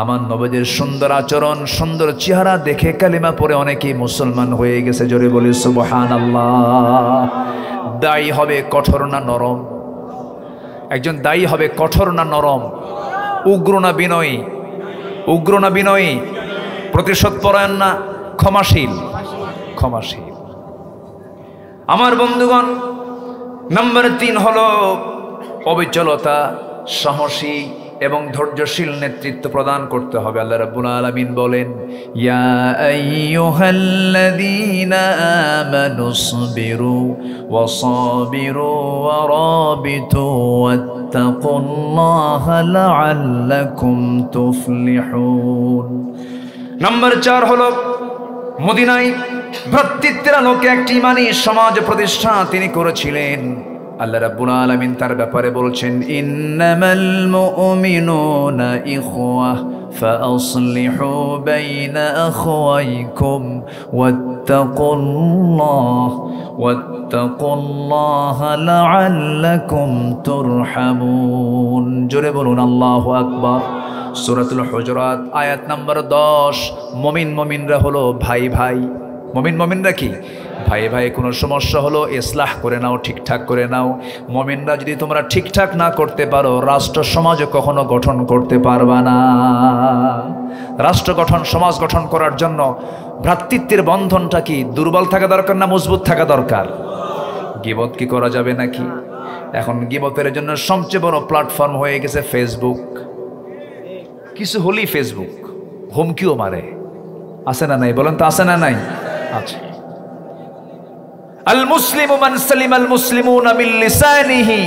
আমার নবীদের সুন্দর আচরণ, সুন্দর চেহারা দেখে কালিমা পড়ে অনেকেই মুসলমান হয়ে গেছে। জোরে বলি সুবহানাল্লাহ। দায়ী হবে কঠোর না নরম? একজন দায়ী হবে কঠোর না নরম? উগ্র না বিনয়ী? উগ্র না বিনয়ী? প্রতিশোধ পরায়ণ না ক্ষমাশীল? ক্ষমাশীল। আমার বন্ধুগণ, নম্বর 3 হলো অবিচলতা, সাহসী এবং ধৈর্যশীল নেতৃত্ব প্রদান করতে হবে। আল্লাহ রাব্বুল আলামিন বলেন, ইয়া আইয়ুহাল্লাযীনা আমানুসবিরু ওয়াসাবিরু ওয়ারাবিতু ওয়াত্তাকুল্লাহা লাআল্লাকুম তুফলিহুন। নম্বর 4 হলো মদিনায় ভ্রাতৃত্বের আলোকে একটি ঈমানী সমাজ প্রতিষ্ঠা তিনি করেছিলেন। আল্লাহ রাব্বুল আলামিন তার ব্যাপারে বলছেন, ইন্নামাল মুমিনুনা ইখওয়াহ ফাআসলিহু বাইনা আখওয়াইকুম ওয়াত্তাকুল্লাহা লাআল্লাকুম তুরহামুন। জোরে বলুন আল্লাহু আকবার। সূরাতুল হুজুরাত আয়াত নম্বর 10। মুমিনরা হলো ভাই ভাই। মুমিনরা কি? ভাই ভাই। কোনো সমস্যা হলো ইসলাহ করে নাও, ঠিকঠাক করে নাও। মুমিনরা যদি তোমরা ঠিকঠাক না করতে পারো, রাষ্ট্র সমাজ কখনো গঠন করতে পারবা না। রাষ্ট্র গঠন, সমাজ গঠন করার জন্য ভ্রাতৃত্বের বন্ধনটা কি দুর্বল থাকা দরকার না মজবুত থাকা দরকার? গীবত কি করা যাবে নাকি? এখন গীবতের জন্য সবচেয়ে বড় প্ল্যাটফর্ম হয়ে গেছে ফেসবুক। কিছু হলেই ফেসবুক হুমকিও মারে। আছে না নাই? বলেন তো আছে না নাই? আচ্ছা। আল মুসলিমু মান সালিমাল মুসলিমুনা মিন লিসানিহি,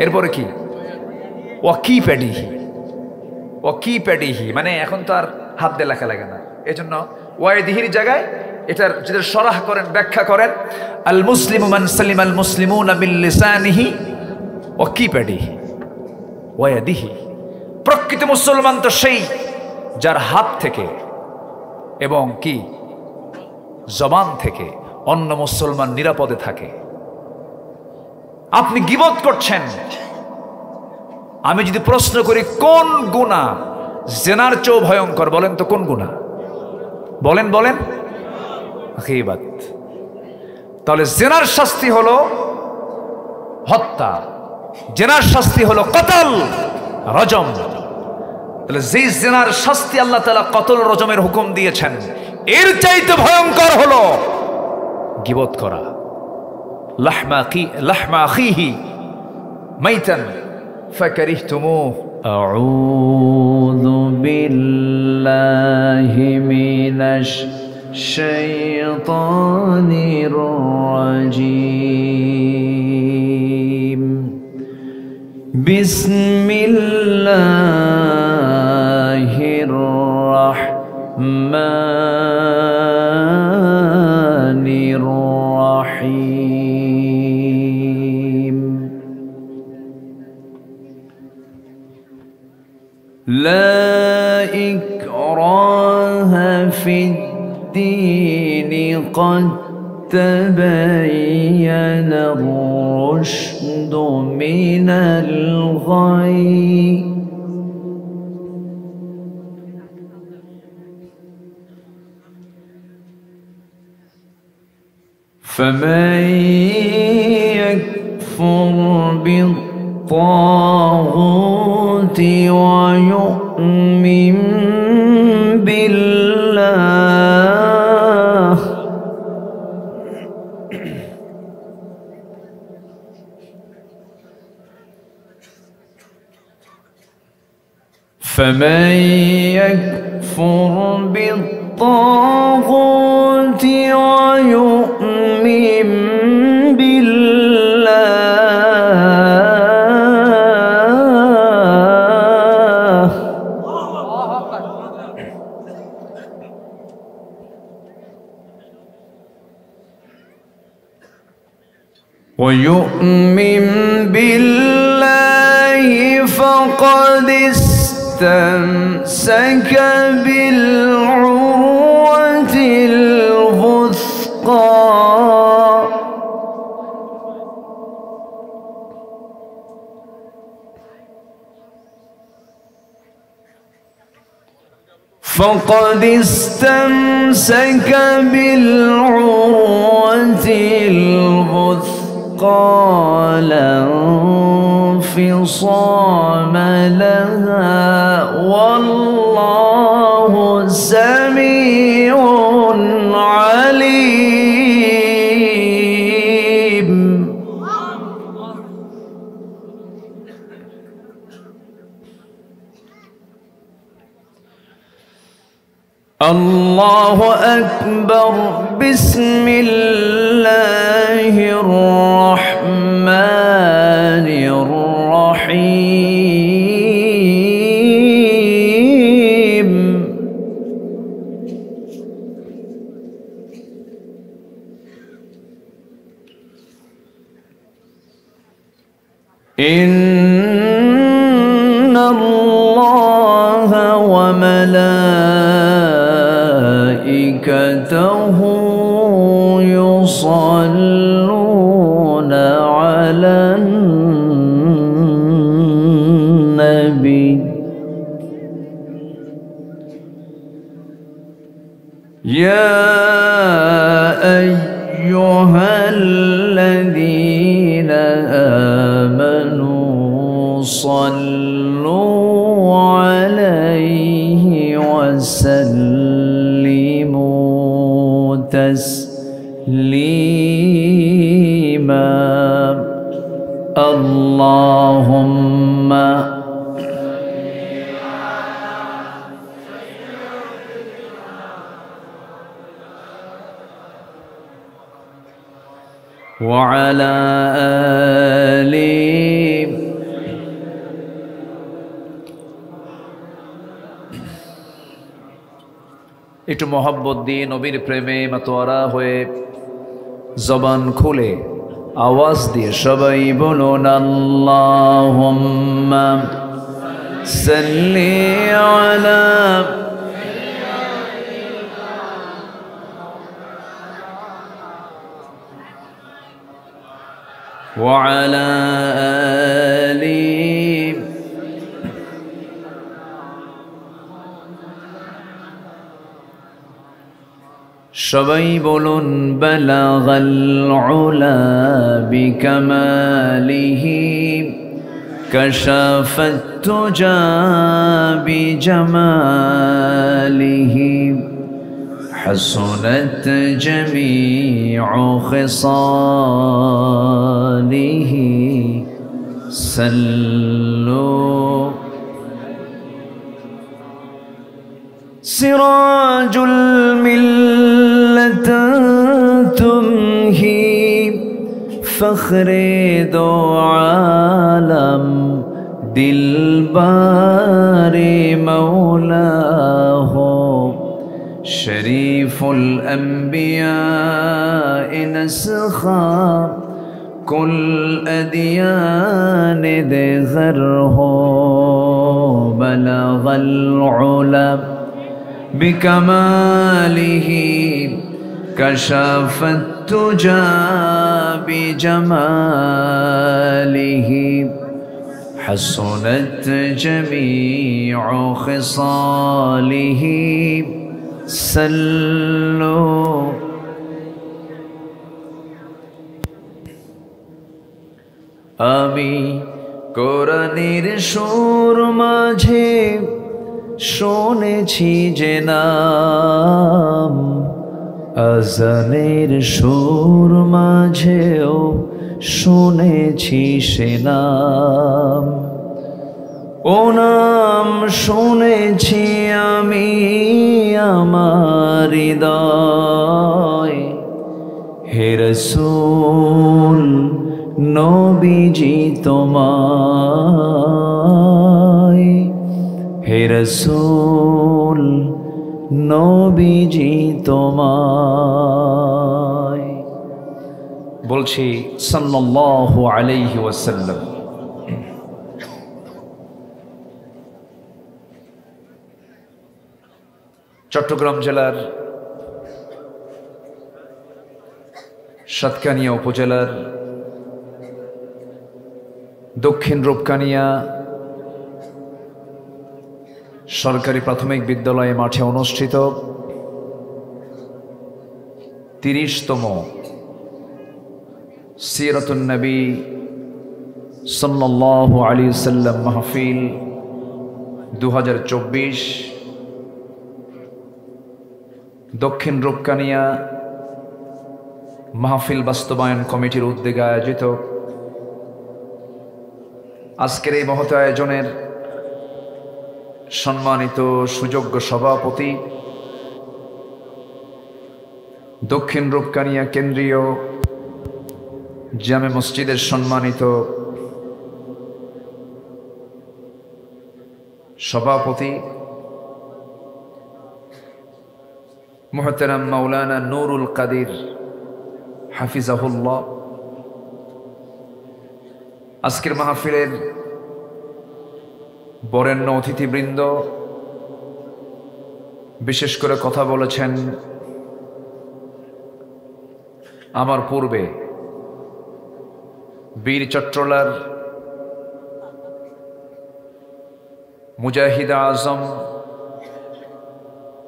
এরপরে কি? ওয়াকিপ্যাডিহি, মানে এখন তো আর হাত দিয়ে লেখা লাগে না, এজন্য ওয়াইদিহির জায়গায় এটার যদি সরাহ করেন, ব্যাখ্যা করেন, আল মুসলিমু মান সালিমাল মুসলিমুনা মিন লিসানিহি ওয়াকিপ্যাডিহি ওয়াদিহি। প্রকৃত মুসলমান তো সেই যার হাত থেকে এবং কি জবান থেকে অন্য মুসলমান নিরাপদে থাকে। আপনি গীবত করছেন, আমি যদি প্রশ্ন করি কোন গুনাহ জেনার চেয়েও ভয়ঙ্কর, বলেন তো কোন গুনাহ? বলেন গীবত। তাহলে জেনার শাস্তি হলো হত্যা, জেনার শাস্তি হলো কতল, রজম। তাহলে যেই জেনার শাস্তি আল্লাহ তাআলা কতল রজমের হুকুম দিয়েছেন, এর চাইতে ভয়ঙ্কর হলো গীবত করা। লাহমা আখিহি মাইতান ফাকারিহতুমুহ। আউযু বিল্লাহি মিনাশ শাইতানির রাজীম। বিসমিল্লাহির রাহমানির রাহিম। লা ইকরাহা ফিদ-দীনি ক্বাদ তাবায়্যানার রুশদু মিনাল গাই। فمن يكفر بالطاغوت ويؤمن بالله فمن يكفر بالطاغوت ويؤمن بالله فقد استمسك بالعروة الوثقى. فقد استمسك بالعروة الوثقى لا انفصام لها والله سميع عليم. الله أكبر. بسم الله الرحمن الرحيم. إن الله وملائكته يصلون على النبي يا أيها الذين آمنوا صلوا عليه وسلموا تسليما. اللهم وعلى آله একটু মোহাব্বত দিয়ে নবীর প্রেমে মাতোয়ারা হয়ে জবান খুলে আওয়াজ দিয়ে সবাই বলুন আল্লাহুম্মা সাল্লি আলা وعلى آله সবাই বলুন বালাগাল উলা বিকামালিহি কাশাফাত তুজা বিজামালিহি حسنت جميع خصاله صلوا سراج الملة تمهي فخر دو عالم دلبار مولاه شريف الأنبياء نسخا كل أديان ذره بلغ العلا بكماله كشف التجا بجماله حسنت جميع خصاله صلوا আমি কোরআনের সুর মাঝে শুনেছি যে নাম আজানের সুর মাঝেও শুনেছি সে নাম ও নাম শুনেছি আমি আমার হৃদয় হে রাসূল নবীজি তোমায় হে রাসূল নবীজি তোমায় বলছি সাল্লাল্লাহু আলাইহি ওয়াসাল্লাম। চট্টগ্রাম জেলার সাতকানিয়া উপজেলার দক্ষিণ রূপকানিয়া সরকারি প্রাথমিক বিদ্যালয় মাঠে অনুষ্ঠিত ৩০তম সিরাতুন নবী সাল্লাল্লাহু আলাইহি ওয়াসাল্লাম মাহফিল 2024 দক্ষিণ রূপকানিয়া মাহফিল বাস্তবায়ন কমিটির উদ্যোগে আয়োজিত আজকের এই মহৎ আয়োজনের সম্মানিত সুযোগ্য সভাপতি, দক্ষিণ রূপকানিয়া কেন্দ্রীয় জামে মসজিদের সম্মানিত সভাপতি মুহতারাম মাওলানা নুরুল কাদির হাফিজাহুল্লাহ, আজকের মাহফিলের বরেণ্য অতিথিবৃন্দ, বিশেষ করে কথা বলেছেন আমার পূর্বে বীর চট্টলার মুজাহিদ আজম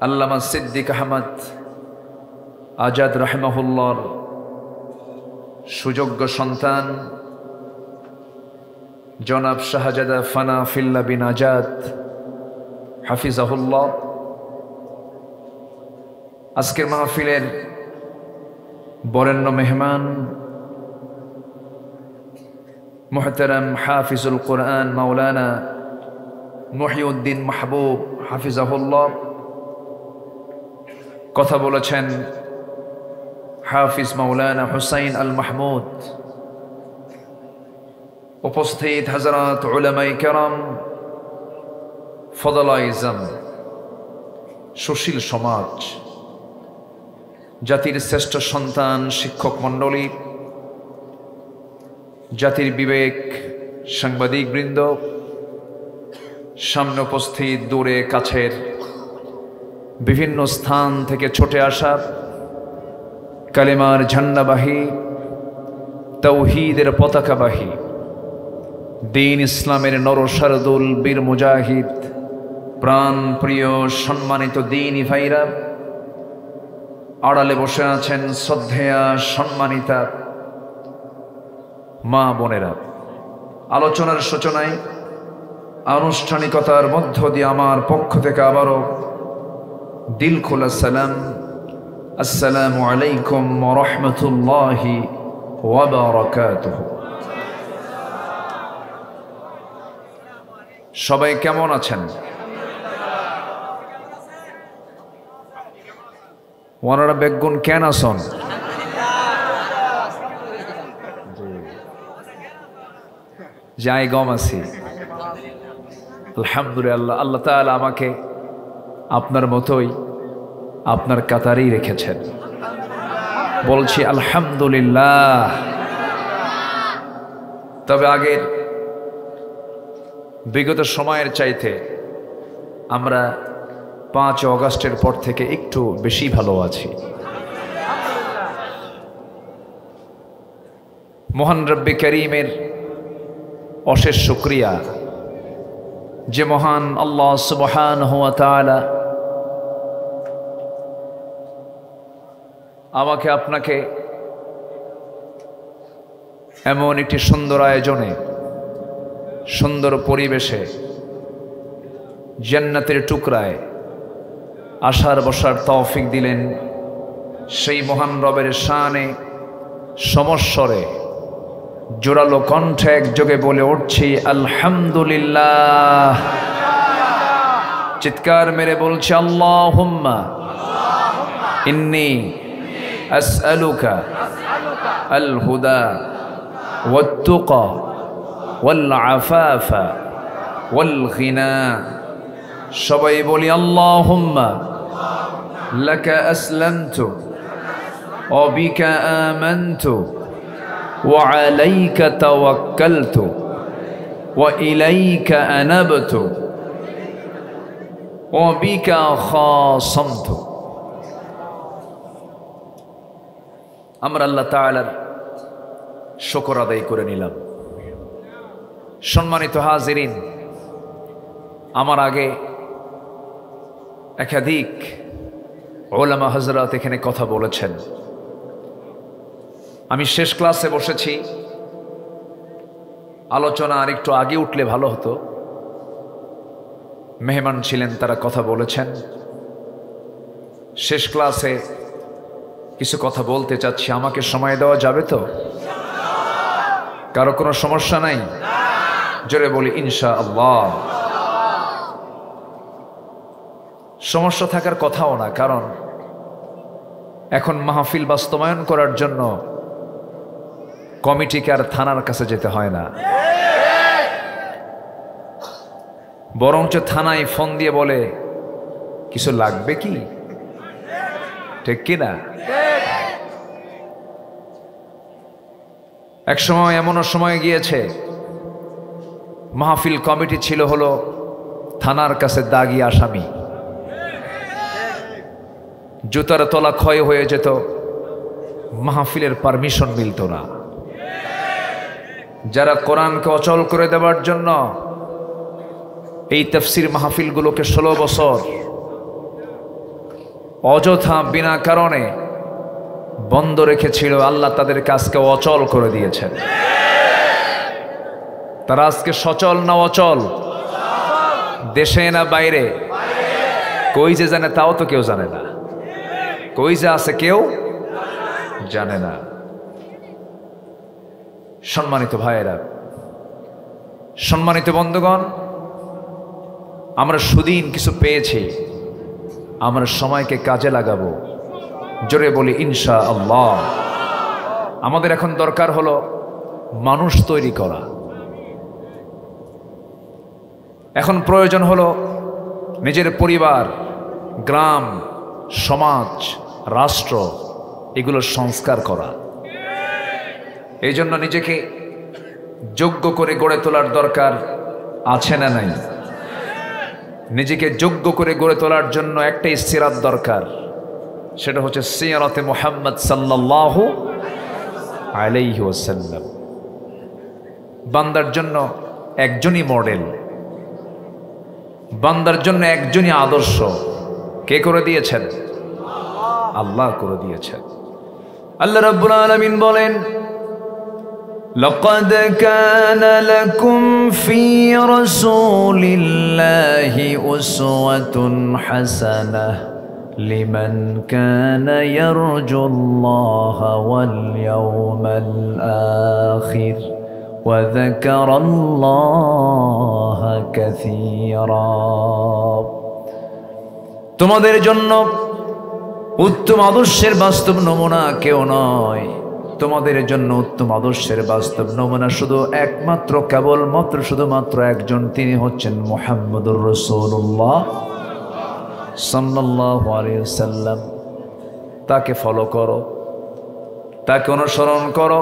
আল্লামা সিদ্দিক আহমদ আজাদ রাহিমাহুল্লাহর সুযোগ্য সন্তান জনাব শাহজাদা ফানা ফিল্লা বিন আজাদ হাফিজাহুল্লাহ, আজকের মাহফিলের বরেণ্য মেহমান মুহতারাম হাফিজুল কোরআন মাওলানা মুহিউদ্দিন মাহবুব হাফিজাহুল্লাহ, কথা বলেছেন হাফিজ মাওলানা হুসাইন আল মাহমুদ, উপস্থিত হযরত উলামায়ে কেরাম, ফদলাইজম, সুশীল সমাজ, জাতির শ্রেষ্ঠ সন্তান শিক্ষক মণ্ডলী, জাতির বিবেক সাংবাদিক বৃন্দ, সামনে উপস্থিত দূরে কাছের বিভিন্ন স্থান থেকে ছুটে আসা কালেমার ঝান্ডাবাহী, তাওহীদের পতাকাবাহী, দ্বীন ইসলামের নরসারদুল বীর মুজাহিদ, প্রাণ প্রিয় সম্মানিত দ্বীনী ভাইরা, আড়ালে বসে আছেন শ্রদ্ধেয়া সম্মানিতা মা বোনেরা, আলোচনার সূচনায় আনুষ্ঠানিকতার মধ্য দিয়ে আমার পক্ষ থেকে আবারও দিল খোলা সালাম, আসসালামু আলাইকুম ওয়া রাহমাতুল্লাহি ওয়া বারাকাতুহু। সবাই কেমন আছেন? ওনারা বেগুন কেন আসন? যাই গম আছি আলহামদুলিল্লাহ। আল্লাহ তাআলা আমাকে আপনার মতোই আপনার কাতারেই রেখেছেন, বলছি আলহামদুলিল্লাহ। তবে আগের বিগত সময়ের চাইতে আমরা 5 অগাস্টের পর থেকে একটু বেশি ভালো আছি। মহান রব্বে করিমের অশেষ শুকরিয়া যে মহান আল্লাহ সুবহানাহু ওয়া তাআলা আমাকে আপনাকে এমন একটি সুন্দর আয়োজনে, সুন্দর পরিবেশে, জান্নাতের টুকরায় আসার বসার তৌফিক দিলেন। সেই মহান রবের শানে সমস্বরে জোরালো কণ্ঠে একযোগে বলে উঠছি আলহামদুলিল্লাহ। চিৎকার মেরে বলছি আল্লাহুম্মা ইন্নী আসআলুকা আল হুদা ওয়াত তুকা ওয়াল আফাফা ওয়াল গিনা। সবাই বলি আল্লাহুম্মা লাকা আসলামতু ওয়া বিকা আমানতু ওয়া আলাইকা তাওয়াক্কালতু ওয়া ইলাইকা আনাবতু ওয়া বিকা খাসামতু। আমরা আল্লাহ তাআলার শুকর আদায় করে নিলাম। সম্মানিত হাজিরিন, আমার আগে একাধিক উলামা হযরত এখানে কথা বলেছেন। আমি শেষ ক্লাসে বসেছি, আলোচনা আর একটু আগে উঠলে ভালো হতো। মেহমান ছিলেন, তারা কথা বলেছেন। শেষ ক্লাসে কিছু কথা বলতে চাচ্ছি, আমাকে সময় দেওয়া যাবে তো? কারো কোনো সমস্যা নাই? জোরে বলি ইনশাআল্লাহ। সমস্যা থাকার কথাও না, কারণ এখন মাহফিল বাস্তবায়ন করার জন্য কমিটিকে আর থানার কাছে যেতে হয় না, বরঞ্চ থানায় ফোন দিয়ে বলে কিছু লাগবে কি, ঠিক কিনা? এক সময় এমনও সময় গিয়েছে, মাহফিল কমিটি ছিল হলো থানার কাছে দাগি আসামি, জুতার তলা ক্ষয় হয়ে যেত, মাহফিলের পারমিশন মিলত না। যারা কোরআনকে অচল করে দেওয়ার জন্য এই তাফসীর মাহফিলগুলোকে 16 বছর অযথা বিনা কারণে বন্ধ রেখেছিল, আল্লাহ তাদের কাজকে অচল করে দিয়েছেন। তারা আজকে সচল না অচল? দেশে না বাইরে? কই যে জানে তাও তো কেউ জানে না, কই যে আছে কেউ জানে না। সম্মানিত ভাইয়েরা, সম্মানিত বন্ধুগণ, আমরা সুদিন কিছু পেয়েছি, আমরা সময়কে কাজে লাগাবো। জোরে বলি ইনশাআল্লাহ। আমাদের এখন দরকার হলো মানুষ তৈরি করা। এখন প্রয়োজন হলো নিজের পরিবার, গ্রাম, সমাজ, রাষ্ট্র এগুলোর সংস্কার করা। এই জন্য নিজেকে যোগ্য করে গড়ে তোলার দরকার আছে না নাই? নিজেকে যোগ্য করে গড়ে তোলার জন্য একটাই সিরাত দরকার, সেটা হচ্ছে সিরাতে মুহাম্মদ সাল্লাল্লাহু আলাইহি ওয়াসাল্লাম। বান্দার জন্য একজনই মডেল, বান্দার জন্য একজনই আদর্শ। কে করে দিয়েছেন? আল্লাহ করে দিয়েছেন। আল্লাহ রাব্বুল আলামিন বলেন, لقد كان لكم في رسول الله أسوة حسنة لمن كان يرجو الله واليوم الآخر وذكر الله كثيرا। তোমাদের জন্য উত্তম আদর্শের বাস্তব নমুনা কেউ নয়। তোমাদের জন্য উত্তম আদর্শের বাস্তব নমুনা শুধু একমাত্র, কেবলমাত্র, শুধুমাত্র একজন, তিনি হচ্ছেন মুহাম্মদুর রাসূলুল্লাহ সাল্লাল্লাহু আলাইহি ওয়াসাল্লাম। তাকে ফলো করো, তাকে অনুসরণ করো।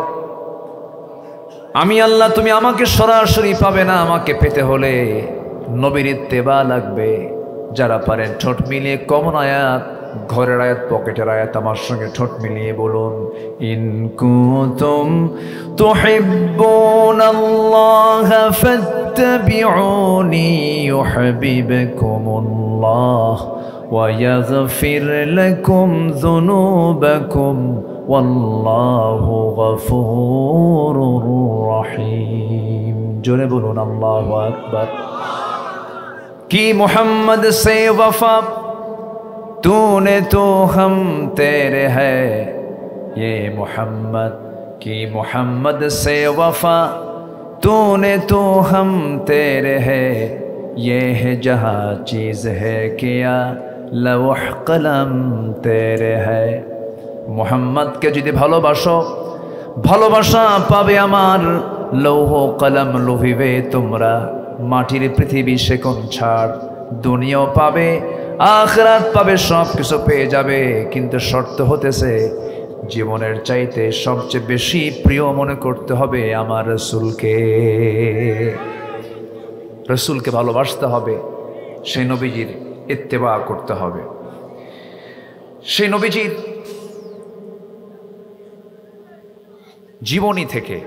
আমি আল্লাহ, তুমি আমাকে সরাসরি পাবে না, আমাকে পেতে হলে নবীর ইত্তেবা লাগবে। যারা পারেন ঠোঁট মিলিয়ে কমন আয়াত, ঘরের আয়াত, পকেটের আয়াত আমার সঙ্গে ঠোঁট মিলিয়ে বলুন, ইন কুনতুম তুহিব্বুনাল্লাহ ফাত্তাবিউনি ইউহিব্বুকুমুল্লাহ ওয়া ইয়াগফির লাকুম যুনুবাকুম ওয়াল্লাহু গফুরুর রহিম। জোরে বলুন আল্লাহু আকবার। কি মোহাম্মদ সে वफा तूने तो हम तेरे है, ये मोहम्मद की मोहम्मद से वफा तूने तो हम तेरे है, ये है जहाँ चीज़ है किया लौह कलम तेरे है। मोहम्मद के যদি ভালোবাসো, ভালোবাসা পাবে আমার, লৌহ কলম লোহিবে তোমরা। মাটির পৃথিবী সে কোন ছাড়, দুনিয়াও পাবে, আখিরাত পাবে, সব কিছু পেয়ে যাবে। কিন্তু শর্ত হতেছে জীবনের চাইতে সবচেয়ে বেশি প্রিয় মনে করতে হবে আমার রাসূলকে। রাসূলকে ভালোবাসতে হবে, সেই নবীজির ইত্তেবা করতে হবে। সেই নবীজির জীবনী থেকে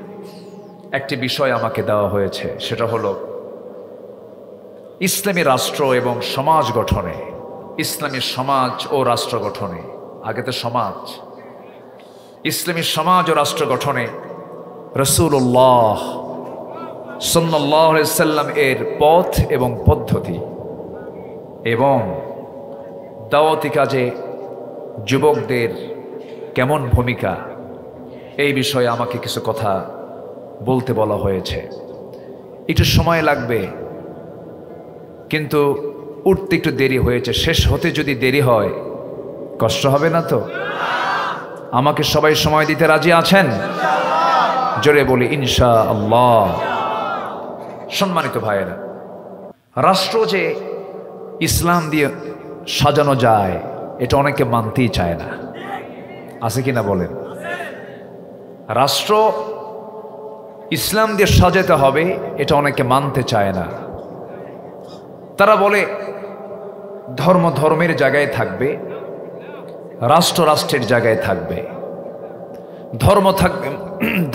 একটি বিষয় আমাকে দেওয়া হয়েছে, সেটা হলো ইসলামী রাষ্ট্র এবং সমাজ গঠনে ইসলামী সমাজ ও রাষ্ট্র গঠনে। আগে তো সমাজ, ইসলামী সমাজ ও রাষ্ট্র গঠনে রাসূলুল্লাহ সাল্লাল্লাহু আলাইহি সাল্লাম এর পথ এবং পদ্ধতি এবং দাওয়াতি কাজে যুবকদের কেমন ভূমিকা, এই বিষয়ে আমাকে কিছু কথা বলতে বলা হয়েছে। একটু সময় লাগবে, কিন্তু উঠতে একটু দেরি হয়েছে। শেষ হতে যদি দেরি হয় কষ্ট হবে না তো? আমাকে সবাই সময় দিতে রাজি আছেন? জোরে বলি ইনশাআল্লাহ। সম্মানিত ভাইয়েরা, রাষ্ট্র যে ইসলাম দিয়ে সাজানো যায় এটা অনেকে মানতেই চায় না, আছে কিনা বলেন? রাষ্ট্র ইসলাম দিয়ে সাজাতে হবে এটা অনেকে মানতে চায় না। তারা বলে ধর্ম ধর্মের জায়গায় থাকবে, রাষ্ট্র রাষ্ট্রের জায়গায় থাকবে।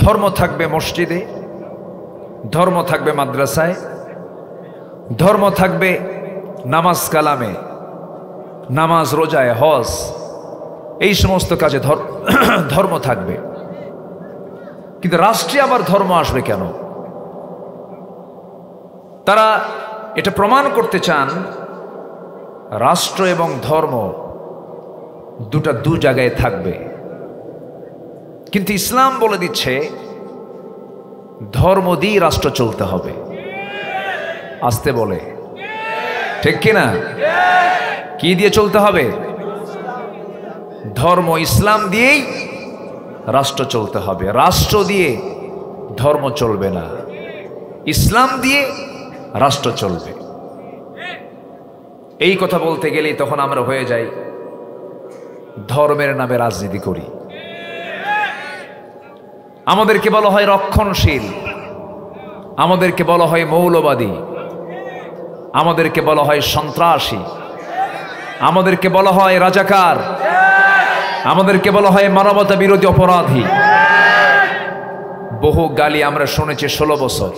ধর্ম থাকবে মসজিদে, ধর্ম থাকবে মাদ্রাসায়, ধর্ম থাকবে নামাজ কালামে, নামাজ রোজায়, হজ, এই সমস্ত কাজে ধর্ম থাকবে। কিন্তু রাষ্ট্রে আবার ধর্ম আসবে কেন? তারা এটা প্রমাণ করতে চান রাষ্ট্র এবং ধর্ম দুটা দু জায়গায় থাকবে। কিন্তু ইসলাম বলে দিচ্ছে ধর্ম দিয়ে রাষ্ট্র চলতে হবে। আসতে বলে, ঠিক কিনা? কি দিয়ে চলতে হবে? ধর্ম ইসলাম দিয়েই রাষ্ট্র চলতে হবে। রাষ্ট্র দিয়ে ধর্ম চলবে না, ইসলাম দিয়ে রাষ্ট্র চলবে। এই কথা বলতে গেলেই তখন আমরা হয়ে যাই ধর্মের নামে রাজনীতি করি। আমাদেরকে বলা হয় রক্ষণশীল, আমাদেরকে বলা হয় মৌলবাদী, আমাদেরকে বলা হয় সন্ত্রাসী, আমাদেরকে বলা হয় রাজাকার, আমাদেরকে বলা হয় মানবতা বিরোধী অপরাধী। বহু গালি আমরা শুনেছি 16 বছর,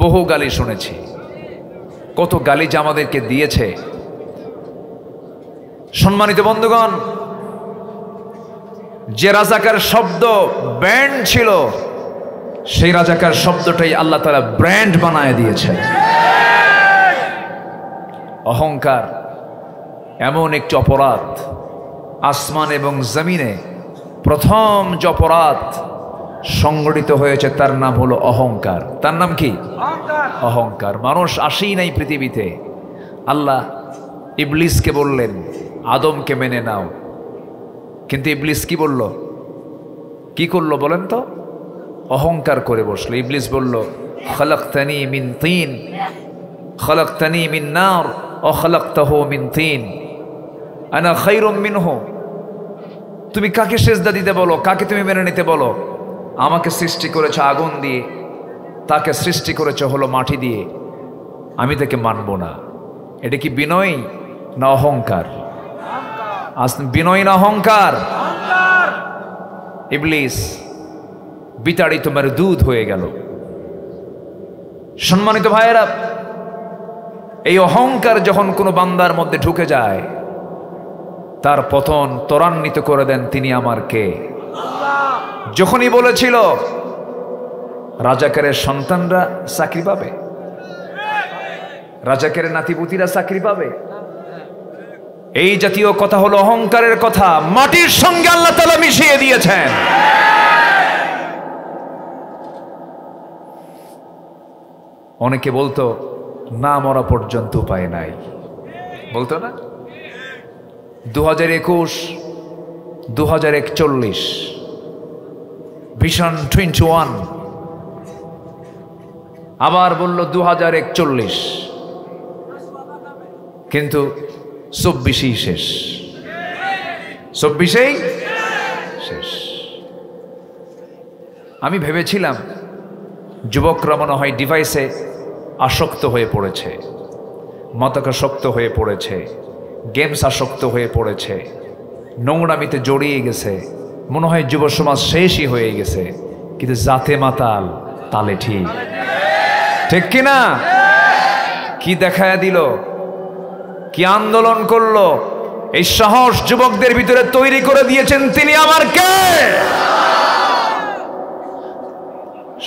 বহু গালি শুনেছি। কত গালি যে আমাদেরকে দিয়েছে। সম্মানিত বন্ধুগণ, যে রাজাকার শব্দ ব্যান্ড ছিল, সেই রাজাকার শব্দটাই আল্লাহ তাআলা ব্র্যান্ড বানায় দিয়েছে। অহংকার এমন একটি অপরাধ, আসমান এবং জমিনে প্রথম যে অপরাধ সংগঠিত হয়েছে তার নাম হলো অহংকার। তার নাম কি? অহংকার। মানুষ আসেই নাই পৃথিবীতে। আল্লাহ ইবলিসকে বললেন আদমকে মেনে নাও, কিন্তু ইবলিস কি বলল? কি করলো বলেন তো? অহংকার করে বসলো। ইবলিস বলল খলাকতানি মিন তিন খলাকতানি মিন নার ও খলাকতাহু মিন তিন আনা খায়রুম মিনহু। তুমি কাকে সেজদা দিতে বলো? কাকে তুমি মেনে নিতে বলো? আমাকে সৃষ্টি করেছো আগুন দিয়ে, তাকে সৃষ্টি করেছো হলো মাটি দিয়ে, আমি তাকে মানবো না। এটা কি বিনয় না অহংকার? বিনয় না অহংকার? ইবলিস বিতাড়িত মারদুদ হয়ে গেল। সম্মানিত ভাইয়েরা, এই অহংকার যখন কোনো বান্দার মধ্যে ঢুকে যায় তার পতন ত্বরান্বিত করে দেন তিনি আমার কে। যখনই বলেছিল রাজাকারের সন্তানরা চাকরি পাবে, রাজাকারের নাতিপুতিরা চাকরি পাবে, এই জাতীয় কথা হলো অহংকারের কথা। মাটির সঙ্গে আল্লাহ তাআলা মিশিয়ে দিয়েছেন। অনেকে বলতো না মরা পর্যন্ত উপায় নাই, বলতো না? 2021, 2041, ভিশন 21, আবার বলল 2041, কিন্তু 24ই শেষ, 24ই শেষ। আমি ভেবেছিলাম যুবকরা মনে হয় ডিভাইসে আসক্ত হয়ে পড়েছে, মাদকাসক্ত হয়ে পড়েছে, গেমস আসক্ত হয়ে পড়েছে, নোংরামিতে জড়িয়ে গেছে, মনে হয় যুব সমাজ শেষই হয়ে গেছে। কিন্তু জাতে মাতাল তালে ঠিক, ঠিক কিনা? কি দেখায় দিল? কি আন্দোলন করলো, এই সাহস যুবকদের ভিতরে তৈরি করে দিয়েছেন তিনি আমার কে।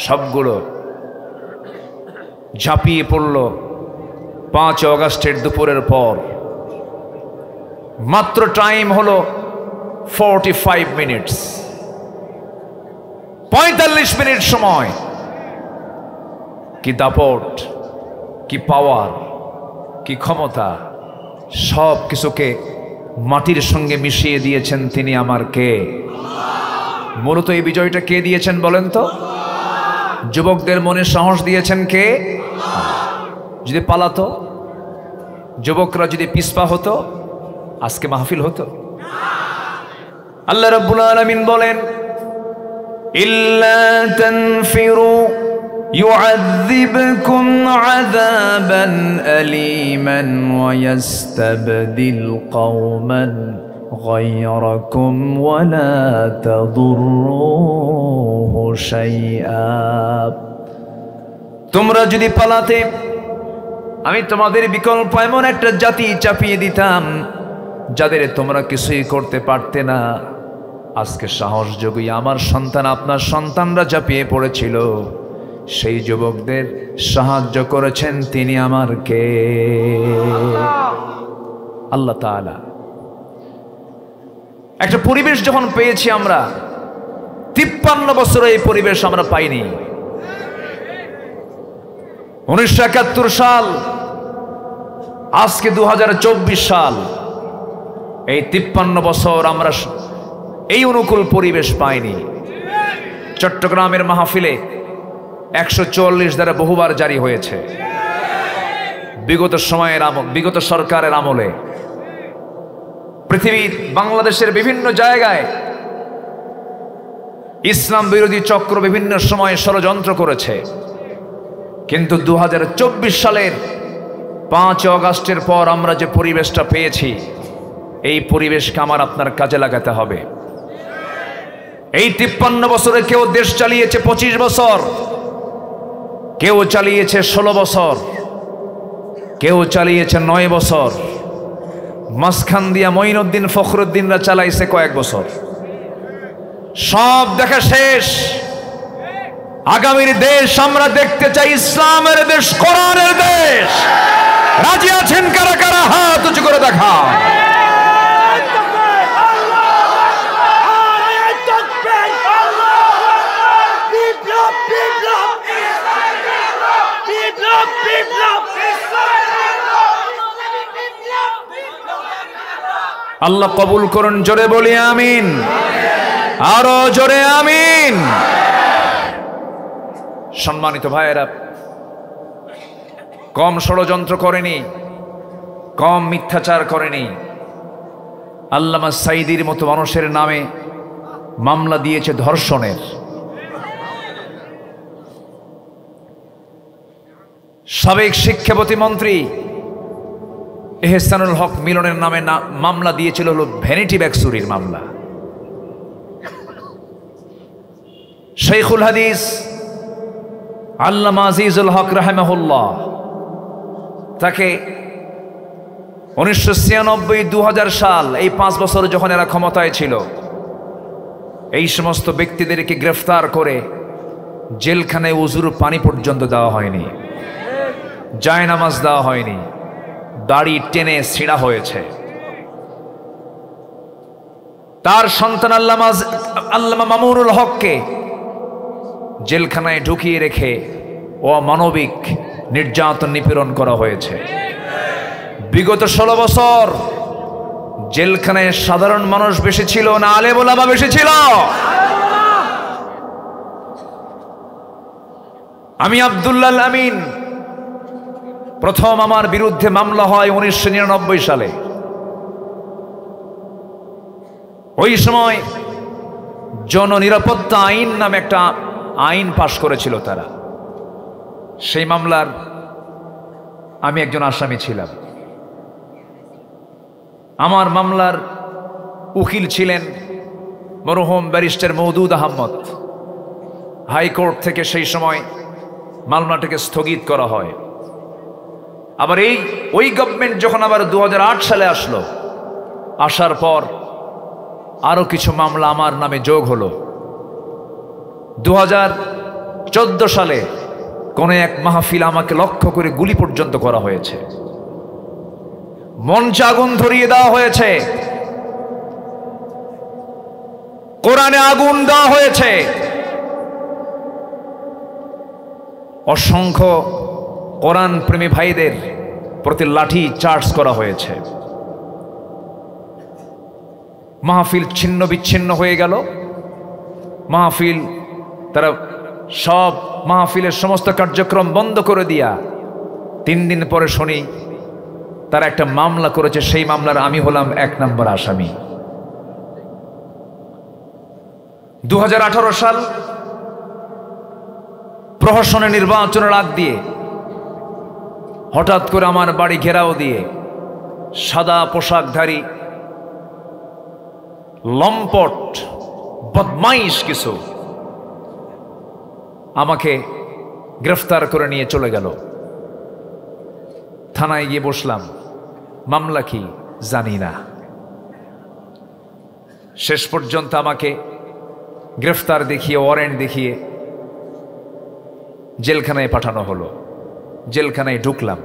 সবগুলো ঝাঁপিয়ে পড়ল 5 অগাস্টের দুপুরের পর। মাত্র টাইম হলো 45 মিনিটস, 45 মিনিট সময়। কি দাপট, কি পাওয়ার, কি ক্ষমতা, সব কিছুকে মাটির সঙ্গে মিশিয়ে দিয়েছেন তিনি আমার কে। মূলত এই বিজয়টা কে দিয়েছেন বলেন তো? যুবকদের মনে সাহস দিয়েছেন কে? যদি পালাতো, যুবকরা যদি পিছপা হতো, আজকে মাহফিল হতো? আল্লাহ রাব্বুল আলামিন বলেন, ইল্লা তানফিরু يعذبكم عذابا أليما ويستبدل قوما غيركم ولا تضروه شيئا। তোমরা যদি পালাতে, আমি তোমাদের বিকল্প এমন একটা জাতি চাপিয়ে দিতাম যাদের তোমরা কিছুই করতে পারতে না। আজকে সাহস যোগী আমার সন্তান, আপনার সন্তানরা চাপিয়ে পড়েছিল, সেই যুবকদের সাহায্য করেছেন তিনি আমার কে? আল্লাহ তাআলা। একটা পরিবেশ যখন পেয়েছি আমরা, 53 বছরে এই পরিবেশ আমরা পাইনি। 1971 সাল, আজকে 2024 সাল, এই 53 বছর আমরা এই অনুকূল পরিবেশ পাইনি। চট্টগ্রামের মাহফিলে 144 দ্বারা বহুবার জারি হয়েছে। বিগত সরকারের আমলে পৃথিবীর বাংলাদেশের বিভিন্ন জায়গায় ইসলাম বিরোধী চক্র বিভিন্ন সময় ষড়যন্ত্র করেছে, কিন্তু 2024 সালের 5 অগাস্টের পর আমরা যে পরিবেশটা পেয়েছি, এই পরিবেশকে আমার আপনার কাজে লাগাতে হবে। এই 53 বছরে কেউ দেশ চালিয়েছে 25 বছর, কেউ চালিয়েছে 16 বছর, কেউ চালিয়েছে 9 বছর, মাঝখান দিয়া মঈনুদ্দিন ফখরুদ্দিনরা চালাইছে কয়েক বছর। সব দেখা শেষ। আগামীর দেশ আমরা দেখতে চাই ইসলামের দেশ, কোরআনের দেশ। রাজি আছেন কারা কারা? হাত উঁচু করে দেখা। আল্লাহ কবুল করুন, জোরে বলি আমিন, আরো জোরে আমিন। সম্মানিত ভাইয়েরা, কম ষড়যন্ত্র করেনি, কম মিথ্যাচার করেনি। আল্লামা সাঈদীর মতো মানুষের নামে মামলা দিয়েছে ধর্ষণের। সাবেক শিক্ষা প্রতিমন্ত্রী এহসানুল হক মিলনের নামে মামলা দিয়েছিল হলো ভ্যানিটি ব্যাগ চুরির মামলা। শেখুল হাদিস আল্লামা আজিজুল হক রাহিমাহুল্লাহ, তাকে 1996-2000 সাল, এই 5 বছর যখন এরা ক্ষমতায় ছিল, এই সমস্ত ব্যক্তিদেরকে গ্রেফতার করে জেলখানায় উজুর পানি পর্যন্ত দেওয়া হয়নি, জায়নামাজ দেওয়া হয়নি, দাড়ি টেনে ছিঁড়া হয়েছে। তার সন্তান আল্লামা মামুনুল হককে জেলখানায় ঢুকিয়ে রেখে অমানবিক নির্যাতন নিপীড়ন করা হয়েছে। বিগত 16 বছর জেলখানায় সাধারণ মানুষ বেশি ছিল না আলেম ওলামা বেশি ছিল? আমি আব্দুল্লাহ আমিন, প্রথম আমার বিরুদ্ধে মামলা হয় 1999 সালে। ওই সময় জননিরাপত্তা আইন নামে একটা আইন পাশ করেছিল তারা। সেই মামলার আমি একজন আসামি ছিলাম। আমার মামলার উকিল ছিলেন মরহুম ব্যারিস্টার মওদুদ আহমদ। হাইকোর্ট থেকে সেই সময় মামলাটাকে স্থগিত করা হয়। আবার ওই গভর্নমেন্ট যখন আবার 2008 সালে আসলো, আসার পর আরো কিছু মামলা আমার নামে যোগ হলো। 2014 সালে কোন এক মাহফিল আমাকে লক্ষ্য করে গুলি পর্যন্ত করা হয়েছে, মঞ্চে আগুন ধরিয়ে দেওয়া হয়েছে, কোরআনে আগুন দেওয়া হয়েছে, অসংখ্য কোরআন প্রেমী ভাইদের প্রতি লাঠি চার্জ করা হয়েছে। মাহফিল ছিন্ন বিচ্ছিন্ন হয়ে গেল। মাহফিল তারা সব মাহফিলের সমস্ত কার্যক্রম বন্ধ করে দিয়া 3 দিন পরে শুনি তারা একটা মামলা করেছে, সেই মামলার আমি হলাম 1 নম্বর আসামি। 2018 সাল প্রহসনের নির্বাচনের আগ দিয়ে হঠাৎ করে আমার বাড়ি ঘেরাও দিয়ে সাদা পোশাকধারী লম্পট বদমাইশ কিছু আমাকে গ্রেফতার করে নিয়ে চলে গেল। থানায় গিয়ে বসলাম, মামলা কি জানি না। শেষ পর্যন্ত আমাকে গ্রেফতার দেখিয়ে, ওয়ারেন্ট দেখিয়ে জেলখানায় পাঠানো হলো। জেলখানায় ঢুকলাম,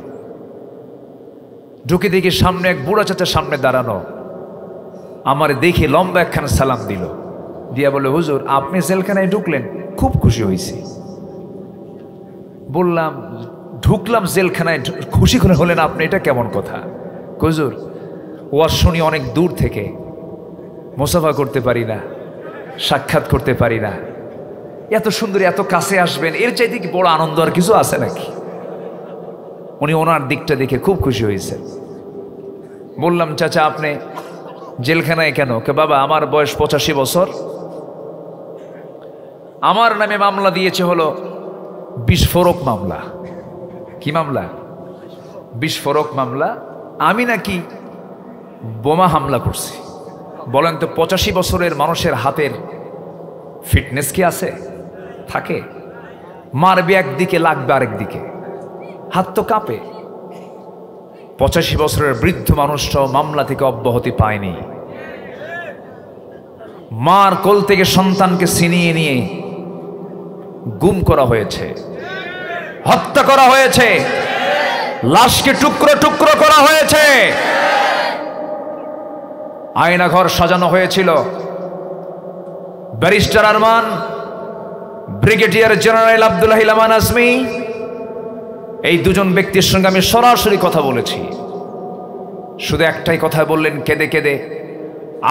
ঢুকে দেখি সামনে এক বুড়া চাচা সামনে দাঁড়ানো, আমার দেখে লম্বা একখানা সালাম দিল, দিয়া বলে, হুজুর আপনি জেলখানায় ঢুকলেন, খুব খুশি হয়েছি। বললাম, ঢুকলাম জেলখানায়, খুশি করে হলেন আপনি, এটা কেমন কথা? হুজুর ওয়াজ শুনি অনেক দূর থেকে, মুসাফা করতে পারি না, সাক্ষাৎ করতে পারি না, এত সুন্দর এত কাছে আসবেন, এর চাইতে কি বড় আনন্দ আর কিছু আছে নাকি? উনি ওনার দিকটা দেখে খুব খুশি হয়েছে। বললাম, চাচা আপনি জেলখানায় কেন? কে বাবা আমার বয়স 85 বছর, আমার নামে মামলা দিয়েছে হলো বিস্ফোরক মামলা। কি মামলা? বিস্ফোরক মামলা। আমি নাকি বোমা হামলা করছি। বলেন তো 85 বছরের মানুষের হাতের ফিটনেস কি আছে? থাকে? মারবে একদিকে, লাগবে আরেক দিকে, হাত তো কাঁপে। 85 বছরের বৃদ্ধ মানুষটাও মামলা থেকে অব্যাহতি পায়নি। মার কোল থেকে সন্তানকে ছিনিয়ে নিয়ে গুম করা হয়েছে, হত্যা করা হয়েছে, লাশকে টুকরো টুকরো করা হয়েছে, আয়নাঘর সাজানো হয়েছিল। Barrister Arman, brigadier general Abdullah Aman Azmi, এই দুজন ব্যক্তির সঙ্গে আমি সরাসরি কথা বলেছি। শুধু একটাই কথা বললেন কেঁদে কেঁদে,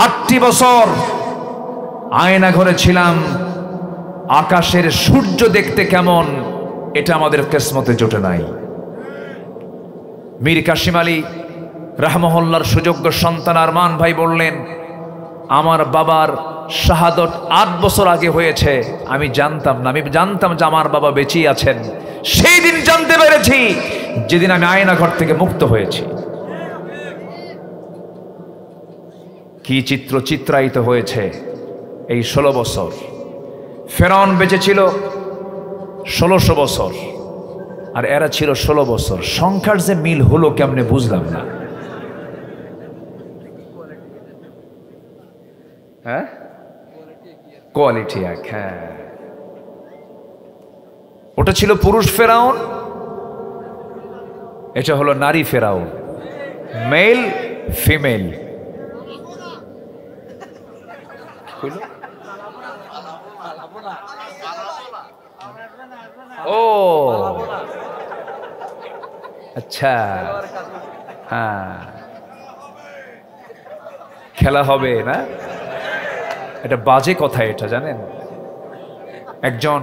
8টি বছর আয়না ঘরে ছিলাম, আকাশের সূর্য দেখতে কেমন এটা আমাদের কিসমতে জোটে নাই। মীর কাসিম আলী রাহমাহুল্লাহর সুযোগ্য সন্তান আরমান ভাই বললেন, আমার বাবার শাহাদত 8 বছর আগে হয়েছে, আমি জানতাম না। আমি জানতাম যে আমার বাবা বেঁচেই আছেন, সেই দিন জানতে পেরেছি যেদিন আমি আয়না ঘর থেকে মুক্ত হয়েছি। কি চিত্র চিত্রায়িত হয়েছে এই 16 বছর। ফেরাউন বেঁচে ছিল 1600 বছর, আর এরা ছিল 16 বছর। সংখ্যার যে মিল হলো কেমনে বুঝলাম না। হ্যাঁ, কোয়ালিটি এক। হ্যাঁ, ওটা ছিল পুরুষ ফেরাউন, এটা হলো নারী ফেরাউন, মেল ফিমেল। ও আচ্ছা, হ্যাঁ, খেলা হবে না, এটা বাজে কথা। এটা জানেন, একজন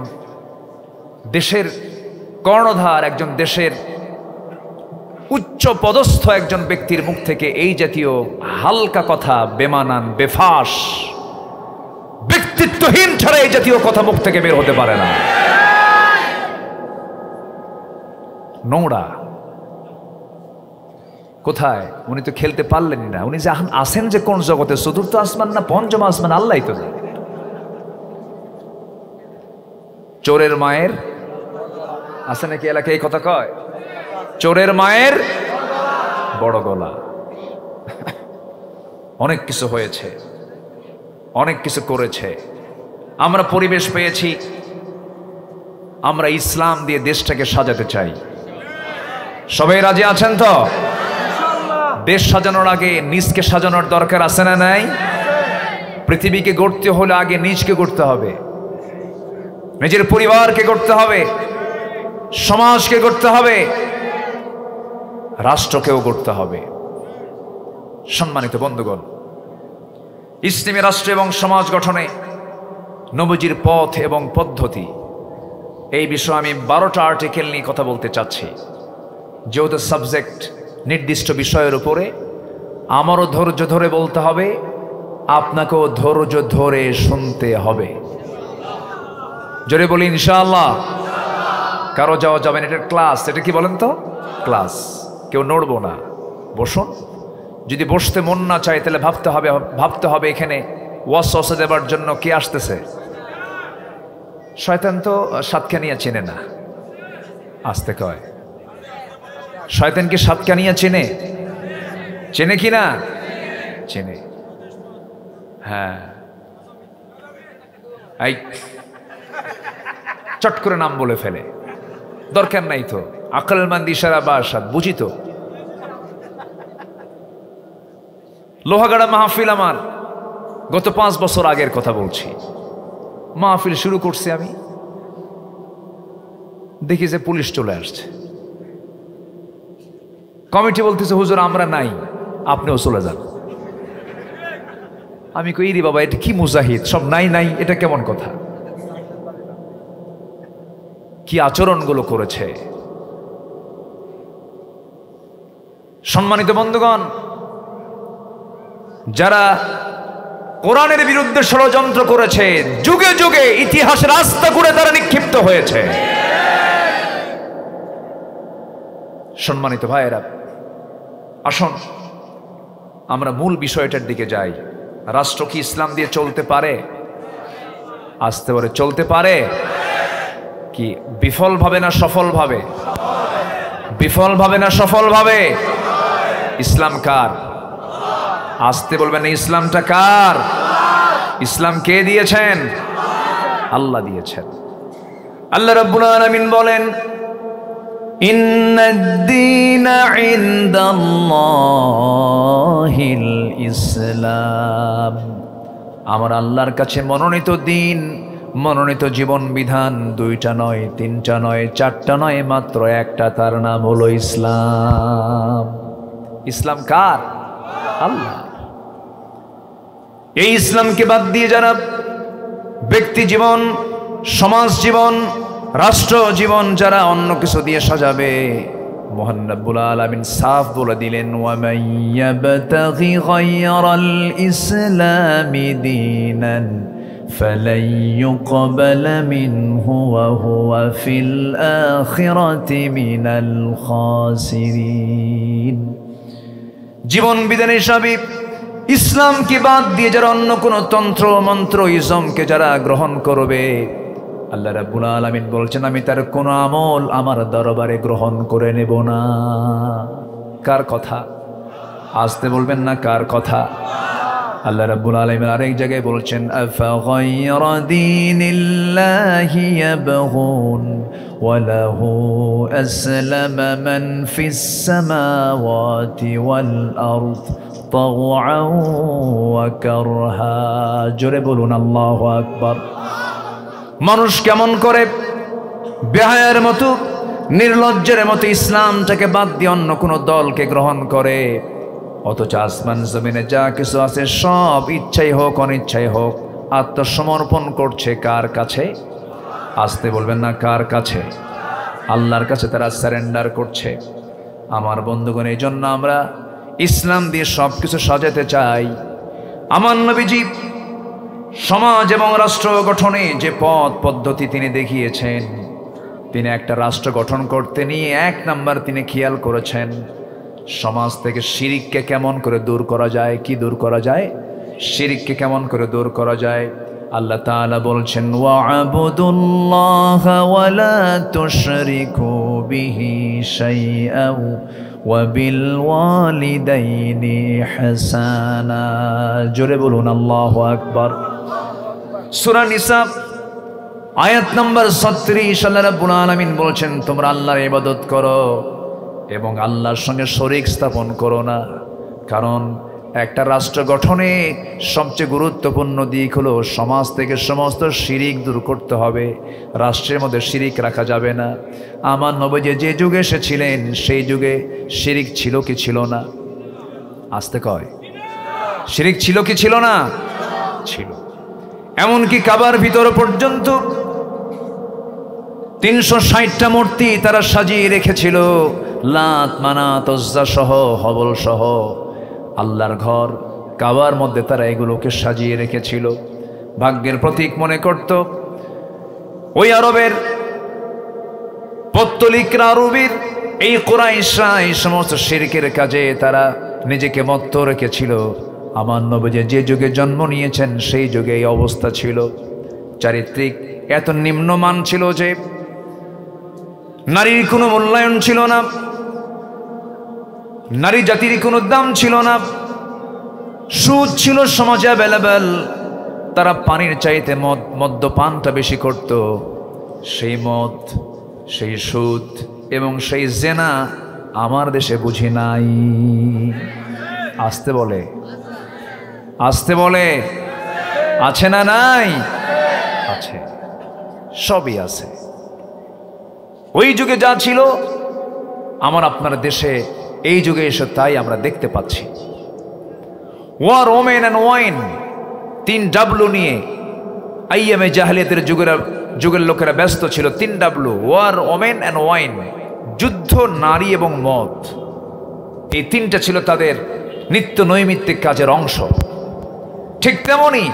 দেশের কর্ণধার, একজন দেশের উচ্চ পদস্থ একজন ব্যক্তির মুখ থেকে এই জাতীয় হালকা কথা, বেমানান, বেফাস, ব্যক্তিত্বহীন ছাড়া এই জাতীয় কথা মুখ থেকে বের হতে পারে না। নোংরা। কোথায়? উনি তো খেলতে পারলেন না। উনি যে আসেন যে কোন জগতে, চতুর্থ আসমান না পঞ্চম আসমান, আল্লাহ তো জানে। চোরের মায়ের আছে নাকি এলাকায় এই কথা কয়? চোরের মায়ের বড় গলা। অনেক কিছু হয়েছে, অনেক কিছু করেছে। আমরা পরিবেশ পেয়েছি, আমরা ইসলাম দিয়ে দেশটাকে সাজাতে চাই। সবাই রাজি আছেন তো? দেশ সাজানোর আগে নিজকে সাজানোর দরকার আছে না নাই? পৃথিবীকে গড়তে হলে আগে নিজকে গড়তে হবে, নিজের পরিবারকে গড়তে হবে, সমাজকে গড়তে হবে, রাষ্ট্রকেও গড়তে হবে। সম্মানিত বন্ধুগণ, ইসলামী রাষ্ট্র এবং সমাজ গঠনে নবীজির পথ এবং পদ্ধতি, এই বিষয়ে আমি 12টা আর্টিকেল নিয়ে কথা বলতে চাচ্ছি। যেহেতু সাবজেক্ট নির্দিষ্ট বিষয়ের উপরে, আমারও ধৈর্য ধরে বলতে হবে, আপনাকেও ধৈর্য ধরে শুনতে হবে। জোরে বলি ইনশাআল্লাহ। কারো যাওয়া যাবে না, এটা ক্লাস। এটা কি বলেন তো? ক্লাস। কেউ নড়বো না, বসুন। যদি বসতে মন না চায় তাহলে ভাবতে হবে এখানে ওয়াসওয়াসা দেবার জন্য কে আসতেছে। শয়তান তো সাতকানিয়া চেনে না, আসতে কয়। শয়তান কি সাতকানিয়া চেনে? চেনে কি না? চেনে। হ্যাঁ, এই চট করে নাম বলে ফেলে, দরকার নাই তো। আকলমন্দ ইশারা বা আরশাদ, বুঝি তো। লোহাগাড়া মাহফিল আমার গত 5 বছর আগের কথা বলছি। মাহফিল শুরু করছি আমি, দেখি যে পুলিশ চলে আসছে। কমিটি বলতেছে হুজুর আমরা নাই, আপনিও চলে যান। আমি কই রে বাবা, এটা কি মুজাহিদ, সব নাই নাই, এটা কেমন কথা? কি আচরণগুলো করেছে। সম্মানিত বন্ধুগণ, যারা কোরআনের বিরুদ্ধে ষড়যন্ত্র করেছে, যুগে যুগে ইতিহাসের রাস্তা করে তারা নিক্ষিপ্ত হয়েছে। সম্মানিত ভাইয়েরা, আসুন আমরা মূল বিষয়টার দিকে যাই। রাষ্ট্র কি ইসলাম দিয়ে চলতে পারে? আসতে পারে, চলতে পারে। কি বিফলভাবে না সফলভাবে? বিফলভাবে না সফলভাবে? ইসলাম কার? আসতে বলবেন না, ইসলামটা কার? ইসলাম কে দিয়েছেন? আল্লাহ দিয়েছেন। আল্লাহ রাব্বুল আলামিন বলেন, ইন্নাদ-দীনা ইনদাল্লাহিল ইসলাম। আমার আল্লাহর কাছে মনোনীত দিন, মনোনীত জীবন বিধান 2টা নয়, 3টা নয়, 4টা নয়, মাত্র একটা, তার নাম হলো ইসলাম। ইসলাম কার? আল্লাহ। এই ইসলামকে বাদ দিয়ে যারা ব্যক্তি জীবন, সমাজ জীবন, রাষ্ট্র জীবন যারা অন্য কিছু দিয়ে সাজাবে, মহান রব্বুল আলামিন সাফ বলে দিলেন, ওয়া মান ইয়াবতাগি গায়রাল ইসলামি দীনান ফালান ইউকবালা মিনহু ওয়া হুয়া ফিল আখিরাতি মিনাল খাসিরিন। জীবন বিধান হিসাবে ইসলামকে বাদ দিয়ে যারা অন্য কোনো তন্ত্র মন্ত্র ইজমকে যারা গ্রহণ করবে, আল্লাহ রাব্বুল আলামিন বলছেন আমি তার কোনো আমল আমার দরবারে গ্রহণ করে নেব না। কার কথা? আসতে বলবেন না, কার কথা? আল্লাহ রাব্বুল আলামিন আরেক জায়গায় বলছেন, আফা গায়রা দীনিল্লাহি ইয়াবগুন ওয়া লাহু আসলামা মান ফিস সামাওয়াতি ওয়াল আরদ তাওআন ওয়া কারহা। জোরে বলুন আল্লাহু আকবার। মানুষ কেমন করে বেহায়ার মতো, নির্লজ্জের মতো ইসলামটাকে বাদ দিয়ে অন্য কোনো দলকে গ্রহণ করে, অথচ আসমান জমিনে যা কিছু আছে সব ইচ্ছাই হোক অনিচ্ছাই হোক আত্মসমর্পণ করছে কার কাছে? আসতে বলবেন না, কার কাছে? আল্লাহর কাছে তারা সারেন্ডার করছে। আমার বন্ধুগণ, এই জন্য আমরা ইসলাম দিয়ে সব কিছু সাজাতে চাই। আমার নবীজি সমাজ এবং রাষ্ট্র গঠনে যে পথ পদ্ধতি তিনি দেখিয়েছেন, তিনি একটা রাষ্ট্র গঠন করতে নিয়ে 1 নাম্বার তিনি খেয়াল করেছেন সমাজ থেকে শিরিককে কেমন করে দূর করা যায়। কি দূর করা যায়? শিরিককে কেমন করে দূর করা যায়। আল্লাহ তাআলা বলছেন, ওয়া'বুদুল্লাহা ওয়া লা তুশরিকু বিহি শাইআন ওয়া বিল ওয়ালিদাইনি হাসানা। জোরে বলুন আল্লাহু আকবার। সূরা নিসা আয়াত নম্বর 36 আল্লাহ রাব্বুল আলামিন বলছেন, তোমরা আল্লাহর ইবাদত করো এবং আল্লাহর সঙ্গে শরীক স্থাপন করো না। কারণ একটা রাষ্ট্র গঠনে সবচেয়ে গুরুত্বপূর্ণ দিক হলো সমাজ থেকে সমস্ত শিরিক দূর করতে হবে। রাষ্ট্রের মধ্যে শিরিক রাখা যাবে না। আমার নবী যে যুগে এসেছিলেন সেই যুগে শিরিক ছিল কি ছিল না? আসতে কয়, শিরিক ছিল কি ছিল না? ছিল। এমনকি কাবার ভিতর পর্যন্ত 360টা মূর্তি তারা সাজিয়ে রেখেছিল, লাত মানাত উজ্জা সহ, হবল সহ। আল্লাহর ঘর কাবার মধ্যে তারা এগুলোকে সাজিয়ে রেখেছিল, ভাগ্যের প্রতীক মনে করত। ওই আরবের পত্তলিকরা, আরবের এই কুরাইশরা এই সমস্ত শিরকের কাজে তারা নিজেকে মত্ত রেখেছিল। আমার নবী যে যুগে জন্ম নিয়েছেন সেই যুগে এই অবস্থা ছিল। চারিত্রিক এত নিম্নমান ছিল যে নারীর কোনো মূল্যায়ন ছিল না, নারী জাতির কোনো দাম ছিল না। সুদ ছিল সমাজে অ্যাভেলেবেল। তারা পানির চাইতে মদ্যপানটা বেশি করত। সেই মদ, সেই সুদ এবং সেই জেনা আমার দেশে বুঝি নাই। আসতে বলে, আসতে বলে, আছে না নাই? আছে, সবই আছে। ওই যুগে যা ছিল আমার আপনার দেশে এই যুগে এসে তাই আমরা দেখতে পাচ্ছি। War, women and wine, 3W নিয়ে আইয়ামে জাহেলিয়াতের যুগের লোকেরা ব্যস্ত ছিল। 3W, war, women and wine, যুদ্ধ, নারী এবং মদ। এই তিনটা ছিল তাদের নিত্য নৈমিত্তিক কাজের অংশ। ঠিক তেমনি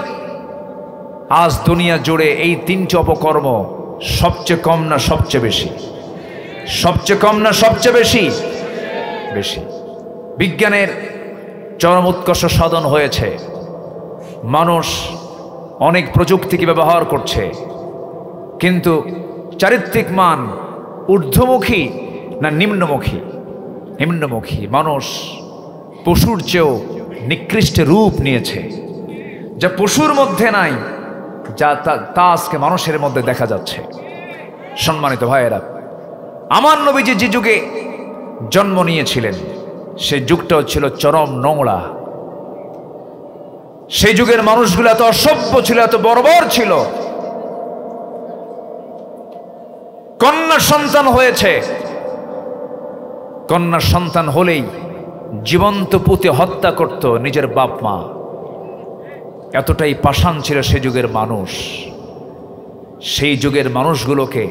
আজ দুনিয়া জুড়ে এই তিনটি অপকর্ম সবচেয়ে কম না সবচেয়ে বেশি? সবচেয়ে কম না সবচেয়ে বেশি? বেশি। বিজ্ঞানের চরম উৎকর্ষ সাধন হয়েছে, মানুষ অনেক প্রযুক্তিকে ব্যবহার করছে, কিন্তু চারিত্রিক মান ঊর্ধ্বমুখী না নিম্নমুখী? নিম্নমুখী। মানুষ পশুর চেয়েও নিকৃষ্ট রূপ নিয়েছে, যা পশুর মধ্যে নাই, যা তা আজকে মানুষের মধ্যে দেখা যাচ্ছে। সম্মানিত ভাইয়েরা, আমার নবী যে যুগে জন্ম নিয়েছিলেন সেই যুগটাও ছিল চরম নোংরা। সেই যুগের মানুষগুলো এত অসভ্য ছিল, এত বর্বর ছিল। কন্যা সন্তান হয়েছে, কন্যা সন্তান হলেই জীবন্ত পুঁতে হত্যা করত নিজের বাপ মা। এতটাই পাষাণ ছিল সে যুগের মানুষ। সেই যুগের মানুষগুলোকে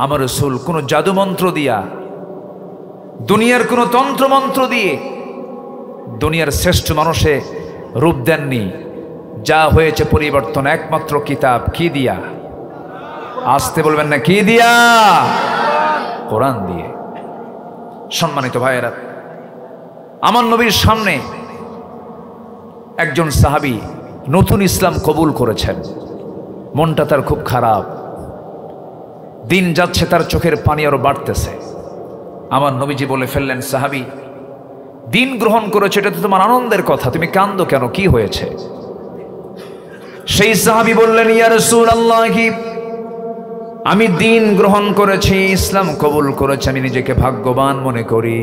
আমার রাসূল কোনো জাদুমন্ত্র দিয়া, দুনিয়ার কোনো তন্ত্রমন্ত্র দিয়ে দুনিয়ার শ্রেষ্ঠ মানুষে রূপ দেননি। যা হয়েছে পরিবর্তন একমাত্র কিতাব। কি দিয়া? আসতে বলবেন না, কি দিয়া? কোরআন দিয়ে। সম্মানিত ভাইয়েরা, আমার নবীর সামনে একজন সাহাবী নতুন ইসলাম কবুল করেছেন। মনটা তার খুব খারাপ, দিন যাচ্ছে তার চোখের পানি আরো বাড়তেছে। আমার নবীজি বলে ফেললেন, সাহাবী, দিন গ্রহণ করেছে, এটা তো তোমার আনন্দের কথা, তুমি কান্দো কেন? কি হয়েছে? সেই সাহাবী বললেন, ইয়া রাসূলুল্লাহ, আমি দিন গ্রহণ করেছি, ইসলাম কবুল করেছি, আমি নিজেকে ভাগ্যবান মনে করি,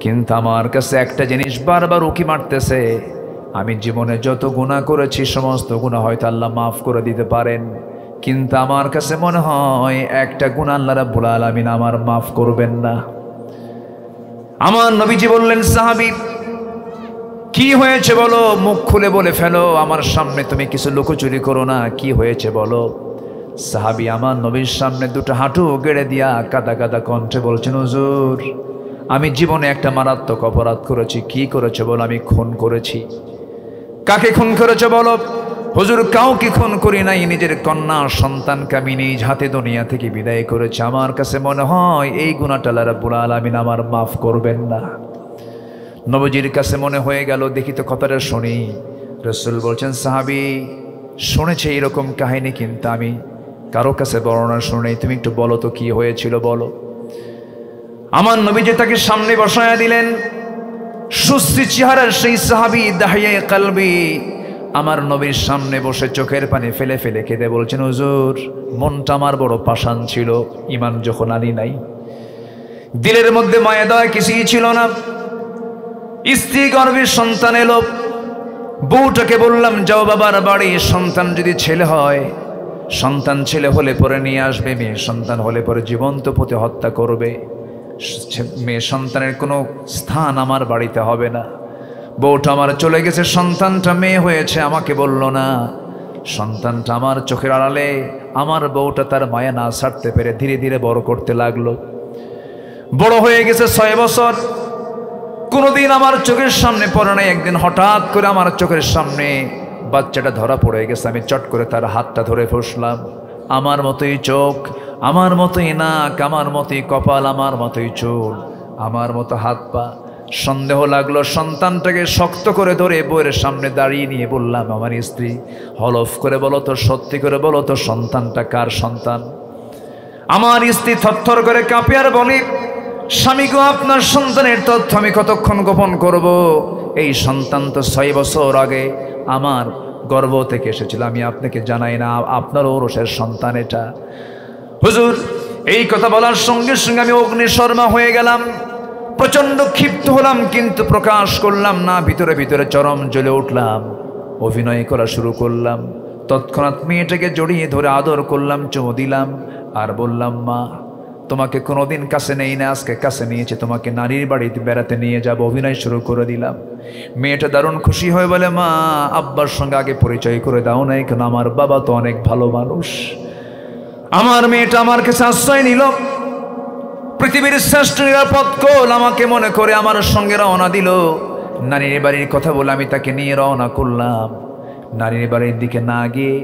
কিন্তু আমার কাছে একটা জিনিস বারবার উকি মারতেছে। আমি জীবনে যত গুনাহ করেছি সমস্ত গুনাহ হয়তো আল্লাহ মাফ করে দিতে পারেন, কিন্তু আমার কাছে মনে হয় একটা গুনাহ আল্লাহ রাব্বুল আলামিন আমার মাফ করবেন না। আমার নবীজি বললেন, সাহাবী, কি হয়েছে বলো, মুখ খুলে বলে ফেলো, আমার সামনে তুমি কিছু লুকোচুরি করো না, কি হয়েছে বলো। সাহাবী আমার নবীর সামনে দুটো হাঁটু গেড়ে দিয়া কাদা কাদা কণ্ঠে বলছেন, হুজুর, আমি জীবনে একটা মারাত্মক অপরাধ করেছি। কি করেছে বলো? আমি খুন করেছি। কাকে খুন করেছে বলো? হুজুর, কাউকে খুন করি নাই, নিজের কন্যা সন্তানকে আমি নিজ হাতে দুনিয়া থেকে বিদায় করেছি। আমার কাছে মনে হয় এই গুনাহটা আল্লাহ রাব্বুল আলামিন আমার মাফ করবেন না। নবীজির কাছে মনে হয়ে গেল, দেখি তো কথাটা শুনি। রাসূল বলছেন, সাহাবী, শুনেছে এরকম কাহিনী, কিন্তু আমি কারো কাছে বর্ণনা শুনি, তুমি একটু বলো তো কি হয়েছিল বলো। আমার নবীজি তাকে সামনে বসায়া দিলেন। সুশ্রী চেহারার সেই সাহাবী দাহিয়ে কলবি আমার নবীর সামনে বসে চোখের পানি ফেলে ফেলে কেঁদে বলছেন, হুজুর মনটা আমার বড় পাষাণ ছিল, ঈমান যখন আনি নাই, দিলের মধ্যে মায়া দয়া কিছুই ছিল না। স্ত্রী গর্ভে সন্তান এলো, বউটাকে বললাম যাও বাবার বাড়ি, সন্তান যদি ছেলে হয়, সন্তান ছেলে হলে পরে নিয়ে আসবে, মেয়ে সন্তান হলে পরে জীবন্ত পুঁতে হত্যা করবে, মেয়ে সন্তানের কোনো স্থান আমার বাড়িতে হবে না। বউটা আমার চলে গেছে, সন্তানটা মেয়ে হয়েছে, আমাকে বলল না। সন্তানটা আমার চোখের আড়ালে, আমার বউটা তার মায়া না ছাড়তে পেরে ধীরে ধীরে বড় করতে লাগলো। বড় হয়ে গেছে 6 বছর, কোনোদিন আমার চোখের সামনে পড়ে নাই। একদিন হঠাৎ করে আমার চোখের সামনে বাচ্চাটা ধরা পড়ে গেছে। আমি চট করে তার হাতটা ধরে ফসলাম। আমার মতোই চোখ, আমার মতোই নাক, আমার মতোই কপাল, আমার মতোই চুল, আমার মতো হাত পা। সন্দেহ লাগলো, সন্তানটাকে শক্ত করে ধরে বউয়ের সামনে দাঁড়িয়ে নিয়ে বললাম, আমার স্ত্রী হলফ করে বলো তো, সত্যি করে বলো তো, সন্তানটা কার সন্তান? আমার স্ত্রী থরথর করে কাঁপে আর বলি, স্বামী গো, আপনার সন্তানের তথ্য আমি কতক্ষণ গোপন করব? এই সন্তান তো 6 বছর আগে আমার গর্ভ থেকে এসেছিল, আমি আপনাকে জানাই না, আপনার ওরসের সন্তান এটা। হুজুর এই কথা বলার সঙ্গে সঙ্গে আমি অগ্নিশর্মা হয়ে গেলাম, প্রচন্ড ক্ষিপ্ত হলাম, কিন্তু প্রকাশ করলাম না। ভিতরে ভিতরে চরম জ্বলে উঠলাম, অভিনয় করা শুরু করলাম। তৎক্ষণাৎ মেয়েটাকে জড়িয়ে ধরে আদর করলাম, চুমু দিলাম আর বললাম, মা তোমাকে কোনোদিন কাছে নেই না, আজকে কাছে নিয়েছে, তোমাকে নারীর বাড়িতে বেড়াতে নিয়ে যাব। অভিনয় শুরু করে দিলাম। মেয়েটা দারুণ খুশি হয়ে বলে, মা আব্বার সঙ্গে আগে পরিচয় করে দাও নাই কেন? আমার বাবা তো অনেক ভালো মানুষ। আমার মেয়েটা আমার কাছে আশ্রয় নিল, পৃথিবীর শ্রেষ্ঠ নিরাপদ কোল আমাকে মনে করে আমার সঙ্গে রওনা দিল। নারীর বাড়ির কথা বলে আমি তাকে নিয়ে রওনা করলাম। নারীর বাড়ির দিকে না গিয়ে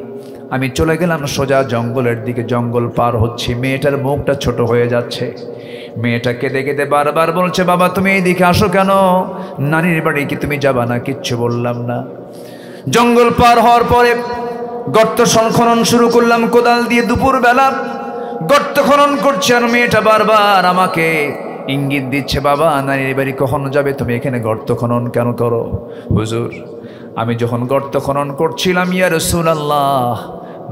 আমি চলে গেলাম সোজা জঙ্গলের দিকে। জঙ্গল পার হচ্ছি, মেয়েটার মুখটা ছোট হয়ে যাচ্ছে। মেয়েটা কেঁদে কেঁদে বারবার বলছে, বাবা তুমি এইদিকে আসো কেন? নারীর বাড়ি কি তুমি যাবা না? কিচ্ছু বললাম না। জঙ্গল পার হওয়ার পরে গর্ত খনন শুরু করলাম কোদাল দিয়ে। দুপুরবেলা গর্ত খনন করছে আর মেয়েটা বারবার আমাকে ইঙ্গিত দিচ্ছে, বাবা নারীর বাড়ি কখনো যাবে, তুমি এখানে গর্ত খনন কেন করো? হুজুর আমি যখন গর্ত খনন করছিলাম, ইয়া রাসূলুল্লাহ,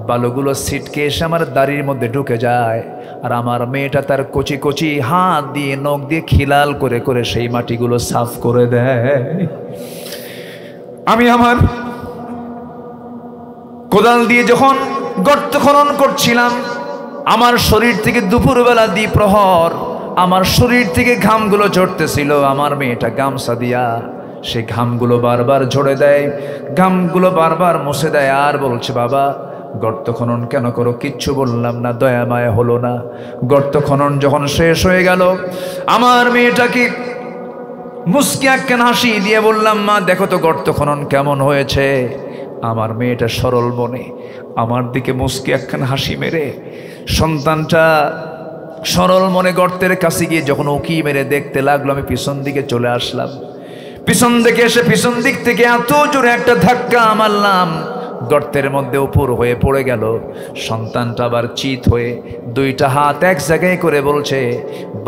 বালুগুলো ছিটকে এসে আমার দাড়ির মধ্যে ঢুকে যায়, আর আমার মেয়েটা তার কচি কচি হাত দিয়ে নখ দিয়ে খিলাল করে করে সেই মাটিগুলো সাফ করে দেয়। আমি আমার কোদাল দিয়ে যখন গর্ত খনন করছিলাম, আমার শরীর থেকে দুপুরবেলা দ্বিপ্রহর আমার শরীর থেকে ঘামগুলো ঝরতেছিল। আমার মেয়েটা গামছা দিয়া সে ঘামগুলো বারবার ঝরে দেয়, ঘামগুলো বারবার মুছে দেয় আর বলছে, বাবা গর্ত খনন কেন করো? কিচ্ছু বললাম না, দয়া মায়া হলো না। গর্ত খনন যখন শেষ হয়ে গেল, আমার মেয়েটাকে মুস্কি একখান হাসি দিয়ে বললাম, মা দেখো তো গর্ত খনন কেমন হয়েছে। আমার মেয়েটা সরল মনে আমার দিকে মুস্কি একখান হাসি মেরে সন্তানটা সরল মনে গর্তের কাছে গিয়ে যখন উকি মেরে দেখতে লাগলো, আমি পিছন দিকে চলে আসলাম। পিছন দিকে এসে পিছন দিক থেকে এত জোরে একটা ধাক্কা মারলাম, গর্তের মধ্যে উপর হয়ে পড়ে গেল। সন্তানটা আবার চিত হয়ে দুইটা হাত এক জায়গায় করে বলছে,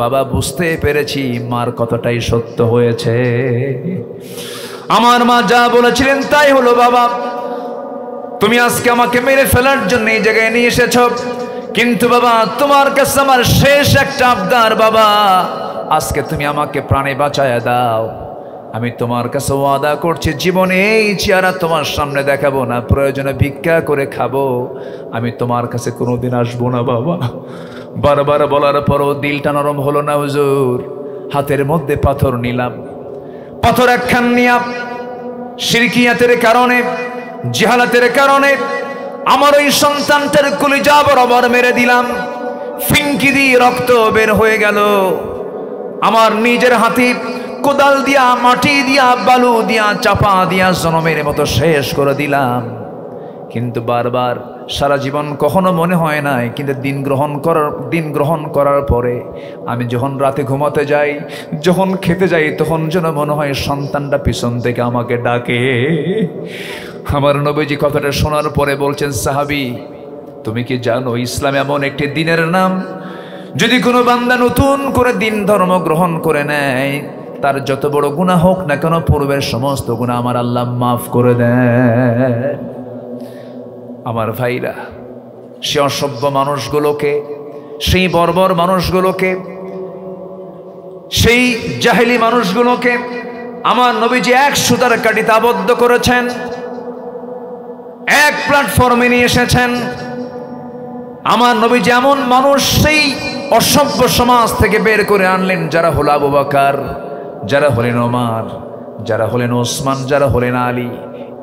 বাবা বুঝতে পেরেছি মার কথাটাই সত্য হয়েছে। আমার মা যা বলেছিলেন তাই হলো। বাবা তুমি আজকে আমাকে মেরে ফেলার জন্য এই জায়গায় নিয়ে এসেছ, কিন্তু বাবা তোমার কাছে আমার শেষ একটা আবদার। বাবা আজকে তুমি আমাকে প্রাণে বাঁচায়া দাও। আমি তোমার কাছে ওয়াদা করছি, জীবনে এই চেহারা তোমার সামনে দেখাবো না, প্রয়োজনে ভিক্ষা করে খাবো, আমি তোমার কাছে কোনোদিন আসবো না। বাবা বারবার বলার পরও দিলটা নরম হলো না। হুজুর হাতের মধ্যে পাথর নিলাম, পাথর একখান নিয়া শিরকিয়াতের কারণে, জিহালাতের কারণে আমার ওই সন্তানটার কলিজা বরাবর মেরে দিলাম। ফিঙ্কি দিয়ে রক্ত বের হয়ে গেল। আমার নিজের হাতে কোদাল দিয়া, মাটি দিয়া, বালু দিয়া, চাপা দিয়া জনমের মতো শেষ করে দিলাম। কিন্তু বারবার সারা জীবন কখনো মনে হয় নাই, কিন্তু দিন গ্রহণ করার পরে আমি যখন রাতে ঘুমাতে যাই, যখন খেতে যাই, তখন যেন মনে হয় সন্তানটা পিছন থেকে আমাকে ডাকে। আমার নবীজি কথাটা শোনার পরে বলছেন, সাহাবী তুমি কি জানো ইসলাম এমন একটি দিনের নাম যদি কোনো বান্দা নতুন করে দিন ধর্ম গ্রহণ করে নেয়, তার যত বড় গুনাহ হোক না কেন পূর্বের সমস্ত গুনাহ আমার আল্লাহ মাফ করে দেন। আমার ভাইরা, সে অসভ্য মানুষগুলোকে, সেই বর্বর মানুষগুলোকে, সেই জাহেলি মানুষগুলোকে আমার নবীজি এক সুতার কাঠিতে আবদ্ধ করেছেন, এক প্ল্যাটফর্মে নিয়ে এসেছেন। আমার নবীজি এমন মানুষ সেই অসভ্য সমাজ থেকে বের করে আনলেন, যারা হলো আবু বকর, যারা হলেন ওমর, যারা হলেন ওসমান, যারা হলেন আলী।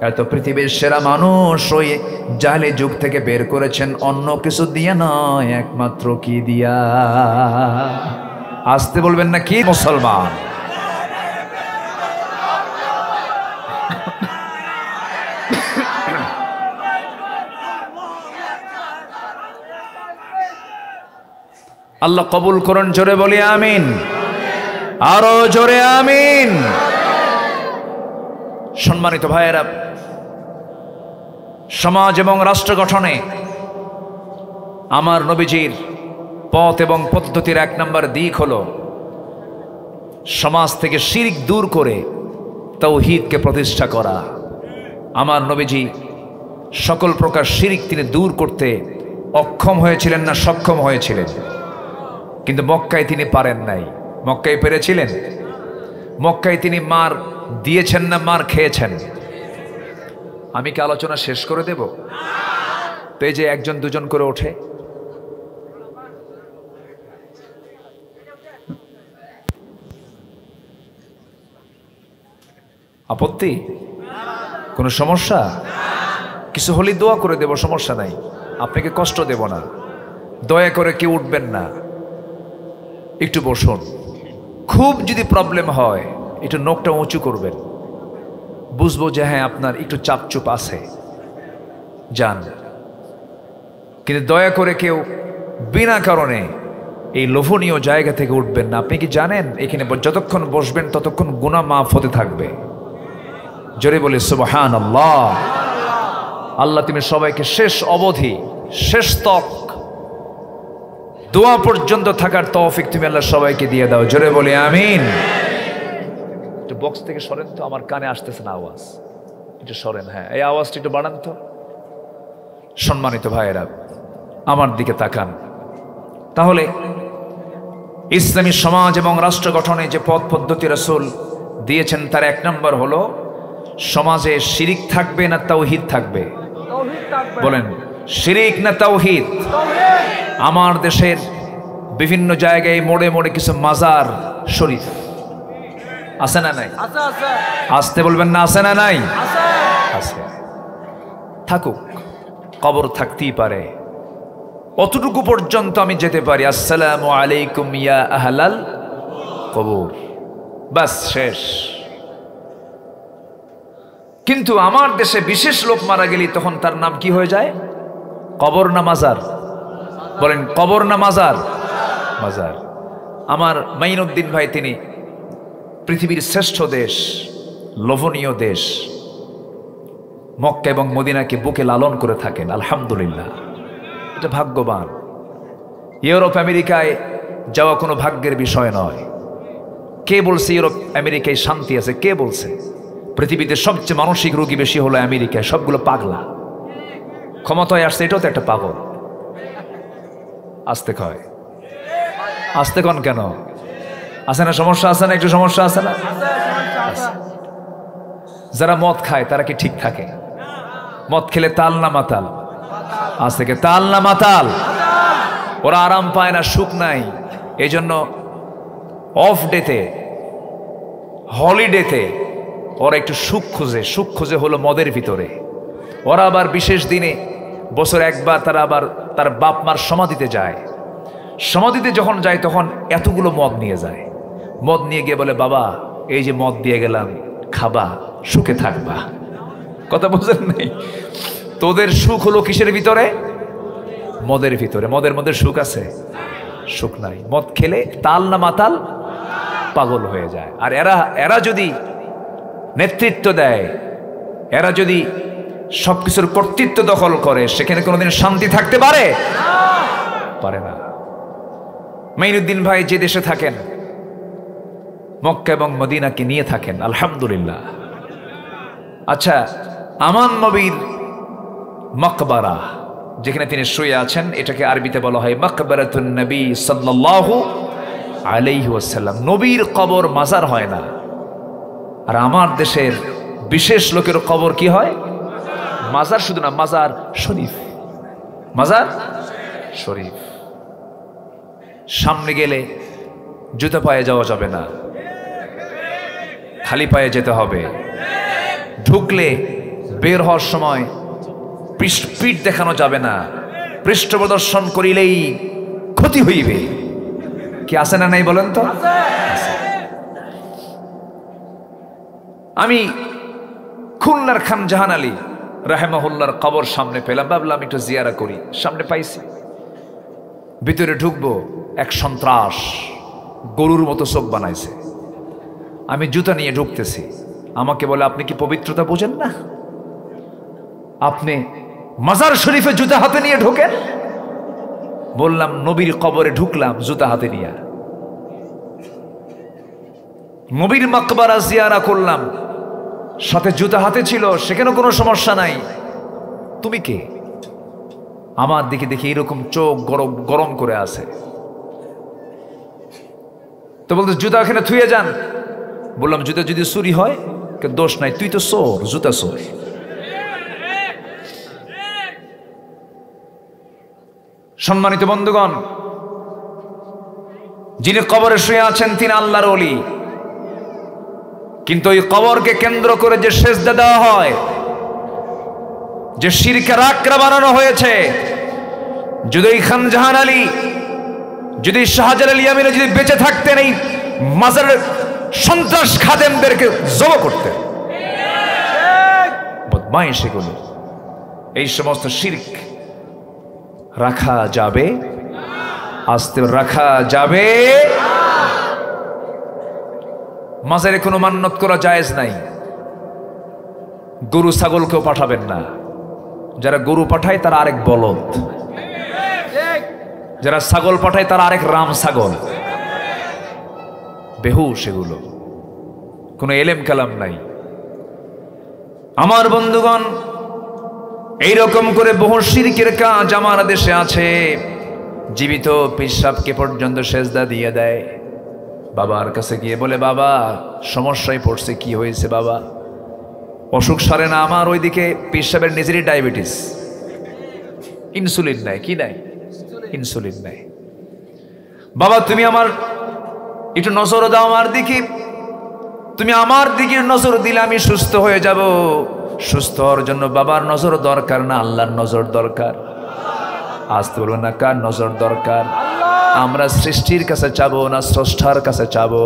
এত পৃথিবীর সেরা মানুষ ওই জাহেলি যুগ থেকে বের করেছেন অন্য কিছু দিয়া নয়, একমাত্র কি দিয়া? আসতে বলবেন না কি মুসলমান? আল্লাহ কবুল করুন, জোরে বলি আমিন, আরো জোরে আমিন। সম্মানিত ভাইয়েরা, সমাজ এবং রাষ্ট্র গঠনে আমার নবীজির পথ এবং পদ্ধতির এক নম্বর দিক হলো সমাজ থেকে শিরক দূর করে তাওহীদকে প্রতিষ্ঠা করা। আমার নবীজি সকল প্রকার শিরক তিনি দূর করতে অক্ষম হয়েছিলেন না সক্ষম হয়েছিলেন, কিন্তু মক্কায় তিনি পারেন নাই। মক্কায় পেরেছিলেন? মক্কায় তিনি মার দিয়েছেন না মার খেয়েছেন? আমি কি আলোচনা শেষ করে দেব? তো এই যে একজন দুজন করে ওঠে, আপত্তি? কোনো সমস্যা? কিছু হলে দোয়া করে দেব, সমস্যা নাই, আপনাকে কষ্ট দেব না। দয়া করে কেউ উঠবেন না, একটু বসুন। খুব যদি প্রবলেম হয় একটু নখটা উঁচু করবেন, বুঝবো যে হ্যাঁ আপনার একটু চাপচুপ আছে, যান। কিন্তু দয়া করে কেউ বিনা কারণে এই লোভনীয় জায়গা থেকে উঠবেন না। আপনি কি জানেন এখানে যতক্ষণ বসবেন ততক্ষণ গুনাহ মাফ হতে থাকবে? জোরে বলি সুবহানাল্লাহ। আল্লাহ তুমি সবাইকে শেষ অবধি, শেষ তক দোয়া পর্যন্ত থাকার তৌফিক তুমি আল্লাহ সবাইকে দিয়ে দাও, জোরে বলি আমিন। একটু বক্স থেকে সরেন তো, আমার কানে আসতেছে না আওয়াজ, একটু সরেন। হ্যাঁ, এই আওয়াজটা একটু বাড়ান তো। সম্মানিত ভাইয়েরা, আমার দিকে তাকান। তাহলে ইসলামী সমাজ এবং রাষ্ট্র গঠনে যে পথ পদ্ধতি রাসূল দিয়েছেন তার এক নম্বর হলো সমাজে শিরিক থাকবে না তাওহীদ থাকবে? বলেন, শিরিক না তাওহীদ? আমার দেশের বিভিন্ন জায়গায় মোড়ে মোড়ে কিছু মাজার শরীফ আছে না নাই? আসতে বলবেন না, আছে না নাই? আছে। থাকুক, কবর থাকতেই পারে, অতটুকু পর্যন্ত আমি যেতে পারি। আসসালামু আলাইকুম ইয়া আহলাল কবর, বাস শেষ। কিন্তু আমার দেশে বিশেষ লোক মারা গেলে তখন তার নাম কি হয়ে যায়? কবর না মাজার? বলেন, কবর না মাজার? মাজার। আমার মাইনুদ্দিন ভাই, তিনি পৃথিবীর শ্রেষ্ঠ দেশ, লোভনীয় দেশ মক্কা এবং মদিনাকে বুকে লালন করে থাকেন, আলহামদুলিল্লাহ। এটা ভাগ্যবান। ইউরোপ আমেরিকায় যাওয়া কোনো ভাগ্যের বিষয় নয়। কে বলছে ইউরোপ আমেরিকায় শান্তি আছে? কে বলছে? পৃথিবীতে সবচেয়ে মানসিক রোগী বেশি হলো আমেরিকায়, সবগুলো পাগলা। ক্ষমতায় আসছে, এটাও তো একটা পাগল। আসতে কয়, আসতে কন কেন? আছে না সমস্যা? আছে না একটু সমস্যা? আছে না? যারা মদ খায় তারা কি ঠিক থাকে? মদ খেলে তাল না মাতাল? আজ থেকে তাল না মাতাল? ওরা আরাম পায় না, সুখ নাই। এই জন্য অফ ডেতে, হলিডেতে ওরা একটু সুখ খুঁজে। সুখ খুঁজে হলো মদের ভিতরে। ওরা আবার বিশেষ দিনে বছর একবার তারা আবার তার বাপ মার সমাধিতে যায়। সমাধিতে যখন যায় তখন এতগুলো মদ নিয়ে যায়। মদ নিয়ে গিয়ে বলে, বাবা এই যে মদ দিয়ে গেলাম, খাবা, সুখে থাকবা। কথা বোঝেন নাই? তোদের সুখ হলো কিসের ভিতরে? মদের ভিতরে। মদের মধ্যে সুখ আছে? সুখ নাই। মদ খেলে তাল না মাতাল? পাগল হয়ে যায়। আর এরা যদি নেতৃত্ব দেয়, এরা যদি সবকিছুর কর্তৃত্ব দখল করে, সেখানে কোনোদিন শান্তি থাকতে পারে? পারে না। মাইনুদ্দিন ভাই যে দেশে থাকেন, মক্কা এবং মদিনাকে নিয়ে থাকেন, আলহামদুলিল্লাহ। আচ্ছা, আমার নবীর মকবরা যেখানে তিনি শুয়ে আছেন, এটাকে আরবিতে বলা হয় মাকবারাতুন নবী সাল্লাল্লাহু আলাইহি ওয়াসাল্লাম। নবীর কবর মাজার হয় না। আর আমার দেশের বিশেষ লোকের কবর কি হয়? মাজার। শুধু না, মাজার শরীফ। মাজার শরীফ। সামনে গেলে জুতা পায়ে যাওয়া যাবে না, খালি পায়ে যেতে হবে। ঢুকলে বের হওয়ার সময় পিঠ দেখানো যাবে না, পৃষ্ঠ প্রদর্শন করিলেই ক্ষতি হইবে। কি আছে না নাই বলেন তো? আমি খুলনার খান জাহান আলী রাহেমাহুল্লাহর কবর সামনে পেলাম, ভাবলাম একটু জিয়ারা করি। সামনে পাইছি, ভিতরে ঢুকবো, এক সন্ত্রাস গরুর মতো চোখ বানাইছে। আমি জুতা নিয়ে ঢুকতেছি, আমাকে বলে আপনি কি পবিত্রতা বোঝেন না? আপনি মাজার শরীফে জুতা হাতে নিয়ে ঢোকেন? বললাম নবীর কবরে ঢুকলাম জুতা হাতে নিয়ে, নবীর মাকবারা জিয়ারা করলাম, সাথে জুতা হাতে ছিল, সেখানে কোনো সমস্যা নাই। তুমি কে? আমার দিকে দেখি এরকম চোখ গরম গরম করে আছে। তো বলতে জুতা এখানে থুয়ে যান। বললাম জুতা যদি চুরি হয় দোষ নাই, তুই তো চোর, জুতা চোর। সম্মানিত বন্ধুগণ, যিনি কবরে শুয়ে আছেন তিনি আল্লাহর ওলি, কিন্তু ওই কবরকে কেন্দ্র করে যে সেজদা দেওয়া হয়, যে শিরকের আকড়া বানানো হয়েছে, যদি খান জাহান আলী, যদি শাহজালাল ইয়ামিনী যদি বেঁচে থাকতেন, এই মাজারের সন্ত্রাস খাদেমদেরকে জবাই করতেন। বদমাইশ এগুলো। এই সমস্ত শিরক রাখা যাবে, আস্তে রাখা যাবে। মাজারে কোনো মান্নত করা জায়েজ নাই। গরু ছাগলকেও পাঠাবেন না। যারা গরু পাঠায় তারা আরেক বলদ, যারা ছাগল পাঠায় তারা আরেক রাম ছাগল। বেহুশ এগুলো, কোনো এলেম কালাম নাই। আমার বন্ধুগণ, এইরকম করে বহু শিরকের কাজ আমার দেশে আছে। জীবিত পেশাবকে পর্যন্ত সেজদা দিয়ে দেয়। বাবার কাছে গিয়ে বলে, বাবা সমস্যায় পড়ছে। কি হয়েছে বাবা? অসুখ সারে না আমার। ওইদিকে পেশাবের নিজেরই ডায়াবেটিস, ইনসুলিন নাই। কি নাই? ইনসুলিন নাই। বাবা তুমি আমার একটু নজর দাও আমার দিকে। তুমি আমার দিকে নজর দিলে আমি সুস্থ হয়ে যাব। সুস্থ হওয়ার জন্য বাবার নজর দরকার না, আল্লাহর নজর দরকার। আসতে বলবেন না, কার নজর দরকার? আমরা সৃষ্টির কাছে চাবো না স্রষ্টার কাছে চাবো?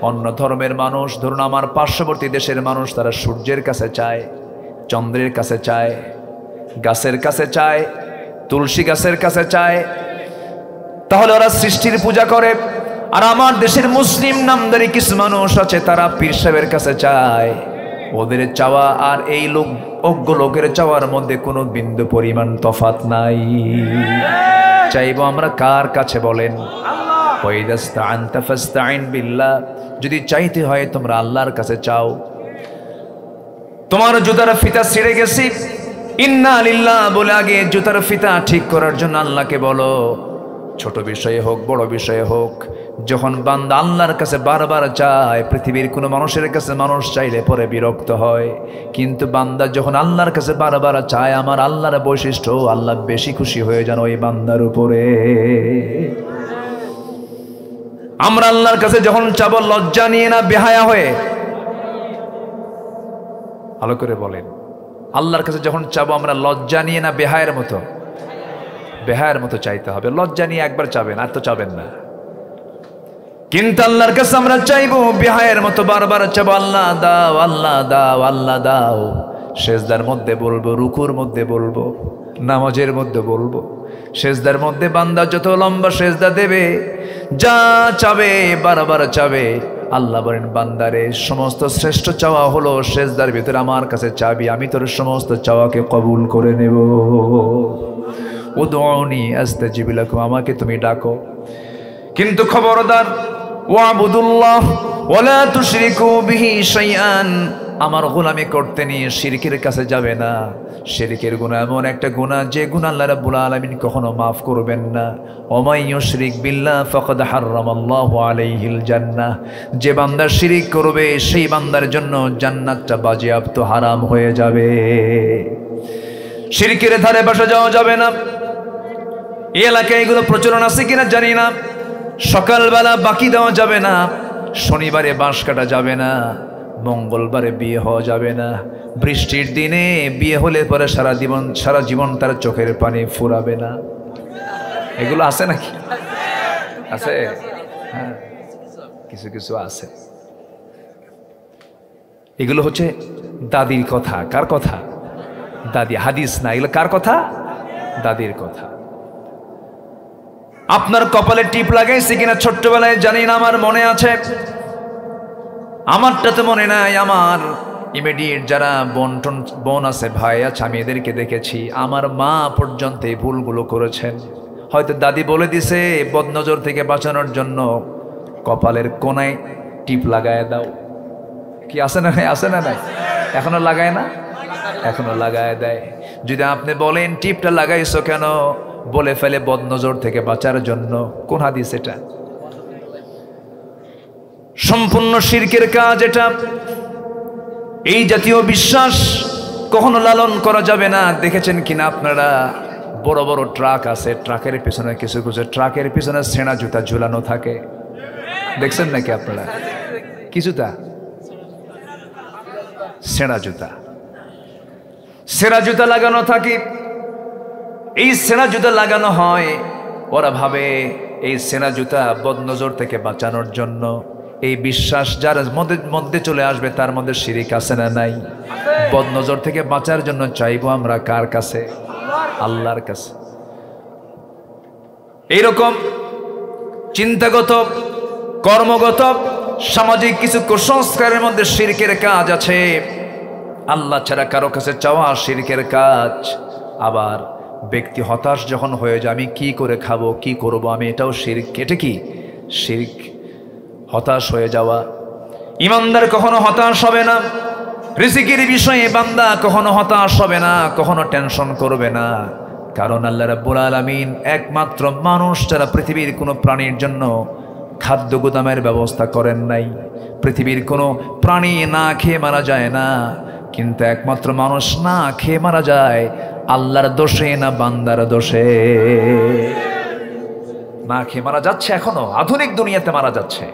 অন্য ধর্মের মানুষ, ধরুন আমার পার্শ্ববর্তী দেশের মানুষ, তারা সূর্যের কাছে চায়, চন্দ্রের কাছে চায়, গাছের কাছে চায়, তুলসী গাছের কাছে চায়। তাহলে ওরা সৃষ্টির পূজা করে। আর আমার দেশের মুসলিম নামদারি কিছু মানুষ আছে, তারা পীর সাহেবের কাছে চায়। ওদের চাওয়া আর এই লোক অজ্ঞ লোকের চাওয়ার মধ্যে কোনো বিন্দু পরিমাণ তফাৎ নাই। চাইবো আমরা কার কাছে বলেন? যদি চাইতে হয় তোমরা আল্লাহর কাছে চাও। তোমার জুতার ফিতা ছিঁড়ে গেছি, ইন্না লিল্লাহ বলে আগে জুতার ফিতা ঠিক করার জন্য আল্লাহকে বলো। ছোট বিষয়ে হোক বড় বিষয়ে হোক, যখন বান্দা আল্লাহর কাছে বারবার চায়, পৃথিবীর কোনো মানুষের কাছে মানুষ চাইলে পরে বিরক্ত হয়, কিন্তু বান্দা যখন আল্লাহর কাছে বারবার চায়, আমার আল্লাহর বৈশিষ্ট্য, আল্লাহ বেশি খুশি হয়ে যান ওই বান্দার উপরে। আমরা আল্লাহর কাছে যখন চাবো লজ্জা নিয়ে না, বেহায়া হয়ে। ভালো করে বলেন, আল্লাহর কাছে যখন চাবো আমরা লজ্জা নিয়ে না বেহায়ের মতো? বেহায়ের মতো চাইতে হবে। লজ্জা নিয়ে একবার চাবেন, আর তো চাবেন না। কিন্তু আল্লাহর কাছে আমরা চাইবো বেহায়ের মতো, বারবার চাবো আল্লাহ দাও, আল্লাহ দাও, আল্লাহ দাও। সেজদার মধ্যে বলবো, রুকুর মধ্যে বলবো, নামাজের মধ্যে বলবো। সেজদার মধ্যে বান্দা যত লম্বা সেজদা দেবে, যা চাবে বারবার চাবে, আল্লাহ বলেন বান্দারে সমস্ত শ্রেষ্ঠ চাওয়া হলো সেজদার ভিতরে আমার কাছে চাবি, আমি তোর সমস্ত চাওয়াকে কবুল করে নেব। উদউনি আস্তাজিব লাকুম, আমাকে তুমি ডাকো। কিন্তু খবরদার, ওয়াবুদুল্লাহ ওয়ালা তুশরিকু বিহি শাইআন, আমার গোলামি করতে নিয়ে শিরকের কাছে যাবে না। শিরকের গুনাহ এমন একটা গুনাহ যে গুনাহ আল্লাহ রাব্বুল আলামিন কখনো মাফ করবেন না। ওমাই ইউশরিক বিল্লাহ ফাকাদ হারামাল্লাহু আলাইহিল জান্নাহ, যে বান্দা শিরক করবে সেই বান্দার জন্য জান্নাতটা বাজেয়াপ্ত হারাম হয়ে যাবে। শিরকের ধারে বসে যাওয়া যাবে না। এই এলাকায় এগুলো প্রচলন আছে কিনা জানি না। সকালবেলা বাকি দেওয়া যাবে না, শনিবারে বাঁশ কাটা যাবে না, মঙ্গলবারে বিয়ে হওয়া যাবে না, বৃষ্টির দিনে বিয়ে হলে পরে সারা জীবন তার চোখের পানি ফুরাবে না। এগুলো আছে নাকি? আছে, হ্যাঁ, কিছু কিছু আছে। এগুলো হচ্ছে দাদির কথা। কার কথা? দাদি, হাদিস না, এগুলো কার কথা? দাদির কথা। আপনার কপালে টিপ লাগাইছে কিনা ছোট্টবেলায় জানি না, আমার মনে আছে। আমারটা তো মনে নাই, আমার ইমিডিয়েট যারা বোন আছে, ভাই আছে, আমি এদেরকে দেখেছি। আমার মা পর্যন্ত এই ভুলগুলো করেছেন। হয়তো দাদি বলে দিছে বদনজর থেকে বাঁচানোর জন্য কপালের কোনায় টিপ লাগায় দাও। কি আছে না নাই? আছে না নাই? এখনো লাগায় না? এখনো লাগায় দেয়। যদি আপনি বলেন টিপটা লাগাইছো কেন, বলে ফেলে বদনজর থেকে বাঁচার জন্য। কোন হাদিস এটা? সম্পূর্ণ শিরকের কাজ এটা। এই জাতীয় বিশ্বাস কখনো লালন করা যাবে না। দেখেছেন কিনা আপনারা, বড় বড় ট্রাক আছে, ট্রাকের পিছনে কিছু কিছু ট্রাকের পিছনে ছেঁড়া জুতা ঝুলানো থাকে, দেখছেন নাকি আপনারা? কিছুটা ছেঁড়া জুতা লাগানো থাকে। এই ছেঁড়া জুতা লাগানো হয়, ওরা ভাবে এই ছেঁড়া জুতা বদনজর থেকে বাঁচানোর জন্য। এই বিশ্বাস যার মধ্যে চলে আসবে তার মধ্যে শিরিক আছে না নাই? বদনজর থেকে বাঁচার জন্য চাইবো আমরা কার কাছে? আল্লাহর কাছে। এইরকম চিন্তাগত, কর্মগত, সামাজিক কিছু কুসংস্কারের মধ্যে শিরকের কাজ আছে। আল্লাহ ছাড়া কারো কাছে চাওয়া শিরকের কাজ। আবার ব্যক্তি হতাশ যখন হয়ে যায়, আমি কি করে খাবো, কি করব, আমি এটাও শিরক। এটা কি? শিরক। হতাশ হয়ে যাওয়া। ইমানদার কখনো হতাশ হবে না। রিজিকের বিষয়ে বান্দা কখনো হতাশ হবে না, কখনো টেনশন করবে না। কারণ আল্লাহ রাব্বুল আলামিন একমাত্র মানুষ ছাড়া পৃথিবীর কোনো প্রাণীর জন্য খাদ্য গুদামের ব্যবস্থা করেন নাই। পৃথিবীর কোনো প্রাণী না খেয়ে মারা যায় না, কিন্তু একমাত্র মানুষ না খেয়ে মারা যায় আল্লাহর দোষে না বান্দার দোষে। না খেয়ে মারা যাচ্ছে, এখনো আধুনিক দুনিয়াতে মারা যাচ্ছে।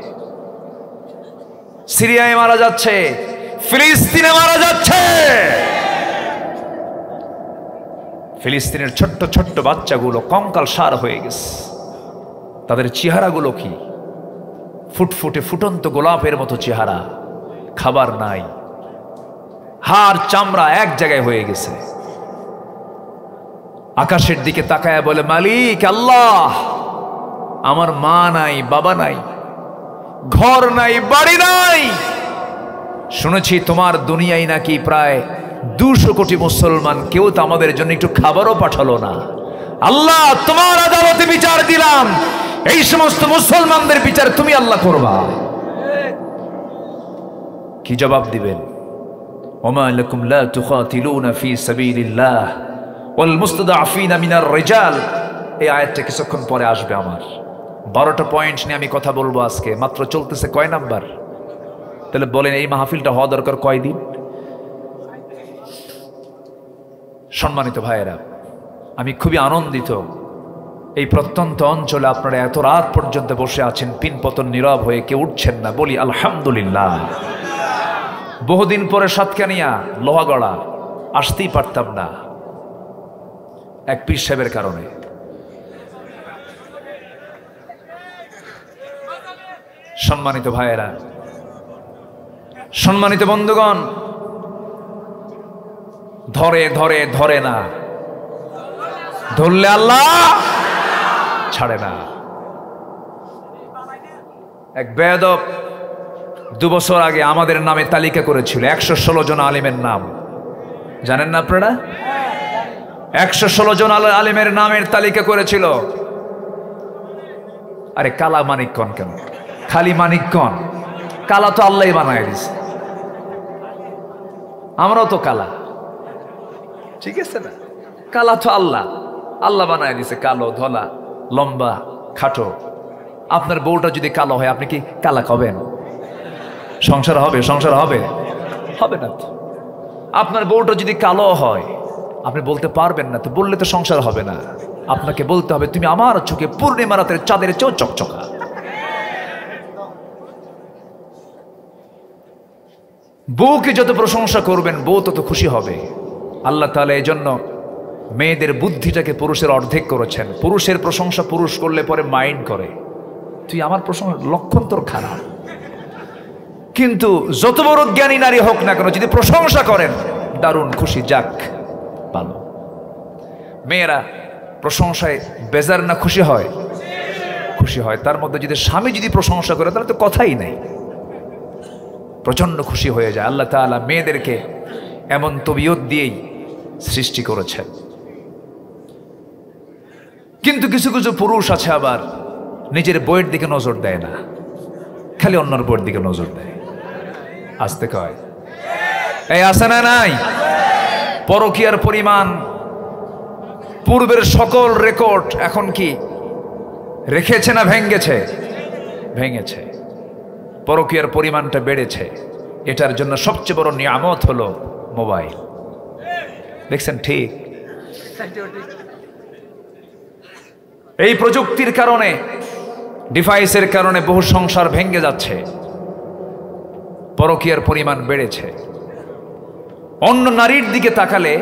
সিরিয়ায় মারা যাচ্ছে, ফিলিস্তিনে মারা যাচ্ছে। ফিলিস্তিনের ছোট্ট ছোট্ট বাচ্চাগুলো কঙ্কাল সার হয়ে গেছে। তাদের চেহারাগুলো কি ফুটফুটে ফুটন্ত গোলাপের মতো চেহারা। খাবার নাই, হাড় চামড়া এক জায়গায় হয়ে গেছে। আকাশের দিকে তাকায় বলে, মালিক আল্লাহ, আমার মা নাই, বাবা নাই, ঘর নাই, বাড়ি নাই। শুনেছি তোমার দুনিয়ায় নাকি প্রায় 200 কোটি মুসলমান, কেউ তো আমাদের জন্য একটু খাবারও পাঠালো না। আল্লাহ, তোমার আদালতে বিচার দিলাম, এই সমস্ত মুসলমানদের বিচার তুমি আল্লাহ করবা। কি জবাব দিবেন? ওমা লাকুম লা তুকাতিলুনা ফি সাবিলিল্লাহ ওয়াল মুস্তাদআফিনা মিনার রিজাল। এই আয়াতটা কিছুক্ষণ পরে আসবে। আমার 12টা পয়েন্ট নিয়ে আমি কথা বলবো আজকে। মাত্র চলতেছে কয় নাম্বার? তাহলে বলেন এই মাহফিলটা হওয়া দরকার কয়দিন? সম্মানিত ভাইয়েরা, আমি খুবই আনন্দিত এই প্রত্যন্ত অঞ্চলে আপনারা এত রাত পর্যন্ত বসে আছেন, পিনপতন নীরব হয়ে কেউ উঠছেন না। বলি আলহামদুলিল্লাহ। বহুদিন পরে সাতকানিয়া লোহাগড়া আসতেই পারতাম না এক পীর সাহেবের কারণে। সম্মানিত ভাইয়েরা, সম্মানিত বন্ধুগণ, ধরে ধরে ধরে না, ধরলে আল্লাহ ছাড়ে না। এক বেয়াদব 2 বছর আগে আমাদের নামে তালিকা করেছিল 116 জন আলিমের নাম। জানেন না আপনারা? 116 জন আলিমের নামের তালিকা করেছিল। আরে কালা মানিক কন কেন? খালি মানিক কন? কালা তো আল্লাহ বানায় দিছে, আমরাও তো কালা, ঠিক আছে না? কালা তো আল্লাহ আল্লাহ বানায় দিছে, কালো, ধলা, লম্বা, খাটো। আপনার বউটা যদি কালো হয় আপনি কি কালা কবেন? সংসার হবে? সংসার হবে? হবে না তো। আপনার বউটা যদি কালো হয় আপনি বলতে পারবেন না তো, বললে তো সংসার হবে না। আপনাকে বলতে হবে তুমি আমার চোখে পূর্ণিমা রাতের চাঁদের চেয়েও চকচকা। বউকে যত প্রশংসা করবেন বউ তত খুশি হবে। আল্লাহ তাআলা এই জন্য মেয়েদের বুদ্ধিটাকে পুরুষের অর্ধেক করেছেন। পুরুষের প্রশংসা পুরুষ করলে পরে মাইন্ড করে, তুই আমার প্রশংসা, লক্ষণ তোর খারাপ। কিন্তু যত বড় জ্ঞানী নারী হোক না কেন, যদি প্রশংসা করেন দারুণ খুশি, যাক ভালো। মেয়েরা প্রশংসায় বেজার না খুশি হয়? খুশি হয়। তার মধ্যে যদি স্বামী যদি প্রশংসা করে তাহলে তো কথাই নেই, প্রচন্ড খুশি হয়ে যায়। আল্লাহ তাআলা মেয়েদেরকে এমন তবিয়ত দিয়েই সৃষ্টি করেছেন। কিন্তু কিছু কিছু পুরুষ আছে আবার নিজের বইয়ের দিকে নজর দেয় না, খালি অন্যর বইয়ের দিকে নজর দেয়। আসতে কয় এই আছে না নাই? পরকীয়ার পরিমাণ পূর্বের সকল রেকর্ড এখন কি রেখেছে না ভেঙেছে? ভেঙেছে। পরকীয়ার পরিমাণটা বেড়েছে। এটার জন্য সবচেয়ে বড় নিয়ামত হলো মোবাইল। দেখছেন? ঠিক। এই প্রযুক্তির কারণে, ডিভাইসের কারণে বহু সংসার ভেঙে যাচ্ছে, পরকীয়ার পরিমাণ বেড়েছে। অন্য নারীর দিকে তাকালে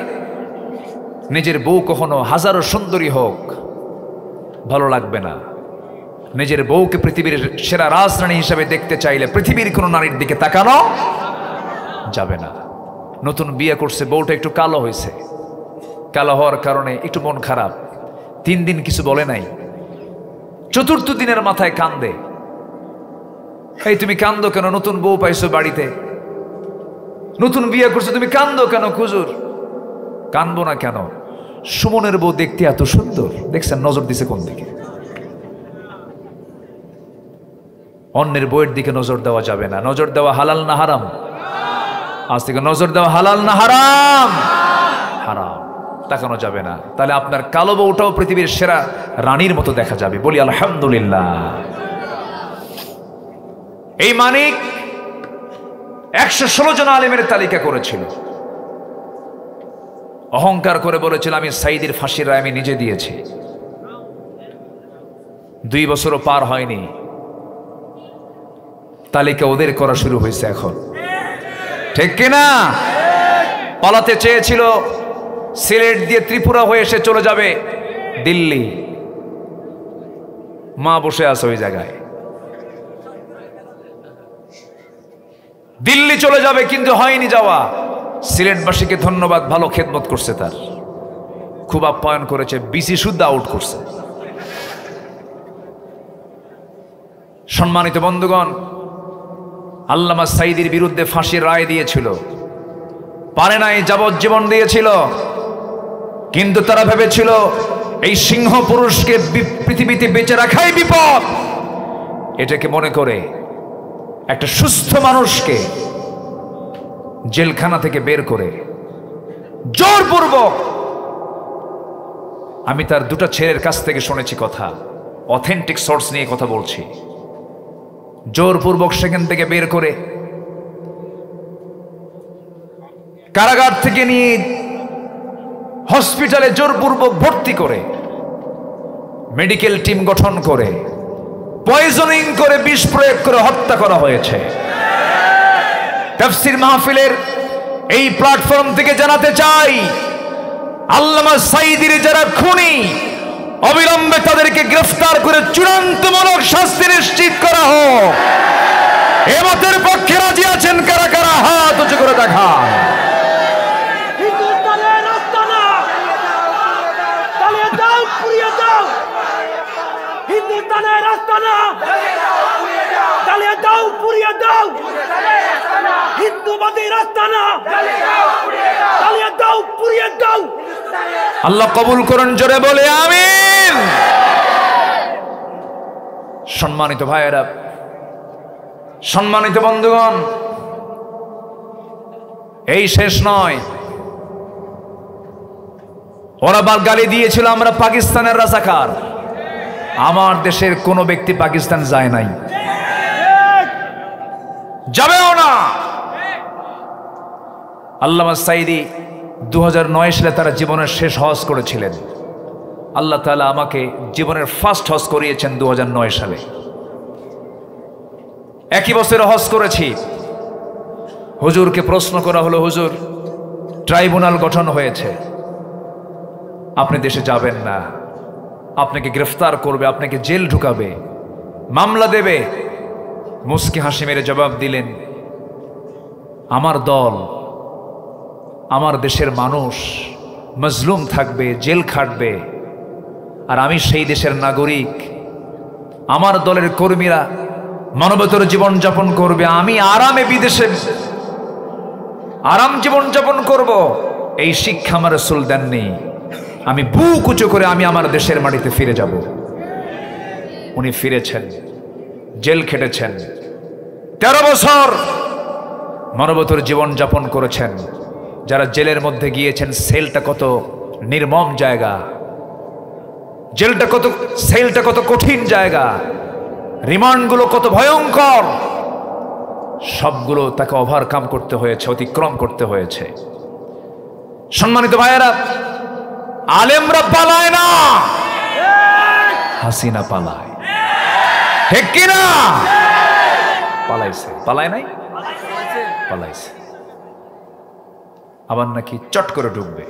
নিজের বউ কখনো হাজারো সুন্দরী হোক ভালো লাগবে না। নিজের বউকে পৃথিবীর সেরা রাজরানী হিসেবে দেখতে চাইলে পৃথিবীর কোনো নারীর দিকে তাকানো যাবে না। নতুন বিয়ে করছে, বউটা একটু কালো হয়েছে, কালো হওয়ার কারণে একটু মন খারাপ, 3 দিন কিছু বলে নাই, 4র্থ দিনের মাথায় কান্দে। এই তুমি কান্দো কেন? নতুন বউ পাইছো বাড়িতে, নতুন বিয়ে করছো, তুমি কান্দো কেন? হুজুর কানবো না কেন? সুমনের বউ দেখতে এত সুন্দর। দেখছেন নজর দিছে কোন দিকে? অন্যের বউয়ের দিকে নজর দেওয়া যাবে না। নজর দেওয়া হালাল না হারাম? আজ থেকে নজর দেওয়া হালাল না হারাম? হারাম। তাকানো যাবে না। তাহলে আপনার কালো বউটাও পৃথিবীর সেরা রানীর মতো দেখা যাবে। বলি আলহামদুলিল্লাহ। এই মানিক 116 জন আলেমের তালিকা করেছিল, অহংকার করে বলেছিল আমি সাইদির ফাঁসির রায় আমি নিজে দিয়েছি। 2 বছরও পার হয়নি, তালিকা ওদের করা শুরু হয়েছে এখন, ঠিক কিনা? পালাতে চেয়েছিল, সিলেট দিয়ে ত্রিপুরা হয়ে এসে চলে যাবে দিল্লি, মা বসে আছে ওই জায়গায়, দিল্লি চলে যাবে কিন্তু হয়নি যাওয়া। সিলেটবাসীকে ধন্যবাদ, ভালো খেদমত করছে, তার খুব আপ্যায়ন করেছে, বিসি শুদ্ধ আউট করছে। সম্মানিত বন্ধুগণ, আল্লামা সাইদির বিরুদ্ধে ফাঁসির রায় দিয়েছিল, পারে নাই, যাবজ্জীবন দিয়েছিল। কিন্তু তারা ভেবেছিল এই সিংহ পুরুষকে পৃথিবীতে বেঁচে রাখাই বিপদ। এটাকে মনে করে একটা সুস্থ মানুষকে জেলখানা থেকে বের করে জোরপূর্বক, আমি তার 2টা ছেলের কাছ থেকে শুনেছি কথা, অথেন্টিক সোর্স নিয়ে কথা বলছি, জোরপূর্বক সেখান থেকে বের করে কারাগার থেকে নিয়ে হসপিটালে জোরপূর্বক ভর্তি করে, মেডিকেল টিম গঠন করে, পয়জনিং করে, বিষ প্রয়োগ করে হত্যা করা হয়েছে। তাফসীর মাহফিলের এই প্ল্যাটফর্ম থেকে জানাতে চাই, আল্লামা সাইদির যারা খুনি, অবিলম্বে তাদেরকে গ্রেফতার করে চূড়ান্তমূলক শাস্তি নিশ্চিত করা হোক। এ মতের পক্ষে রাজি আছেন কারা কারা? হাত উঁচু করে দেখান। হিন্দুস্তানের আস্তানা জ্বালিয়ে দাও, পুড়িয়ে দাও। হিন্দুস্তানের আস্তানা জ্বালিয়ে দাও, পুড়িয়ে দাও। হিন্দুবাদীর আস্তানা জ্বালিয়ে দাও, পুড়িয়ে দাও। আল্লাহ কবুল করুন, জোরে বলে আমিন। সম্মানিত ভাইয়েরা, সম্মানিত বন্ধুগণ, এই শেষ নয়। ওরা গালি দিয়েছিল আমরা পাকিস্তানের রাজাকার। আমার দেশের কোনো ব্যক্তি পাকিস্তান যায় নাই, যাবেও না। আল্লামা সাইদি 2009 সালে তারা জীবনের শেষ হজ করেছিলেন। আল্লাহ তাআলা আমাকে জীবনের ফার্স্ট হজ করিয়েছেন 2009 সালে। একই বছরে হজ করেছি। হুজুরকে প্রশ্ন করা হলো, হুজুর ট্রাইব্যুনাল গঠন হয়েছে, আপনি দেশে যাবেন না, আপনাকে গ্রেফতার করবে, আপনাকে জেল ঢুকাবে, মামলা দেবে। মুস্কি হাসি মেরে জবাব দিলেন, আমার দল, আমার দেশের মানুষ মজলুম থাকবে, জেল খাটবে, আর আমি সেই দেশের নাগরিক। আমার দলের কর্মীরা মানবতর জীবনযাপন করবে, আমি আরামে বিদেশে আরাম জীবনযাপন করব। এই শিক্ষা আমার রাসূল দেননি। আমি বুক উঁচু করে আমি আমার দেশের মাটিতে ফিরে যাব। উনি ফিরেছেন, জেল খেটেছেন, 13 বছর মানবতর জীবনযাপন করেছেন। যারা জেলের মধ্যে গিয়েছেন, সেলটা কত নির্মম জায়গা, জেলটা কত, সেলটা কত কঠিন জায়গা, রিমান্ডগুলো কত ভয়ঙ্কর, সবগুলো তাকে ওভারকাম করতে হয়েছে, অতিক্রম করতে হয়েছে। সম্মানিত ভাইয়েরা, আলেমরা পালায় না, হাসিনা পালায়, ঠিক কিনা? পালাইছে, পালায় নাই, পালাইছে। আবার নাকি চট করে ঢুকবে।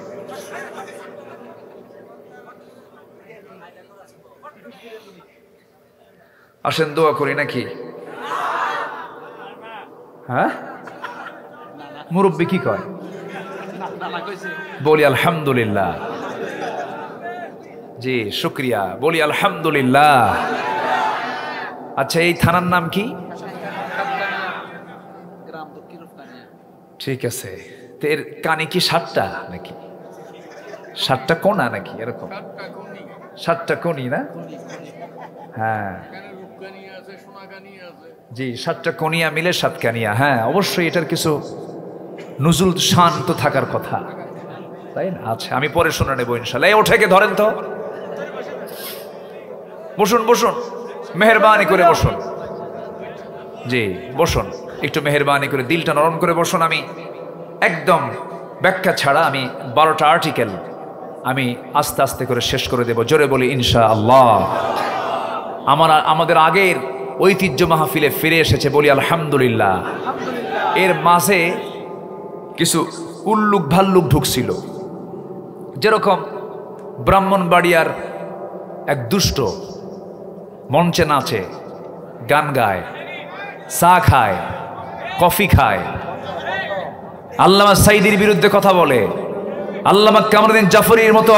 আসেন দোয়া করি নাকি? হ্যাঁ, মুরব্বী কি কয়? বলি আলহামদুলিল্লাহ। জি শুক্রিয়া, বলি আলহামদুলিল্লাহ। আচ্ছা, এই থানার নাম কি? ঠিক আছে। তো এর কানে কি 7টা নাকি 7টা কোনা নাকি এরকম? 7টা কোনি না? হ্যাঁ জি, 7টা কোনিয়া মিলে 7 কানিয়া। হ্যাঁ অবশ্যই এটার কিছু নুজুল শান তো থাকার কথা, তাই না? আচ্ছা, আমি পরে শুনে নেবো ইনশাল্লাহ। এই ওঠেকে ধরেন তো, বসুন বসুন, মেহেরবানি করে বসুন। জি বসুন, একটু মেহেরবানি করে দিলটা নরম করে বসুন। আমি একদম ব্যাখ্যা ছাড়া আমি 12টা আর্টিকেল আমি আস্তে আস্তে করে শেষ করে দেব। জোরে বলি ইনশাআল্লাহ। আমাদের আগের ঐতিহ্য মাহফিলে ফিরে এসেছে, বলি আলহামদুলিল্লাহ। এর মাঝে কিছু উল্লুক ভাল্লুক ঢুকছিল, যেরকম ব্রাহ্মণবাড়িয়ার এক দুষ্ট মঞ্চে নাচে, গান গায়, চা খায়, কফি খায়, আল্লামা সাইদির বিরুদ্ধে কথা বলে, আল্লামা কামরুদ্দিন জাফরির মতো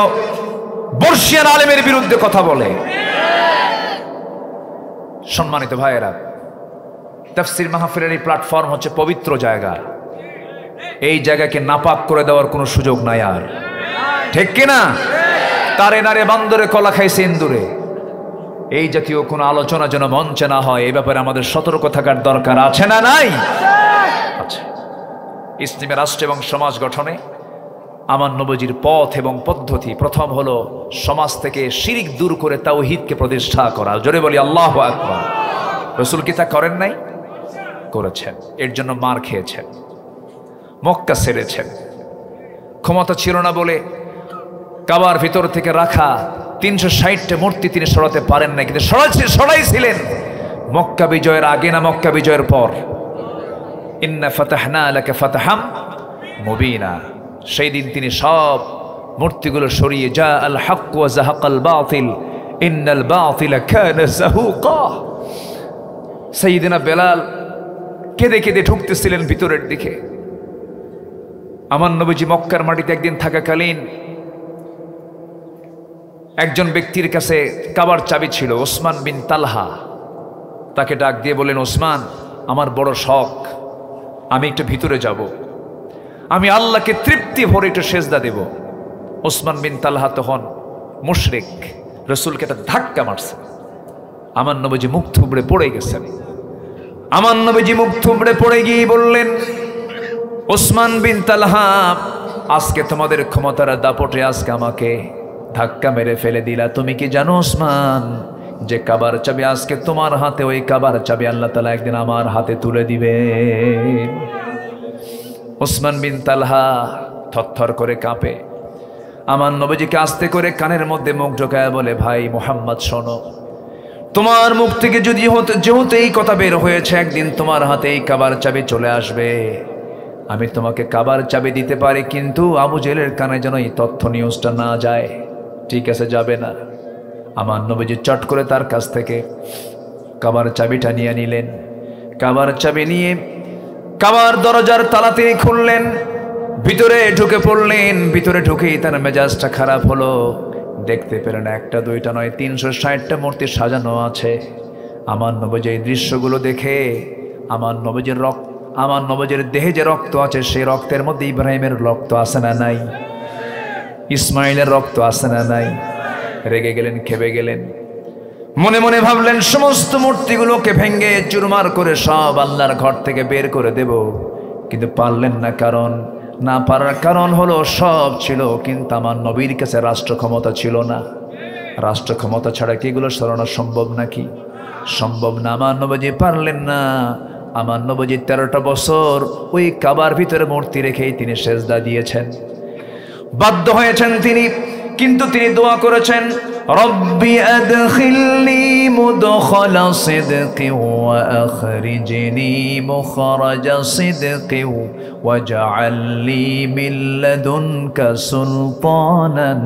বর্ষিয়ান আলেমের বিরুদ্ধে কথা বলে। সম্মানিত ভাইয়েরা, তাফসীর মাহফিলের এই প্ল্যাটফর্ম হচ্ছে পবিত্র জায়গা। এই জায়গাকে নাপাক করে দেওয়ার কোনো সুযোগ নাই আর, ঠিক কিনা? তারে নারে বান্দরে কলা খাইছে ইন্দুরে। এই জাতীয় কোনো আলোচনা যেন মঞ্চে না হয়, এই ব্যাপারে আমাদের সতর্ক থাকার দরকার আছে না নাই? আচ্ছা, ইসলামী রাষ্ট্র এবং সমাজ গঠনে আমার নবীজির পথ এবং পদ্ধতি, প্রথম হলো সমাজ থেকে শিরিক দূর করে তাওহীদকে প্রতিষ্ঠা করা। জোরে বলি আল্লাহু আকবার। রাসূল কি তা করেন নাই? করেছেন। এর জন্য মার খেয়েছেন, মক্কা ছেড়েছেন। ক্ষমতা ছিল না বলে কাবার ভিতর থেকে রাখা 360টা মূর্তি তিনি সরাতে পারেন না, কিন্তু সরাইছিলেন মক্কা বিজয়ের আগে না মক্কা বিজয়ের পর? ইন্না ফাতাহনা লাকা ফাতহাম মুবিনা। সেই দিন তিনি সব মূর্তিগুলো সরিয়ে, জা আল হক ওয়া যাহাকাল বাতিল ইন্নাল বাতিলা কানা যাহুকা। সাইয়্যিদনা বেলাল কেঁদে কেঁদে ঢুকতেছিলেন ভিতরের দিকে। আমার নবীজি মক্কার মাটিতে একদিন থাকাকালীন একজন ব্যক্তির কাছে কাবার চাবি ছিল, ওসমান বিন তালহা। তাকে ডাক দিয়ে বলেন, ওসমান, আমার বড় শখ, আমি একটু ভিতরে যাব, আমি আল্লাহকে তৃপ্তি ভরে একটু সেজদা দেব। ওসমান বিন তালহা তখন মুশরিক, রসুলকে একটা ধাক্কা মারছে। আমার নবীজি মুখ থুবড়ে পড়ে গেছেন। আমার নবীজি মুখ থুবড়ে পড়ে গিয়ে বললেন, ওসমান বিন তালহা, আজকে তোমাদের ক্ষমতার দাপটে আজকে আমাকে ধাক্কা মেরে ফেলে দিলা। তুমি কি জানো ওসমান, যে কাবার চাবি আজকে তোমার হাতে, ওই কাবার চাবি আল্লাহ তাআলা একদিন আমার হাতে তুলে দিবে। ওসমান বিন তালহা থরথর করে কাঁপে। আমার নবীজিকে আস্তে করে কানের মধ্যে মুখ ঢোকায় বলে, ভাই মুহাম্মদ শোনো, তোমার মুখ থেকে যদি যেহেতু এই কথা বের হয়েছে একদিন তোমার হাতে এই কাবার চাবি চলে আসবে, আমি তোমাকে কাবার চাবি দিতে পারি, কিন্তু আবু জেলের কানে যেন এই তথ্য নিউজটা না যায়। ঠিক আছে, যাবে না। আমার নবীজি চট করে তার কাছ থেকে কাবার চাবিটা নিয়ে নিলেন। কাবার চাবি নিয়ে কাবার দরজার তালা তিনি খুললেন, ভিতরে ঢুকে পড়লেন। ভিতরে ঢুকেই তার মেজাজটা খারাপ হলো। দেখতে পেলেন একটা দুইটা নয়, 360টা মূর্তি সাজানো আছে। আমার নবীজি এই দৃশ্যগুলো দেখে আমার নবীজির দেহে যে রক্ত আছে, সেই রক্তের মধ্যে ইব্রাহিমের রক্ত আছে না নাই? ইসমাইলের রক্ত আছে না নাই? রেগে গেলেন, খেপে গেলেন। মনে মনে ভাবলেন সমস্ত মূর্তিগুলোকে ভেঙ্গে চুরমার করে সব আল্লাহর ঘর থেকে বের করে দেব, কিন্তু পারলেন না। কারণ না পারার কারণ হলো সব ছিল, কিন্তু আমার নবীর কাছে রাষ্ট্র ক্ষমতা ছিল না। রাষ্ট্র ক্ষমতা ছাড়া কি এগুলো সরানো সম্ভব নাকি? সম্ভব না। আমার নবীজি পারলেন না। আমার নবীজি 13টা বছর ওই কাবার ভিতরে মূর্তি রেখেই তিনি সেজদা দিয়েছেন। বাধ্য হয়েছেন তিনি, কিন্তু তিনি দোয়া করেছেন, রব্বি আদখিলনি মুদখালা সিদকি ওয়া আখরিজনি মুখরাজা সিদকি ওয়াজআল লি মিন লাদুনকা সুলতানান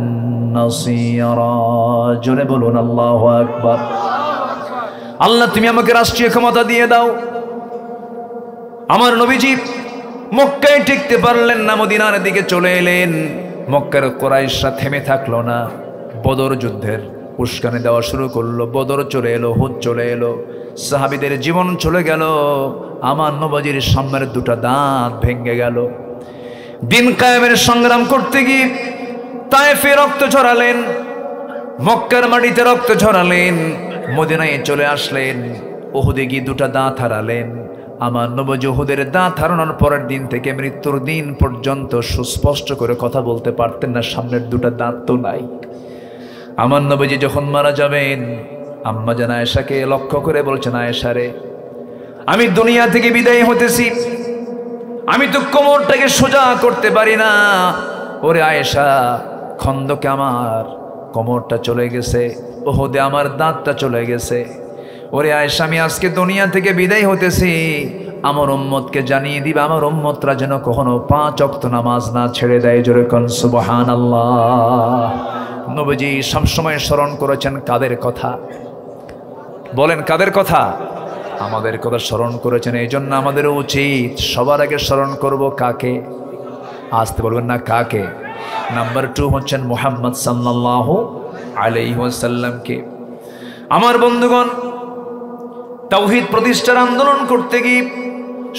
নাসীরা। জোরে বলুন আল্লাহু আকবার। আল্লাহ তুমি আমাকে রাষ্ট্রীয় ক্ষমতা দিয়ে দাও। আমার নবীজি মক্কায় টিকতে পারলেন না, মদিনার দিকে চলে এলেন। মক্কার কুরাইশরা থেমে থাকলো না, বদর যুদ্ধের উস্কানি দেওয়া শুরু করলো। বদর চলে এলো, হুদ চলে এলো, সাহাবীদের জীবন চলে গেল। আমার নবীজির সামনের দুটো দাঁত ভেঙে গেল। দিন কায়েমের সংগ্রাম করতে গিয়ে তায়েফে রক্ত ঝরালেন, মক্কার মাটিতে রক্ত ঝরালেন, মদিনায় চলে আসলেন, উহুদে গিয়ে দুটো দাঁত হারালেন। আমার নবী উহুদের দাঁত হারানোর পরের দিন থেকে মৃত্যুর দিন পর্যন্ত সুস্পষ্ট করে কথা বলতে পারতেন না, সামনের দুটো দাঁত তো নাই। আমার নবীজি যখন মারা যাবেন, আম্মা জান আয়েশাকে লক্ষ্য করে বলছেন, আয়েশা রে, আমি দুনিয়া থেকে বিদায় হতেছি, আমি তো কোমরটাকে সোজা করতে পারি না। ওরে আয়েশা, খন্দকে আমার কোমরটা চলে গেছে, উহুদে আমার দাঁতটা চলে গেছে। ওরে আয়েশা, আমি আজকে দুনিয়া থেকে বিদায় হতেছি, আমার উম্মতকে জানিয়ে দিবা, আমার উম্মতরা যেন কখনো 5 ওয়াক্ত নামাজ না ছেড়ে দেয়। জোরে কোন সুবহানাল্লাহ। নবীজি সবসময় স্মরণ করেছেন কাদের কথা? বলেন কাদের কথা? আমাদের কথা স্মরণ করেছেন। এই জন্য আমাদের উচিত সবার আগে স্মরণ করব কাকে? আসতে বলবেন না, কাকে? নাম্বার 2 হচ্ছেন মুহাম্মদ সাল্লাল্লাহু আলাইহি ওয়াসাল্লামকে। আমার বন্ধুগণ, তাওহীদ প্রতিষ্ঠার আন্দোলন করতে গিয়ে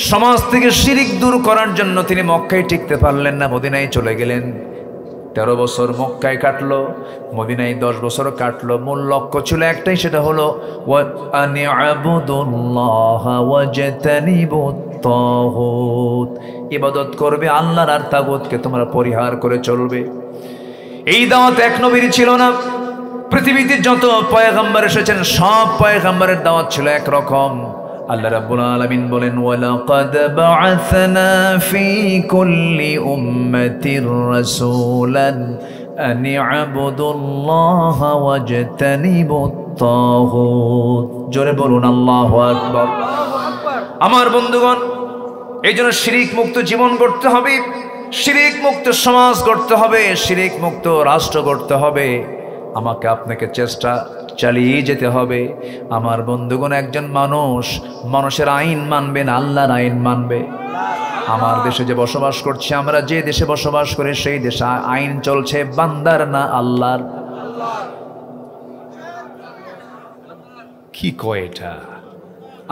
সমাজ থেকে শিরিক দূর করার জন্য তিনি মক্কায় টিকতে পারলেন না, মদিনায় চলে গেলেন। 13 বছর মক্কায় কাটলো, মদিনায় 10 বছর কাটলো। মূল লক্ষ্য ছিল একটাই, সেটা হলো আনি'বুদুল্লাহা ওয়াজতানিবুত তাগুত। ইবাদত করবে আল্লাহর, আর তাগুতকে তোমরা পরিহার করে চলবে। এই দাওয়াত এক নবীর ছিল না। পৃথিবীতে যত পয়গম্বর এসেছেন সব পয়গম্বরের দাওয়াত ছিল একরকম। আল্লাহ রাব্বুল আলামিন বলেন, ওয়ালাকাদ বা'আসনা ফি কুল্লি উম্মাতির রাসূলান আন ই'বুদুল্লাহা ওয়াজতানিবুত তাগুত। জোরে বলুন আল্লাহু আকবার। আমার বন্ধুগণ, এই জন্য শিরিক মুক্ত জীবন গড়তে হবে, শিরিক মুক্ত সমাজ গড়তে হবে, শিরিক মুক্ত রাষ্ট্র গড়তে হবে। আমাকে আপনাকে চেষ্টা চালিয়ে যেতে হবে। আমার বন্ধুগণ, একজন মানুষের আইন মানবে না, আল্লাহর আইন মানবে। আমার দেশে যে বসবাস করছি, আমরা যে দেশে বসবাস করি, সেই দেশে আইন চলছে বান্দার না আল্লাহর। কি কয় এটা?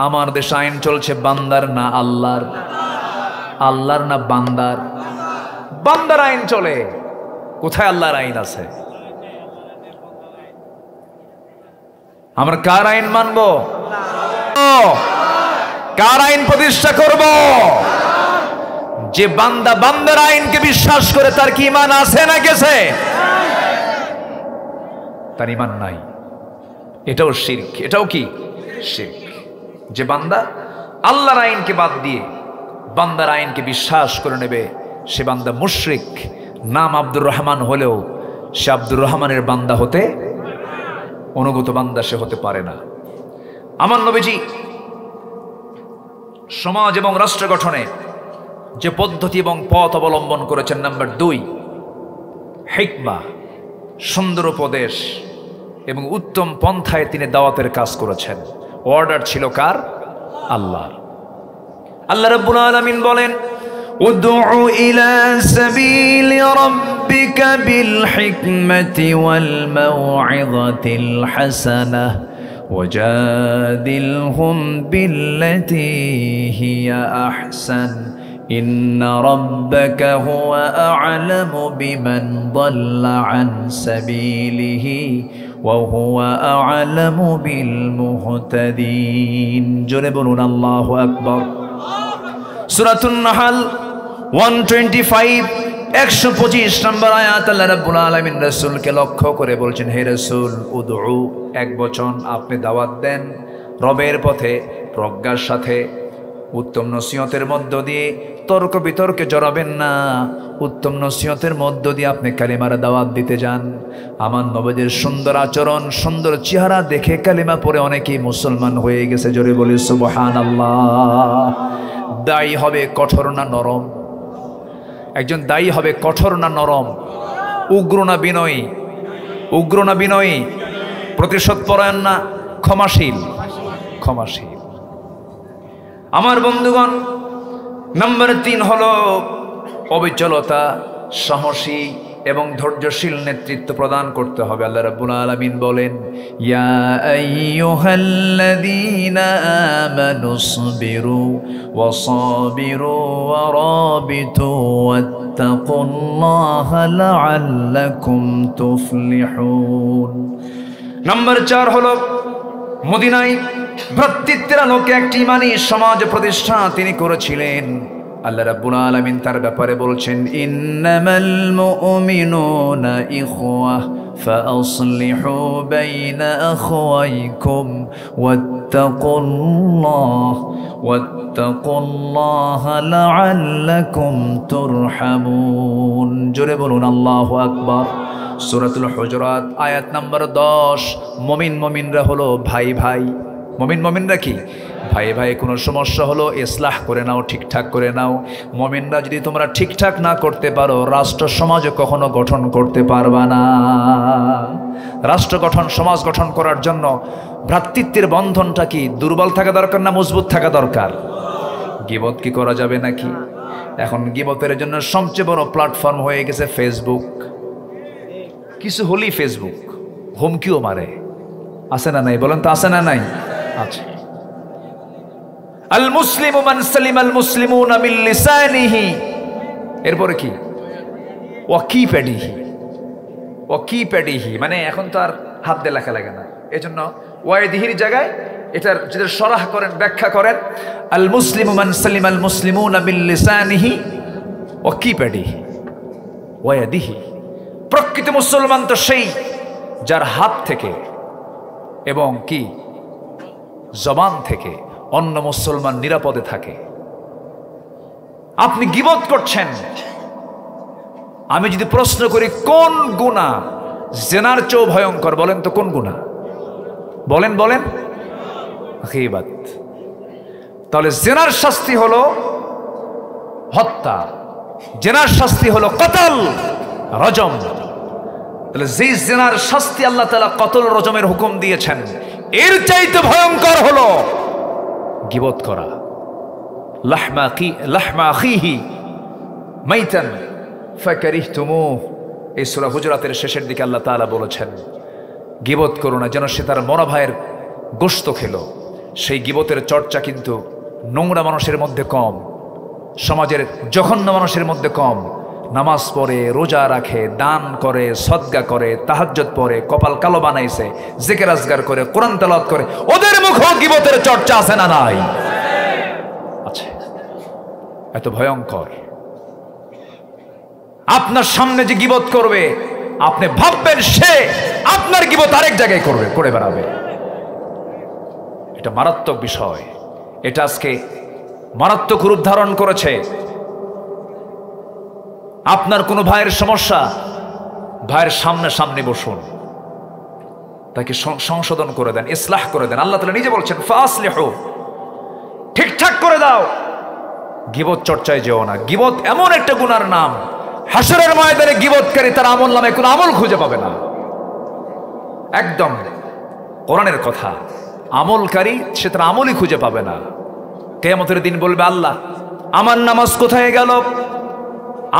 আমার দেশে আইন চলছে বান্দার না আল্লাহর? আল্লাহর না বান্দার? বান্দার আইন চলে। কোথায় আল্লাহর আইন আছে? আমরা কার আইন মানব? কার আইন প্রতিষ্ঠা করব? যে বান্দা বান্দার আইনকে বিশ্বাস করে তার কি ঈমান আছে না গেছে? তার ঈমান নাই, এটাও শিরক। এটাও কি শিরক। যে বান্দা আল্লাহর আইনকে বাদ দিয়ে বান্দার আইনকে বিশ্বাস করে নেবে সে বান্দা মুশরিক। নাম আব্দুর রহমান হলেও সে আব্দুর রহমানের বান্দা হতে, অনুগত বান্দা সে হতে পারে না। আমার নবীজি সমাজ এবং রাষ্ট্র গঠনে যে পদ্ধতি এবং পথ অবলম্বন করেছেন, নাম্বার 2 হিকমা, সুন্দর উপদেশ এবং উত্তম পন্থায় তিনি দাওয়াতের কাজ করেছেন। অর্ডার ছিল কার? আল্লাহর। আল্লাহ রাব্বুল আলামিন বলেন, উদউ ইলা সাবিলি রাব্বিকা বিল হিকমাতি ওয়াল মাউইযাতিল হাসানাহ ওয়াজাদিলহুম বিল্লাতী হিয়া আহসান ইন্না রাব্বাকা হুয়া আ'লামু বিমান দাল্লা আন সাবিলিহি ওয়া হুয়া আ'লামু বিল মুহতাদিন। জোরে বলুন আল্লাহু আকবার। সূরাতুন নাহল 125 125 নম্বর আয়াত। আল্লাহ রাব্বুল আলামিন রাসূলকে লক্ষ্য করে বলছেন, হে রাসূল, উদউ, এক বচন, আপনি দাওয়াত দেন রবের পথে প্রজ্ঞার সাথে, উত্তম নসিহতের মধ্য দিয়ে। তর্ক বিতর্কে জড়াবেন না, উত্তম নসিহতের মধ্য দিয়ে আপনি কালিমার দাওয়াত দিতে যান। আমার নবীদের সুন্দর আচরণ, সুন্দর চেহারা দেখে কালিমা পড়ে অনেকেই মুসলমান হয়ে গেছে। জোরে বলি সুবহানাল্লাহ। দায়ী হবে কঠোর না নরম? একজন দায়ী হবে কঠোর না নরম? উগ্র না বিনয়ী? উগ্র না বিনয়ী? প্রতিশোধ পরায়ণ না ক্ষমাশীল? ক্ষমাশীল। আমার বন্ধুগণ, নাম্বার 3 হলো অবিচলতা, সাহসী এবং ধৈর্যশীল নেতৃত্ব প্রদান করতে হবে। আল্লাহ রাব্বুল আলামিন বলেন, ইয়া আইয়ুহাল্লাযীনা আমানুসবিরু ওয়া সাবিরু ওয়া রাবিতু ওয়াত্তাকুল্লাহা লাআল্লাকুম তুফলিহুন। নাম্বার 4 হলো মদিনায় ভ্রাতৃত্বের আলোকে একটি ঈমানী সমাজ প্রতিষ্ঠা তিনি করেছিলেন। আল্লাহ রাব্বুল আলামিন তার ব্যাপারে বলছেন, ইন্নামাল মুমিনুনা ইখওয়াহ ফাআসলিহু বাইনা আখওয়াইকুম ওয়াত্তাকুল্লাহা লাআল্লাকুম তুরহামুন। জোরে বলুন আল্লাহু আকবার। সূরাতুল হুজুরাত আয়াত নাম্বার 10। মুমিনরা হলো ভাই ভাই। মুমিনরা কি? ভাই ভাই। কোনো সমস্যা হলো ইসলাহ করে নাও, ঠিকঠাক করে নাও। মুমিনরা যদি তোমরা ঠিকঠাক না করতে পারো, রাষ্ট্র সমাজ কখনো গঠন করতে পারবা না। রাষ্ট্র গঠন, সমাজ গঠন করার জন্য ভ্রাতৃত্বের বন্ধনটা কি দুর্বল থাকা দরকার না মজবুত থাকা দরকার? গীবত কি করা যাবে নাকি? এখন গীবতের জন্য সবচেয়ে বড় প্ল্যাটফর্ম হয়ে গেছে ফেসবুক। কিছু হলেই ফেসবুক হুমকিও মারে। আছে না নাই? বলেন তো, আছে না নাই? আছে। আল মুসলিমু মান সালিমাল মুসলিমুনা মিন লিসানিহি, এরপরে কি? ওয়াকিপ্যাডিহি, মানে এখন তো আর হাত দিয়ে লেখা লাগে না, এজন্য ওয়াইদিহির জায়গায় এটার যদি সরাহ করেন, ব্যাখ্যা করেন, আল মুসলিমু মান সালিমাল মুসলিমুনা মিন লিসানিহি ওয়াকিপ্যাডিহি ওয়াদিহি। প্রকৃত মুসলমান তো সেই যার হাত থেকে এবং কি জবান থেকে অন্য মুসলমান নিরাপদে থাকে। আপনি গীবত করছেন, আমি যদি প্রশ্ন করি কোন গুনাহ জেনার চেয়েও ভয়ঙ্কর, বলেন তো কোন গুনাহ? বলেন গীবত। তাহলে জেনার শাস্তি হলো হত্যা, জেনার শাস্তি হলো কতল, রজম। তাহলে যেই জেনার শাস্তি আল্লাহ তাআলা কতল রজমের হুকুম দিয়েছেন, এর চাইতে ভয়ঙ্কর হলো গীবত করা। লাহমা আখিহি মাইতান ফাকারিহতুমুহ, এই সূরা হুজুরাতের শেষের দিকে আল্লাহ তাআলা বলেছেন, গীবত করো না যেন সে তার মরা ভাইয়ের গোশত খেলো। সেই গীবতের চর্চা কিন্তু নোংরা মানুষের মধ্যে কম, সমাজের জঘন্য মানুষের মধ্যে কম, নামাজ পড়ে, রোজা রাখে, দান করে, সদকা করে, তাহাজ্জুদ পড়ে, কপাল কালো বানাইছে, জিকির আজগার করে, কোরআন তেলাওয়াত করে, ওদের মুখে গীবতের চর্চা আছে না নাই? আছে। এত ভয়ঙ্কর। আপনার সামনে যে গীবত করবে আপনি ভাববেন সে আপনার গীবত আরেক জায়গায় করবে, করে বেড়াবে। এটা মারাত্মক বিষয়। এটা আজকে মারাত্মক রূপ ধারণ করেছে। আপনার কোনো ভাইয়ের সমস্যা, ভাইয়ের সামনে সামনে বসুন, তাকে সংশোধন করে দেন, ইসলাহ করে দেন। আল্লাহ তাআলা নিজে বলছেন ফাসলিহু, ঠিকঠাক করে দাও। গীবত চর্চায় যেও না। গীবত এমন একটা গুনার নাম, হাসরের ময়দানে গীবতকারী তার আমল নামে কোনো আমল খুঁজে পাবে না। একদম কোরআনের কথা, আমলকারী সে তার আমলই খুঁজে পাবে না। কিয়ামতের দিন বলবে আল্লাহ আমার নামাজ কোথায় গেল,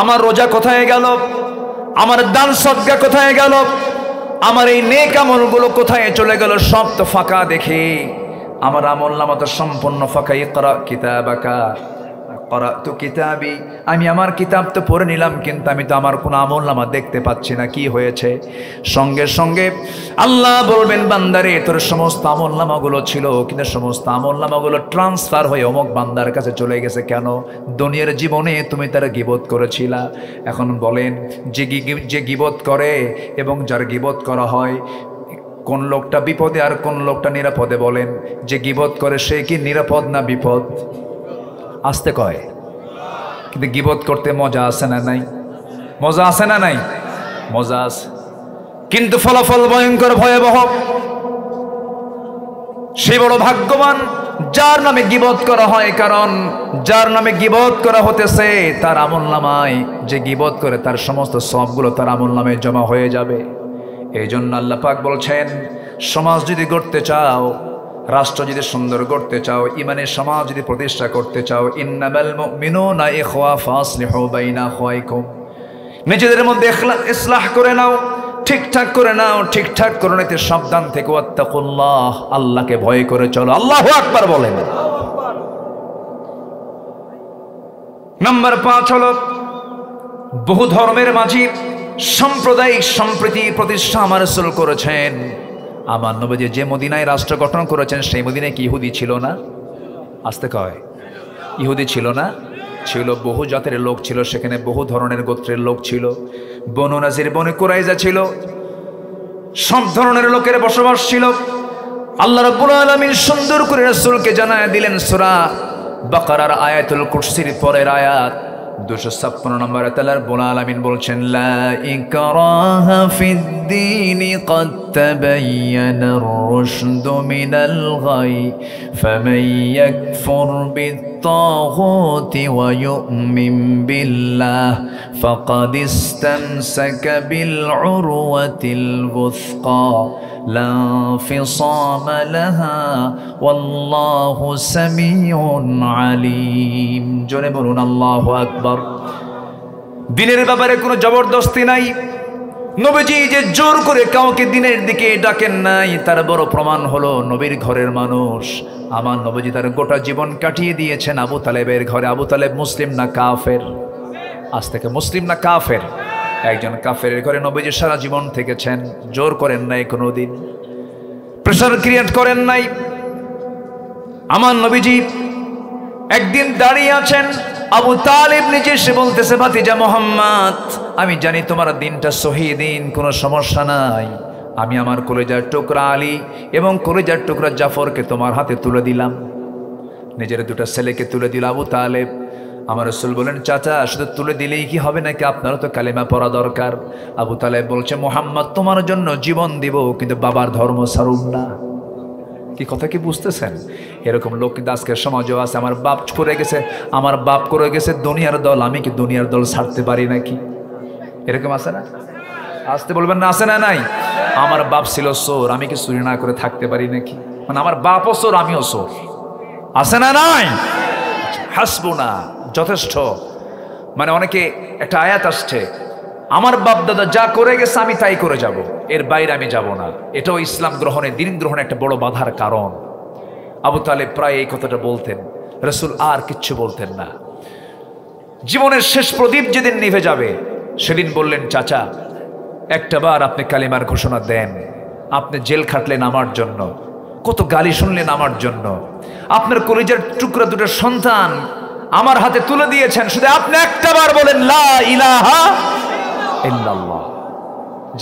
আমার রোজা কোথায় গেল, আমার দান সদকা কোথায় গেল, আমার এই নেক আমলগুলো কোথায় চলে গেল? সব তো ফাঁকা। দেখি আমার আমল নামা তো সম্পূর্ণ ফাঁকা। ইকরা কিতাবাকা, ক্বরাতু কিতাবি, আমি আমার কিতাব তো পড়ে নিলাম, কিন্তু আমি তো আমার কোনো আমল নামা দেখতে পাচ্ছি না। কি হয়েছে? সঙ্গে সঙ্গে আল্লাহ বলবেন বান্দারে তোর সমস্ত আমল নামাগুলো ছিল, কিন্তু সমস্ত আমল নামাগুলো ট্রান্সফার হয়ে অমুক বান্দার কাছে চলে গেছে। কেন? দুনিয়ার জীবনে তুমি তার গীবত করেছিলা। এখন বলেন যে গীবত করে এবং যার গীবত করা হয়, কোন লোকটা বিপদে আর কোন লোকটা নিরাপদে? বলেন, যে গীবত করে সে কি নিরাপদ না বিপদ? আসতে কয়, কিন্তু গীবত করতে মজা আছে না নাই? মজা আছে না নাই? মজা আছে, কিন্তু ফলাফল ভয়ঙ্কর ভয়াবহ। সে বড় ভাগ্যবান যার নামে গীবত করা হয়, কারণ যার নামে গীবত করা হতেছে তার আমলনামায় যে গীবত করে তার সমস্ত সবগুলো তার আমলনামায় জমা হয়ে যাবে। এই জন্য আল্লাহ পাক বলছেন, সমাজ যদি গড়তে চাও, রাষ্ট্র যদি সুন্দর করতে চাও, ইমানের সমাজ যদি প্রতিষ্ঠা করতে চাও, ইন্নামাল মুমিনুনা ইখওয়া ফাসলিহু বাইনা আখওয়াইকুম, নিজেদের মধ্যে ইসলাহ করে নাও, ঠিকঠাক করে নাও। ঠিকঠাক করে নিতে সাবধান থেকে ওয়াত্তাকুল্লাহ, আল্লাহকে ভয় করে চলো। আল্লাহু আকবার বলেন। নাম্বার 5 হলো বহু ধর্মের মাঝে সাম্প্রদায়িক সম্প্রীতি প্রতিষ্ঠা আমার রাসূল করেছেন। আমার নবী যে মদিনায় রাষ্ট্র গঠন করেছেন, সেই মদিনায় কি ইহুদি ছিল না? আসতে কয়, ইহুদি ছিল না? ছিল। বহু জাতের লোক ছিল সেখানে, বহু ধরনের গোত্রের লোক ছিল। বনু নাজির, বনু কুরাইজা ছিল, সব ধরনের লোকের বসবাস ছিল। আল্লাহ রাব্বুল আলামিন সুন্দর করে রাসূলকে জানায় দিলেন সূরা বাকারার আয়াতুল কুরসির পরের আয়াত 256 নম্বর আয়াতে আল্লাহ রাব্বুল আলামিন বলছেন, লা ইকরাহা ফিদ্দীনি ক্বাদ তাবায়্যানার রুশদু মিনাল গাই ফামান ইয়াকফুর বিত-তাগুতি ওয়া ইউমিন বিল্লাহ ফাকাদ ইসতামসাকা বিল উরওয়াতিল বুসকা লা ফিসামা লাহা ওয়াল্লাহু সামিউন আলিম। জোরে বলুন আল্লাহু আকবার। দিনের ব্যাপারে কোনো জবরদস্তি নাই। নবীজি যে জোর করে কাউকে দিনের দিকে ডাকেন নাই, তার বড় প্রমাণ হলো নবীর ঘরের মানুষ। আমার নবীজি তার গোটা জীবন কাটিয়ে দিয়েছেন আবু তালেবের ঘরে। আবু তালেব মুসলিম না কাফের? আজ থেকে মুসলিম না কাফের? একজন কাফের ঘরে নবীজি সারা জীবন থেকেছেন। জোর করেন নাই কোনোদিন, প্রেশার ক্রিয়েট করেন নাই। আমার নবীজি একদিন দাঁড়িয়ে আছেন, আবু তালেব নিজে এসে বলতেছে, ভাতিজা মোহাম্মদ, আমি জানি তোমার দিনটা সহি দিন, কোনো সমস্যা নাই। আমি আমার কলেজার টুকরা আলী এবং কলেজার টুকরা জাফরকে তোমার হাতে তুলে দিলাম। নিজের দুটো ছেলেকে তুলে দিল আবু তালেব। আমার রাসূল বলেন, চাচা শুধু তুলে দিলেই কি হবে নাকি? আপনারও তো কালেমা পড়া দরকার। আবু তালেব বলছে, মোহাম্মদ তোমার জন্য জীবন দিব, কিন্তু বাবার ধর্ম ছাড়ুন না। কি কথা কি বুঝতেছেন? এরকম লোক কিন্তু আজকের সমাজেও আছে। আমার বাপ করে গেছে, আমার বাপ করে গেছে দুনিয়ার দল, আমি কি দুনিয়ার দল ছাড়তে পারি নাকি? এরকম আছে না? আসতে বলবেন না, আছে না নাই? আমার বাপ ছিল চোর, আমি কি চুরি না করে থাকতে পারি নাকি? মানে আমার বাপও চোর, আমিও চোর। আছে না নাই? হাসবুনা, যথেষ্ট। মানে অনেকে একটা আয়াত আসছে, আমার বাপ দাদা যা করে গেছে আমি তাই করে যাব, এর বাইরে আমি যাব না। এটাও ইসলাম গ্রহণে, দিন গ্রহণে একটা বড় বাধার কারণ। আবু তালেব প্রায় এই কথাটা বলতেন, রাসূল আর কিচ্ছু বলতেন না। জীবনের শেষ প্রদীপ যেদিন নিভে যাবে সেদিন বললেন, চাচা একটাবার আপনি কালিমার ঘোষণা দেন। আপনি জেল খাটলেন আমার জন্য, কত গালি শুনলেন আমার জন্য, আপনার কলিজার টুকরা দুটো সন্তান আমার হাতে তুলে দিয়েছেন, শুধু আপনি একটাবার বলেন লা ইলাহা ইল্লাল্লাহ।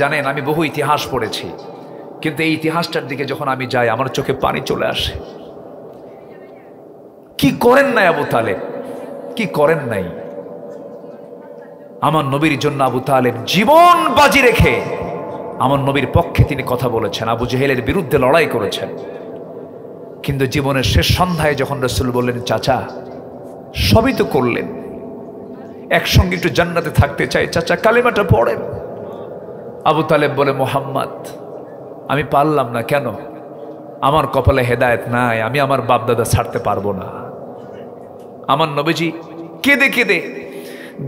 জানেন, আমি বহু ইতিহাস পড়েছি, কিন্তু এই ইতিহাসটার দিকে যখন আমি যাই আমার চোখে পানি চলে আসে। কি করেন নাই আবু তালেব, কি করেন নাই? আমার নবীর জন্য আবু তালেব জীবন বাজি রেখে আমার নবীর পক্ষে তিনি কথা বলেছেন, আবু জেহেলের বিরুদ্ধে লড়াই করেছেন। কিন্তু জীবনের শেষ সন্ধ্যায় যখন রাসূল বললেন, চাচা সবই তো করলেন, একসঙ্গে একটু জান্নাতে থাকতে চাই, চাচা কালিমাটা পড়েন। আবু তালেব বলে, মোহাম্মদ আমি পারলাম না। কেন? আমার কপালে হেদায়েত নাই, আমি আমার বাপদাদা ছাড়তে পারবো না। আমার নবীজি কেঁদে কেঁদে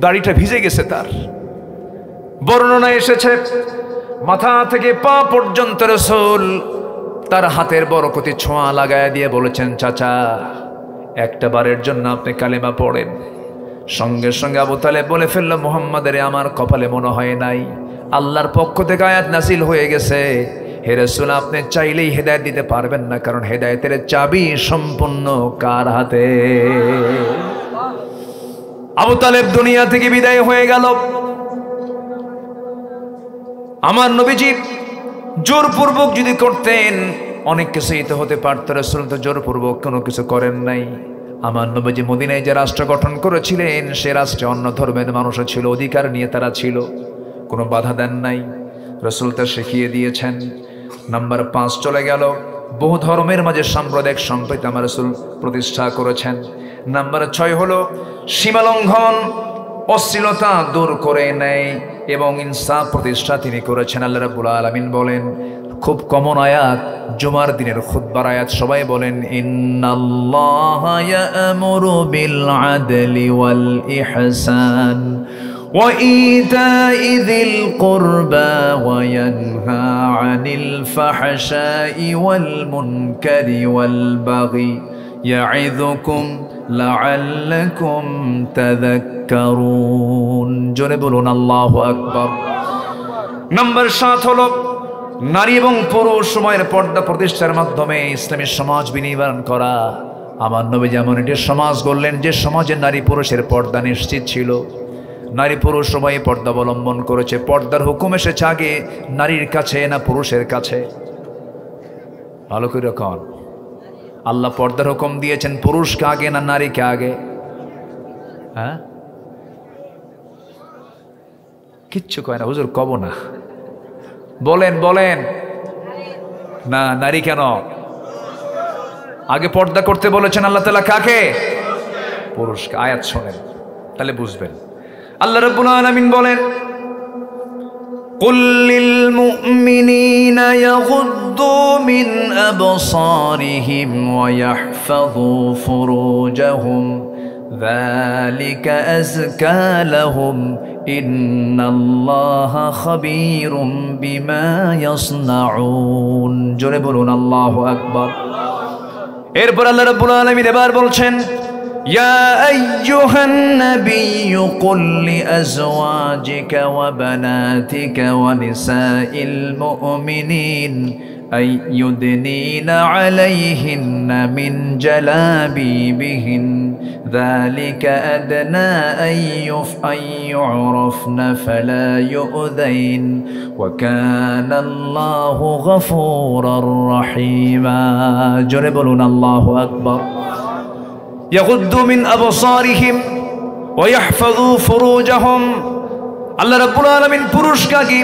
দাড়িটা ভিজে গেছে তার। বর্ণনা এসেছে মাথা থেকে পা পর্যন্ত রাসূল তার হাতের বরকতি ছোঁয়া লাগায় দিয়ে বলেছেন, চাচা একটা বারের জন্য আপনি কালেমা পড়েন। সঙ্গে সঙ্গে আবু তালেব বলে ফেলল, মুহাম্মাদের আমার কপালে মনে হয় নাই, আল্লাহর পক্ষ থেকে আয়াত নাজিল হয়ে গেছে, হে রাসূল আপনি চাইলেই হেদায়েত দিতে পারবেন না, কারণ হেদায়েতের চাবি সম্পূর্ণ কার হাতে? আবু তালেব দুনিয়া থেকে বিদায় হয়ে গেল। আমার নবীজি জোরপূর্বক যদি করতেন অনেক কিছুই তো হতে পারত, রাসূল তো জোরপূর্বক কোনো কিছু করেন নাই। আমার নবীজি মদিনায় যে রাষ্ট্র গঠন করেছিলেন সে রাষ্ট্রে অন্য ধর্মের মানুষও ছিল, অধিকার নিয়ে তারা ছিল, কোনো বাধা দেন নাই। রাসূল তা শিখিয়ে দিয়েছেন। নাম্বার 5 চলে গেল, বহু ধর্মের মাঝে সাম্প্রদায়িক সম্প্রীতি আমার রাসূল প্রতিষ্ঠা করেছেন। নাম্বার 6 হলো সীমালঙ্ঘন, অশ্লীলতা দূর করে নেয় এবং ইনসাফ প্রতিষ্ঠা তিনি করেছেন। আল্লাহ রাব্বুল আলামিন বলেন, খুব কমন আয়াত, জুমার দিনের খুতবার আয়াত, সবাই বলেন, ইন্নাল্লাহা ইয়া'মুরু বিল আদলি ওয়াল ইহসান ওয়া ইতা'i যিল কুরবা ওয়া ইয়ানহা আনিল ফাহশাই ওয়াল মুনকারি ওয়াল বাগি ইয়া'ইযুকুম লাআল্লাকুম তাযাক্কারুন। জোরে বলুন আল্লাহু আকবার। নাম্বার 7 হলো নারী এবং পুরুষ সময়ের পর্দা প্রতিষ্ঠার মাধ্যমে ইসলামী সমাজ বিনির্মাণ করা। আমার নবী যেমন এটি সমাজ গড়লেন যে সমাজে নারী পুরুষের পর্দা নিশ্চিত ছিল, নারী পুরুষ সবাই পর্দা অবলম্বন করেছে। পর্দার হুকুম এসেছে আগে নারীর কাছে না পুরুষের কাছে? ভালো করে কন, আল্লাহ পর্দার হুকুম দিয়েছেন পুরুষকে আগে না নারীকে আগে? হ্যাঁ, কিচ্ছু কয় না হুজুর, কব না, বলেন বলেন না। নারী কেন আগে পর্দা করতে বলেছেন আল্লাহ তাআলা? কাকে? পুরুষকে। আয়াত শোনেন তাহলে বুঝবেন। আল্লাহ রাব্বুল আলামিন বলেন, কুল লিল মুমিনিনা ইয়াগুদ্দু মিন আবসারিহিম ওয়া ইয়াহফাযু ফুরুজাহুম যালিকা আযকা লাহুম ইন্নাল্লাহা খাবীরুম বিমা ইয়াসনাউন। জোরে বলুন আল্লাহু আকবার। এরপর আল্লাহ রাব্বুল আলামিন এবার বলছেন, ইয়া আইয়ুহান নাবিয়্যু কুল লিআজওয়াজিকা ওয়া বানাতিকা ওয়া নিসাইল মুমিনিন আইয়ুদনিনা আলাইহিন্না মিন জালাবিবিহিন যালিকা আদনা আইয়ু'রাফনা ফালা ইউযাইন ওয়া কানাল্লাহু গফুরার রহিমা। জোরে বলুন আল্লাহু আকবার। ইয়াগুদ্দু মিন আবসারিহিম ওয়া ইয়াহফাযু ফুরুজাহুম। আল্লাহ রাব্বুল আলামিন পুরুষকে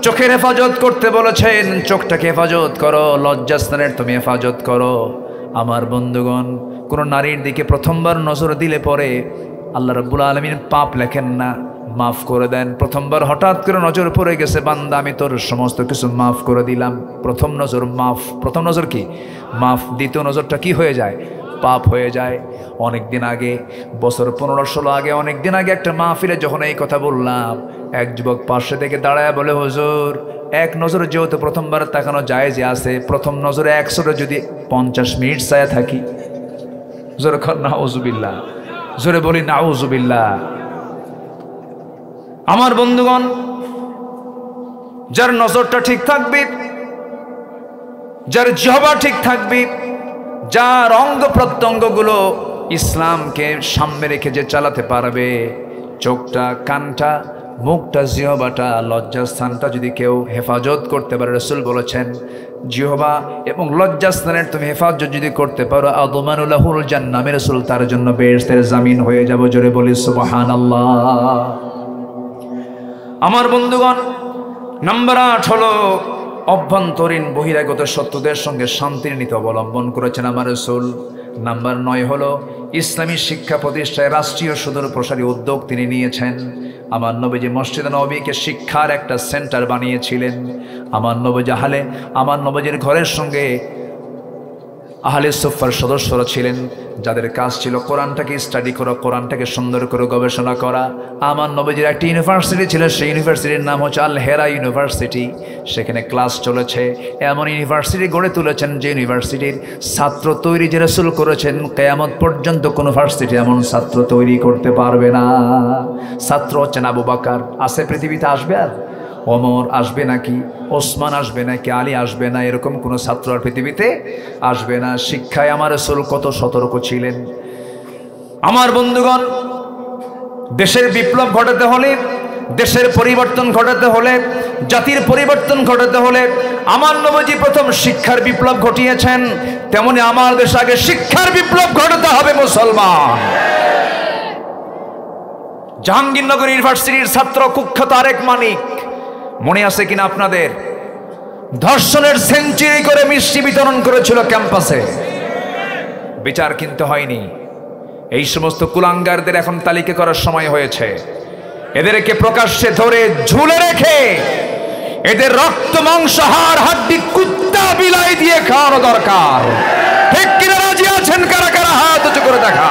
চোখের হেফাজত করতে বলেছেন, চোখটাকে হেফাজত করো, লজ্জাস্থানের তুমি হেফাজত করো। আমার বন্ধুগণ, কোন নারীর দিকে প্রথমবার নজর দিলে পরে আল্লাহ রাব্বুল আলামিন পাপ লেখেন না, মাফ করে দেন। প্রথমবার হঠাৎ করে নজর পড়ে গেছে, বান্দা আমি তোর সমস্ত কিছু মাফ করে দিলাম, প্রথম নজর মাফ। প্রথম নজর কি? মাফ। দ্বিতীয় নজরটা কি হয়ে যায়? পাপ হয়ে যায়। অনেক দিন আগে, বছর 15-16 আগে, অনেক দিন আগে একটা মাহফিলে যখন এই কথা বললাম, এক যুবক পাশে থেকে দাঁড়ায় বলে, হুজুর এক নজরে যেহেতু প্রথমবার তাকানো যায় যে আছে, প্রথম নজরে 100 যদি 50 মিনিট চায়া থাকি। জোরে নাউজুবিল্লাহ, জোরে বলি নাউজুবিল্লাহ। আমার বন্ধুগণ, যার নজরটা ঠিক থাকবে, যার জিহ্বা ঠিক থাকবে, যার অঙ্গ প্রত্যঙ্গগুলো ইসলামকে সামনে রেখে যে চালাতে পারবে, চোখটা, কানটা, মুখটা, জিহ্বাটা, লজ্জাস্থানটা যদি কেউ হেফাজত করতে পারে, রাসূল বলেছেন জিহ্বা এবং লজ্জাস্থানের তুমি হেফাজত যদি করতে পারো, আদমানু লাহুল জান্নাহ, আমি রাসূল তার জন্য বেহেশতের জামিন হয়ে যাব। জোরে বলি সুবহানাল্লাহ। আমার বন্ধুগণ, নাম্বার 8 হলো অভ্যন্তরীণ বহিরাগত শত্রুদের সঙ্গে শান্তির নীতি অবলম্বন করেছেন আমার রাসূল। নাম্বার 9 হলো ইসলামী শিক্ষা প্রতিষ্ঠায় রাষ্ট্রীয় সুদূর প্রসারী উদ্যোগ তিনি নিয়েছেন। আমার নবীজি মসজিদে নববীকে শিক্ষার একটা সেন্টার বানিয়েছিলেন। আমার নবীজির ঘরের সঙ্গে আহলে সুফার সদস্যরা ছিলেন, যাদের কাজ ছিল কোরআনটাকে স্টাডি করা, কোরআনটাকে সুন্দর করে গবেষণা করা। আমার নবীজির একটি ইউনিভার্সিটি ছিল, সেই ইউনিভার্সিটির নাম হচ্ছে আল হেরা ইউনিভার্সিটি। সেখানে ক্লাস চলেছে। এমন ইউনিভার্সিটি গড়ে তুলেছেন যে ইউনিভার্সিটির ছাত্র তৈরি যে রাসূল করেছেন, কিয়ামত পর্যন্ত কোনো ভার্সিটি এমন ছাত্র তৈরি করতে পারবে না। ছাত্র হচ্ছেন আবু বকর। আছে পৃথিবীতে? আসবে আর? ওমর আসবে নাকি? ওসমান আসবে নাকি? আলী আসবে না? এরকম কোনো ছাত্র আর পৃথিবীতে আসবে না। শিক্ষায় আমার রাসূল কত সতর্ক ছিলেন। আমার বন্ধুগণ, দেশের বিপ্লব ঘটাতে হলে, দেশের পরিবর্তন ঘটাতে হলে, জাতির পরিবর্তন ঘটাতে হলে আমার নবীজি প্রথম শিক্ষার বিপ্লব ঘটিয়েছেন। তেমনি আমার দেশে আগে শিক্ষার বিপ্লব ঘটাতে হবে মুসলমান। জাহাঙ্গীরনগর ইউনিভার্সিটির ছাত্র কুখ্যাত আরেক মানিক, মনে আছে কিনা আপনাদের? ধর্ষণের সেঞ্চুরি করে মিষ্টি বিতরণ করেছিল ক্যাম্পাসে। বিচার কিন্তু হয়নি। এই সমস্ত কুলাঙ্গারদের এখন তালিকা করার সময় হয়েছে। এদেরকে প্রকাশ্যে ধরে ঝুলে রেখে এদের রক্ত, মাংস, হাড়, হাড্ডি কুত্তা বিলাই দিয়ে খাওয়ানো দরকার। ঠিক কিনা? রাজি আছেন কারা কারা? হাত উঁচু করে দেখা।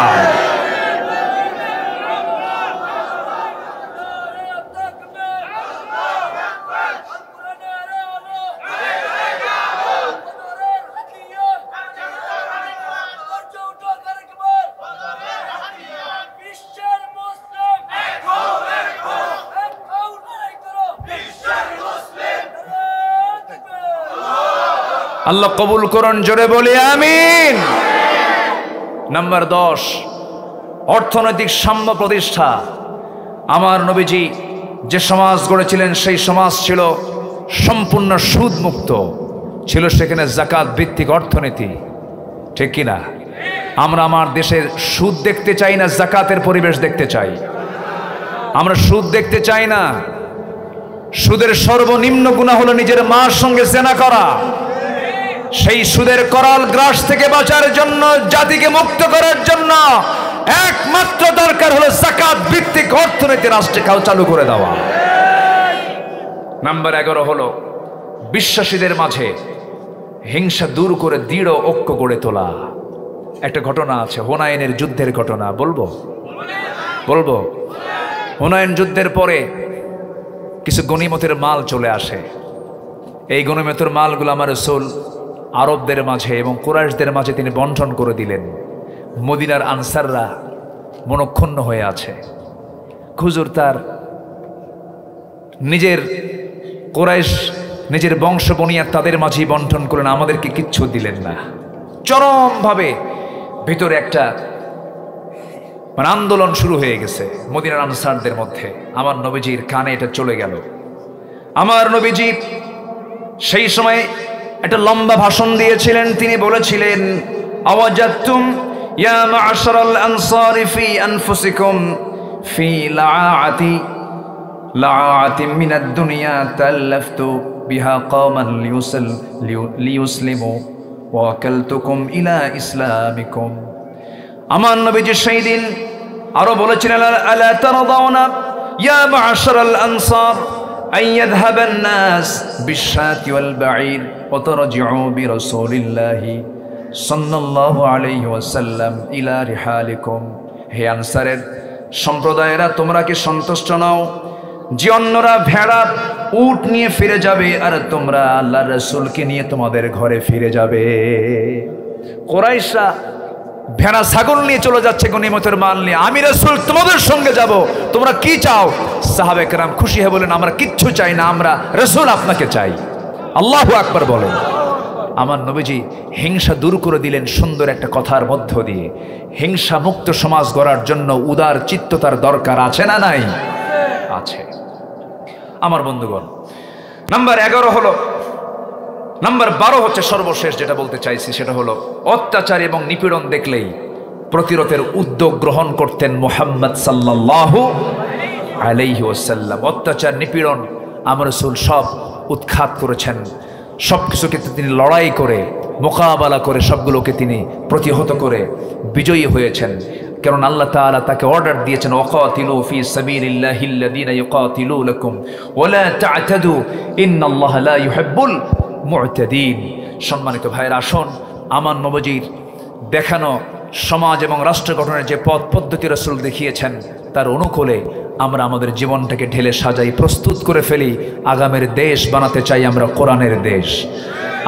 আল্লাহ কবুল করুন, জোরে বলি আমিন। নাম্বার 10, অর্থনৈতিক সাম্য প্রতিষ্ঠা। আমার নবীজি যে সমাজ গড়েছিলেন সেই সমাজ ছিল সম্পূর্ণ সুদ মুক্ত, ছিল সেখানে যাকাত ভিত্তিক অর্থনীতি। ঠিক কিনা? আমরা আমার দেশের সুদ দেখতে চাই না, যাকাতের পরিবেশ দেখতে চাই। আমরা সুদ দেখতে চাই না। সুদের সর্বনিম্ন গুনাহ হলো নিজের মার সঙ্গে জেনা করা। সেই সুদের করাল গ্রাস থেকে বাঁচার জন্য, জাতিকে মুক্ত করার জন্য একমাত্র দরকার হলো যাকাত ভিত্তিক অর্থনীতি রাষ্ট্রে চালু করে দেওয়া। নাম্বার 11 হলো বিশ্বাসীদের মাঝে হিংসা দূর করে দৃঢ় ঐক্য গড়ে তোলা। একটা ঘটনা আছে, হুনাইনের যুদ্ধের ঘটনা। বলবো? হুনাইন যুদ্ধের পরে কিছু গনিমতের মাল চলে আসে। এই গনিমতের মালগুলো আমার রাসূল আরবদের মাঝে এবং কুরাইশদের মাঝে তিনি বন্টন করে দিলেন। মদিনার আনসাররা মনক্ষুণ্ণ হয়ে আছে। হুজুর তার নিজের কুরাইশ, নিজের বংশ বনিয়াদ তাদের মাঝেই বন্টন করলেন, আমাদেরকে কিচ্ছু দিলেন না। চরমভাবে ভিতরে একটা আন্দোলন শুরু হয়ে গেছে মদিনার আনসারদের মধ্যে। আমার নবীজির কানে এটা চলে গেল। আমার নবীজি সেই সময় একটা লম্বা ভাষণ দিয়েছিলেন। তিনি বলেছিলেন, আওয়াজাতুম ইয়া মা'শারাল আনসারি ফি আনফুসিকুম ফি লাআতি মিনাদ দুনিয়া তাল্লাফতু বিহা কওমান লিয়ুসলিমু ওয়া ওয়াকালতুকুম ইলা ইসলামিকুম। আমার নবীজি সেই দিন আরো বলেছিলেন, আলা তারদাউনা ইয়া মা'শারাল আনসার أن يذهب الناس بالشاة والبعير وترجعوا برسول الله صلى الله عليه وسلم إلى رحالكم। হে আনসারের সম্প্রদায়েরা, তোমরা কি সন্তুষ্ট নও যে অন্যরা ভেড়া, উট নিয়ে ফিরে যাবে আর তোমরা আল্লাহর রাসূলকে নিয়ে তোমাদের ঘরে ফিরে যাবে? কুরাইশরা ভেড়া ছাগল নিয়ে চলে যাচ্ছে গনিমতের মাল নিয়ে, আমি রাসূল তোমাদের সঙ্গে যাব, তোমরা কি চাও? সাহাবে কেরাম খুশি হয়ে বলেন, আমরা কিচ্ছু চাই না, আমরা রাসূল আপনাকে চাই। আল্লাহু আকবার বলেন। আমার নবীজি হিংসা দূর করে দিলেন সুন্দর একটা কথার মধ্য দিয়ে। হিংসা মুক্ত সমাজ গড়ার জন্য উদার চিত্ততার দরকার আছে না নাই? আছে। আমার বন্ধুগণ, নাম্বার 11 হলো, নাম্বার 12 হচ্ছে সর্বশেষ যেটা বলতে চাইছি, সেটা হলো অত্যাচার এবং নিপীড়ন দেখলেই প্রতিরোধের উদ্যোগ গ্রহণ করতেন মুহাম্মদ সাল্লাল্লাহু আলাইহি ওয়াসাল্লাম। অত্যাচার নিপীড়ন আমার রাসূল সব উৎখাত করেছেন, সব কিছুকে তিনি লড়াই করে মোকাবেলা করে সবগুলোকে তিনি প্রতিহত করে বিজয়ী হয়েছেন। কারণ আল্লাহ তাআলা তাকে অর্ডার দিয়েছেন, ওয়াকাতিলু ফি সাবিলিল্লাহিল্লাযীনা ইউকাতিলুনাকুম ওয়া লা তা'তাদু ইন্নাল্লাহা লা ইউহিব্বুল মু'তাদিন। সম্মানিত ভাইরা, আসুন আমার নবীজির দেখানো সমাজ এবং রাষ্ট্র গঠনের যে পথ পদ্ধতি রাসূল দেখিয়েছেন তার অনুকূলে আমরা আমাদের জীবনটাকে ঢেলে সাজাই, প্রস্তুত করে ফেলি। আগামীর দেশ বানাতে চাই আমরা কোরআনের দেশ।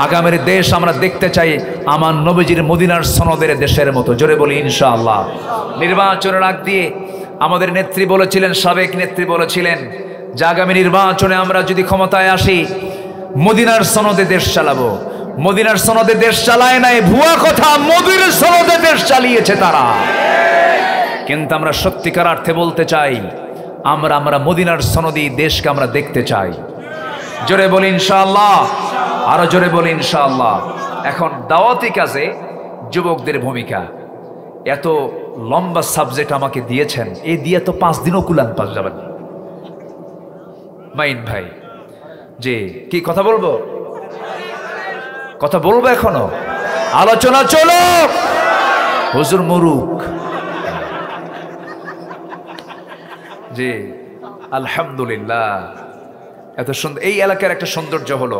আগামীর দেশ আমরা দেখতে চাই আমার নবীজির মদিনার সনদের দেশের মতো। জোরে বলি ইনশাআল্লাহ। নির্বাচনের আগ দিয়ে আমাদের নেত্রী বলেছিলেন, সাবেক নেত্রী বলেছিলেন যে আগামী নির্বাচনে আমরা যদি ক্ষমতায় আসি মদিনার সনদে দেশ চালাবো। মদিনার সনদে দেশ চালায় নাই, ভুয়া কথা, মদিনার সনদে দেশ চালিয়েছে তারা। কিন্তু আমরা সত্যিকার অর্থে বলতে চাই, আমরা মদিনার সনদি দেশকে আমরা দেখতে চাই। জোরে বলি ইনশাআল্লাহ, আরো জোরে বলি ইনশাআল্লাহ। এখন দাওয়াতি কাজে যুবকদের ভূমিকা, এত লম্বা সাবজেক্ট আমাকে দিয়েছেন, এই দিয়ে তো 5 দিনও কুলান পাস যাবেন। মাইন ভাই জি, কি কথা বলবো? কথা বলবো এখনো? আলোচনা চলো, হুজুর মুরুক জি। আলহামদুলিল্লাহ, এত সুন্দর এই এলাকার একটা সৌন্দর্য হলো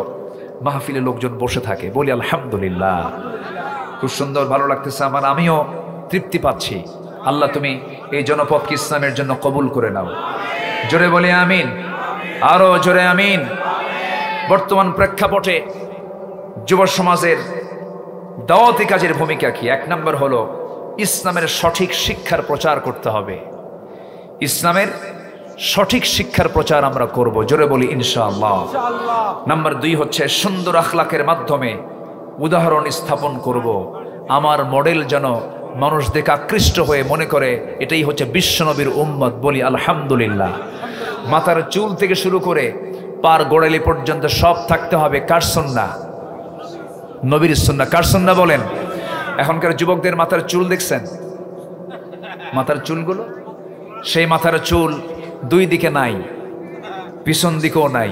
মাহফিলে লোকজন বসে থাকে, বলি আলহামদুলিল্লাহ, খুব সুন্দর, ভালো লাগতেছে আমার, আমিও তৃপ্তি পাচ্ছি। আল্লাহ তুমি এই জনপদকে ইসলামের জন্য কবুল করে নাও। জোরে বলি আমিন, আরো জোরে আমিন। বর্তমান প্রেক্ষাপটে যুব সমাজের দাওয়াতি কাজের ভূমিকা কি? 1 নম্বর হলো ইসলামের সঠিক শিক্ষার প্রচার করতে হবে। ইসলামের সঠিক শিক্ষার প্রচার আমরা করব, জোরে বলি ইনশাআল্লাহ। নাম্বার 2 হচ্ছে সুন্দর আখলাকের মাধ্যমে উদাহরণ স্থাপন করব। আমার মডেল যেন মানুষ দেখে আকৃষ্ট হয়ে মনে করে এটাই হচ্ছে বিশ্বনবীর উম্মত, বলি আলহামদুলিল্লাহ। মাথার চুল থেকে শুরু করে পার গোড়ালি পর্যন্ত সব থাকতে হবে কার সুন্নাহ? নবীর সুন্নাহ। কার সুন্নাহ বলেন? এখনকার যুবকদের মাথার চুল দেখছেন? মাথার চুলগুলো, সেই মাথার চুল 2 দিকে নাই, পিছন দিকেও নাই,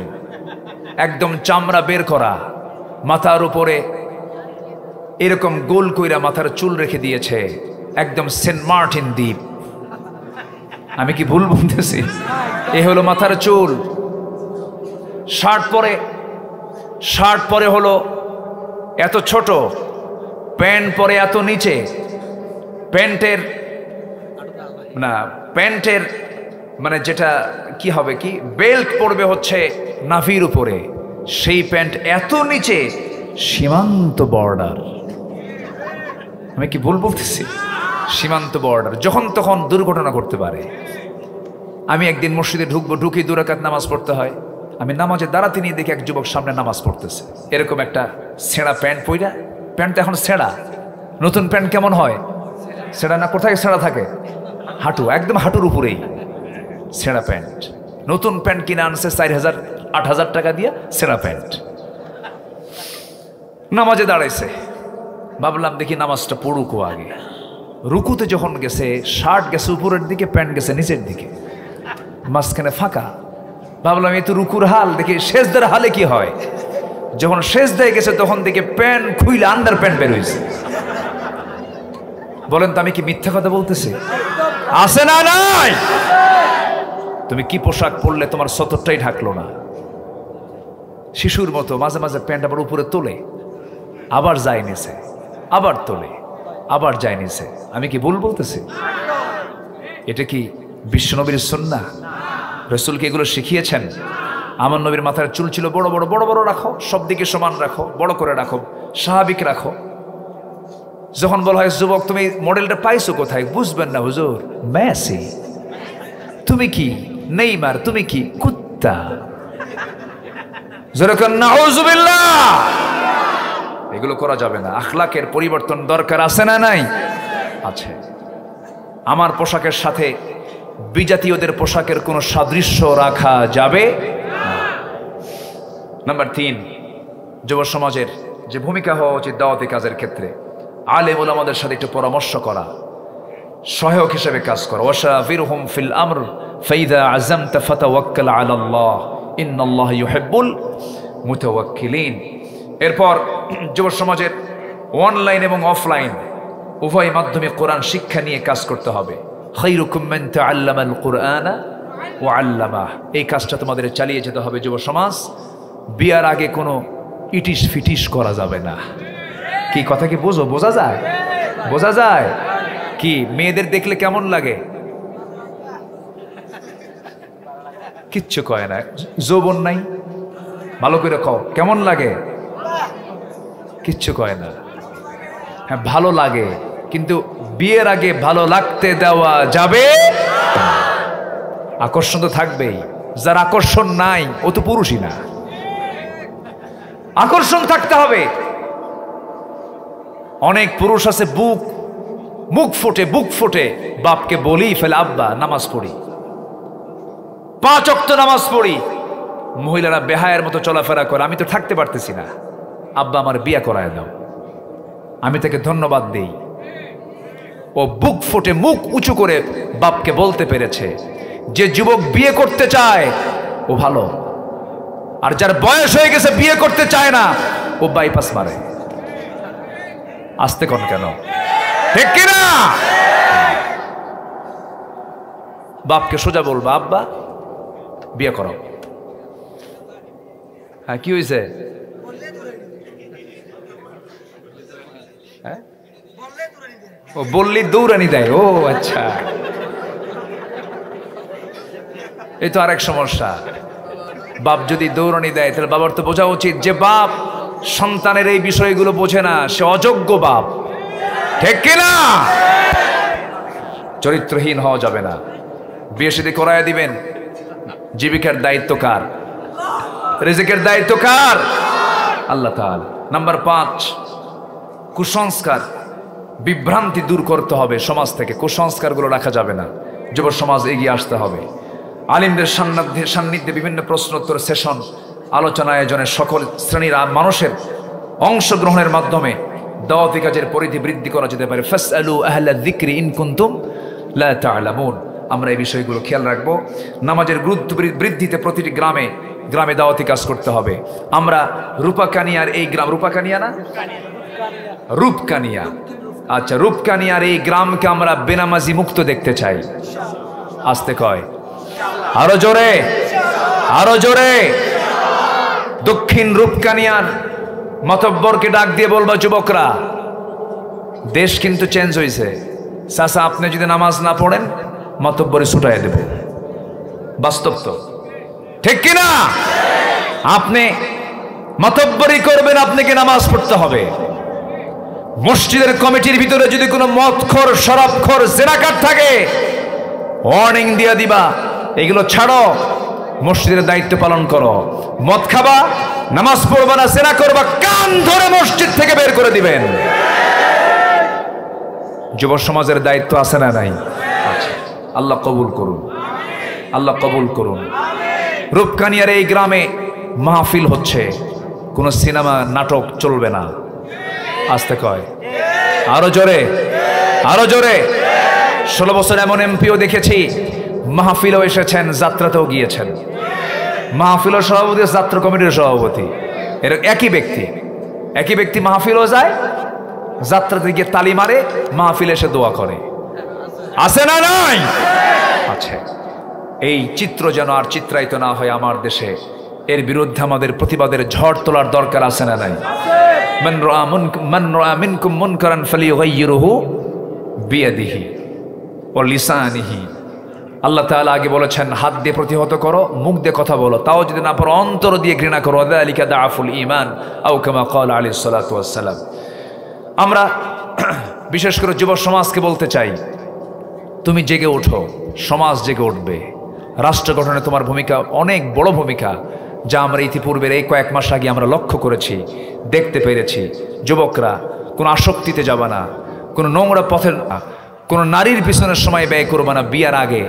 একদম চামড়া বের করা, মাথার উপরে এরকম গোল কইরা মাথার চুল রেখে দিয়েছে, একদম সেন্ট মার্টিন দ্বীপ। আমি কি ভুল বলতেছি? এ হলো মাথার চুল। শার্ট পরে হলো এত ছোট, প্যান্ট পরে এত নিচে, প্যান্টের মানে যেটা কি হবে, কি বেল্ট পড়বে হচ্ছে নাভির উপরে, সেই প্যান্ট এত নিচে, সীমান্ত বর্ডার। আমি কি ভুল বলতেছি? সীমান্ত বর্ডার, যখন তখন দুর্ঘটনা করতে পারে। আমি একদিন মসজিদে ঢুকি 2 রাকাত নামাজ পড়তে হয়। আমি নামাজে দাঁড়াতে নিয়ে দেখি এক যুবক সামনে নামাজ পড়তেছে, এরকম একটা ছেঁড়া প্যান্ট পইরা। প্যান্টটা এখন ছেঁড়া, নতুন প্যান্ট কেমন হয়? ছেঁড়া না, কোথায় ছেঁড়া থাকে? হাঁটু, একদম হাঁটুর উপরেই ছেঁড়া প্যান্ট। নতুন প্যান্ট কিনে আনছে 4,000-8,000 টাকা দিয়ে, ছেঁড়া প্যান্ট। নামাজে দাঁড়াইছে, ভাবলাম দেখি নামাজটা পড়ুক আগে। রুকুতে যখন গেছে, শার্ট গেছে উপরের দিকে, প্যান্ট গেছে নিচের দিকে, মাঝখানে ফাঁকা। ভাবলাম এই তো রুকুর হাল, দেখি সেজদার হালে কি হয়। যখন সেজদায় গেছে তখন দেখে প্যান্ট খুইলে আন্ডার প্যান্ট বের হয়েছে। বলেন তো আমি কি মিথ্যা কথা বলতেছি? আছে না নাই? তুমি কি পোশাক পরলে তোমার সতরটাই ঢাকলো না? শিশুর মতো মাঝে মাঝে প্যান্ট আবার উপরে তোলে, আবার যায় নিচে, আবার তোলে, আবার যায় নিচে। আমি কি ভুল বলতেছি? এটা কি বিশ্বনবীর সুন্নাহ? রাসূল কি এগুলো শিখিয়েছেন? আমার নবীর মাথার চুল ছিল বড় বড় রাখো, সব দিকে সমান রাখো, বড় করে রাখো, স্বাভাবিক রাখো। যখন বলা হয় যুবক তুমি মডেলটা পাইছো কোথায়, বুঝবেন না হুজুর, মেসি। তুমি কি নেইমার, তুমি কি কুত্তা। যেরকম নাউজুবিল্লাহ, এগুলো করা যাবে না। আখলাকের পরিবর্তন দরকার আছে না নাই? আছে। আমার পোশাকের সাথে বিজাতীয়দের পোশাকের কোনো সাদৃশ্য রাখা যাবে না। নাম্বার 3, যুব সমাজের যে ভূমিকা হওয়া উচিত দাওয়াতি কাজের ক্ষেত্রে, আলেম ওলামাদের সাথে একটু পরামর্শ করা, সহায়ক হিসেবে কাজ করা। ওয়াশাবিরহুম ফিল আমর ফাইদা আযামতা ফাতাওয়াক্কাল আলাল্লাহ ইন্নাল্লাহা ইউহিব্বুল মুতাওয়াক্কিলিন। এরপর যুব সমাজের অনলাইন এবং অফলাইন উভয় মাধ্যমে কোরআন শিক্ষা নিয়ে কাজ করতে হবে। খায়রুকুম মান তাআল্লামাল কুরআনা ওয়া আল্লামাহ, এই কাজটা তোমাদের চালিয়ে যেতে হবে যুব সমাজ। বিয়ার আগে কোনো ইটিস ফিটিস করা যাবে না। কি কথা কি বোঝা যায়? বোঝা যায় কি? মেয়েদের দেখলে কেমন লাগে? কিচ্ছু কয় না, যৌবন নাই। ভালো করে কও, কেমন লাগে? কিচ্ছু কয় না। হ্যাঁ ভালো লাগে, কিন্তু বিয়ের আগে ভালো লাগতে দেওয়া যাবে। আকর্ষণ তো থাকবেই, যার আকর্ষণ নাই ও তো পুরুষই না। আকর্ষণ থাকতে হবে। অনেক পুরুষ আছে বুক ফুটে বাপকে বলি ফেলে, আব্বা নামাজ পড়ি, 5 ওয়াক্ত নামাজ পড়ি। মহিলারা বেহায়ের মতো চলাফেরা করে, আমি তো থাকতে পারতেছি না, আব্বা আমার বিয়ে করায় দাও। আমি তাকে ধন্যবাদ দেই, ও বুক ফুটে মুখ উঁচু করে বাপকে বলতে পেরেছে। যে যুবক বিয়ে করতে চায় ও ভালো, আর যার বয়স হয়ে গেছে বিয়ে করতে চায় না ও বাইপাস মারে। আসতে কোন কেন, ঠিক কিনা? বাপকে সোজা বলবা, আব্বা বিয়ে করো। হ্যাঁ কি হয়েছে? ও বললি দৌড়ানি দেয়। ও আচ্ছা, এই তো আরেক সমস্যা। বাপ যদি দৌড়ানি দেয় তাহলে বাবার তো বোঝা উচিত যে বাপ সন্তানের এই বিষয়গুলো বোঝে না, সে অযোগ্য বাপ, ঠিক কিনা? চরিত্রহীন হওয়া যাবে না। বিয়ে শাদী করায় দিবেন, জীবিকার দায়িত্ব কার? রিজিকের দায়িত্ব কার? আল্লাহ তাআলা। নাম্বার 5, কুসংস্কার বিভ্রান্তি দূর করতে হবে সমাজ থেকে। কুসংস্কারগুলো রাখা যাবে না। যুব সমাজ এগিয়ে আসতে হবে। আলিমদের সান্নিধ্যে বিভিন্ন প্রশ্নোত্তর সেশন, আলোচনা আয়োজনে সকল শ্রেণীর মানুষের অংশগ্রহণের মাধ্যমে দাওয়াতি কাজের পরিধি বৃদ্ধি করা যেতে পারে। ফাসআলু আহলা যিকরি ইন কুনতুম লা তা'লামুন। আমরা এই বিষয়গুলো খেয়াল রাখবো। নামাজের গুরুত্ব বৃদ্ধিতে প্রতিটি গ্রামে গ্রামে দাওয়াতি কাজ করতে হবে। আমরা রূপকানিয়ার এই গ্রাম, রূপকানিয়া না, রূপকানিয়া, আচ্ছা রূপকানিয়ার এই গ্রামকে আমরা বেনামাজি মুক্ত দেখতে চাই। আসতে কয়, আরো জোরে, আরো জোরে। দক্ষিণ রূপকানিয়ার মাতব্বরকে ডাক দিয়ে বলবা, যুবকরা দেশ কিন্তু চেঞ্জ হয়েছে, চাচা আপনি যদি নামাজ না পড়েন মাতব্বরে ছুটাইয়া দেব। বাস্তব তো, ঠিক কিনা? আপনি মাতব্বরি করবেন, আপনাকে নামাজ পড়তে হবে। মসজিদের কমিটির ভিতরে যদি কোনো মদখোর, শরাবখোর, জেনাকার থাকে ওয়ার্নিং দিয়ে দিবা, এগুলো ছাড়ো, মসজিদের দায়িত্ব পালন করো। মদ খাবা, নামাজ পড়বা না, জেনা করবা, কান ধরে মসজিদ থেকে বের করে দিবেন। যুব সমাজের দায়িত্ব আছে না নাই? আল্লাহ কবুল করুন, আল্লাহ কবুল করুন। রূপকানিয়ার এই গ্রামে মাহফিল হচ্ছে, কোনো সিনেমা নাটক চলবে না। আসতে কয়, আরো জোরে, আরো জোরে। 16 বছর এমন এমপিও দেখেছি মাহফিলও এসেছেন, যাত্রাতেও গিয়েছেন। মাহফিলের সভাপতি, যাত্রা কমিটির সভাপতি, এর একই ব্যক্তি মাহফিলও যায়, যাত্রাতে গিয়ে তালি মারে, মাহফিল এসে দোয়া করে। আছে না নাই? আছে। এই চিত্র যেন আর চিত্রায়িত না হয় আমার দেশে। এর বিরুদ্ধে আমাদের প্রতিবাদের ঝড় তোলার দরকার আছে না নাই? মান রাআ মিনকুম মুনকারান ফালিয়ুগাইয়িরহু বিয়াদিহি ওয়া লিসানিহি। আল্লাহ তাআলা আগে বলেছেন হাত দিয়ে প্রতিহত করো, মুখ দিয়ে কথা বলো, তাও যদি না পারো অন্তর দিয়ে ঘৃণা করো। যালিকা দাআফুল ঈমান আও কামা ক্বালা আলাইহিস সালাতু ওয়াস সালাম। আমরা বিশেষ করে যুব সমাজকে বলতে চাই, তুমি জেগে ওঠো, সমাজ জেগে উঠবে। রাষ্ট্র গঠনে তোমার ভূমিকা অনেক বড় ভূমিকা, যা আমরা ইতিপূর্বের এই কয়েক মাস আগে আমরা লক্ষ্য করেছি, দেখতে পেরেছি। যুবকরা কোনো আসক্তিতে যাবে না, কোনো নোংরা পথের, কোনো নারীর পিছনের সময় ব্যয় করবে না বিয়ার আগে।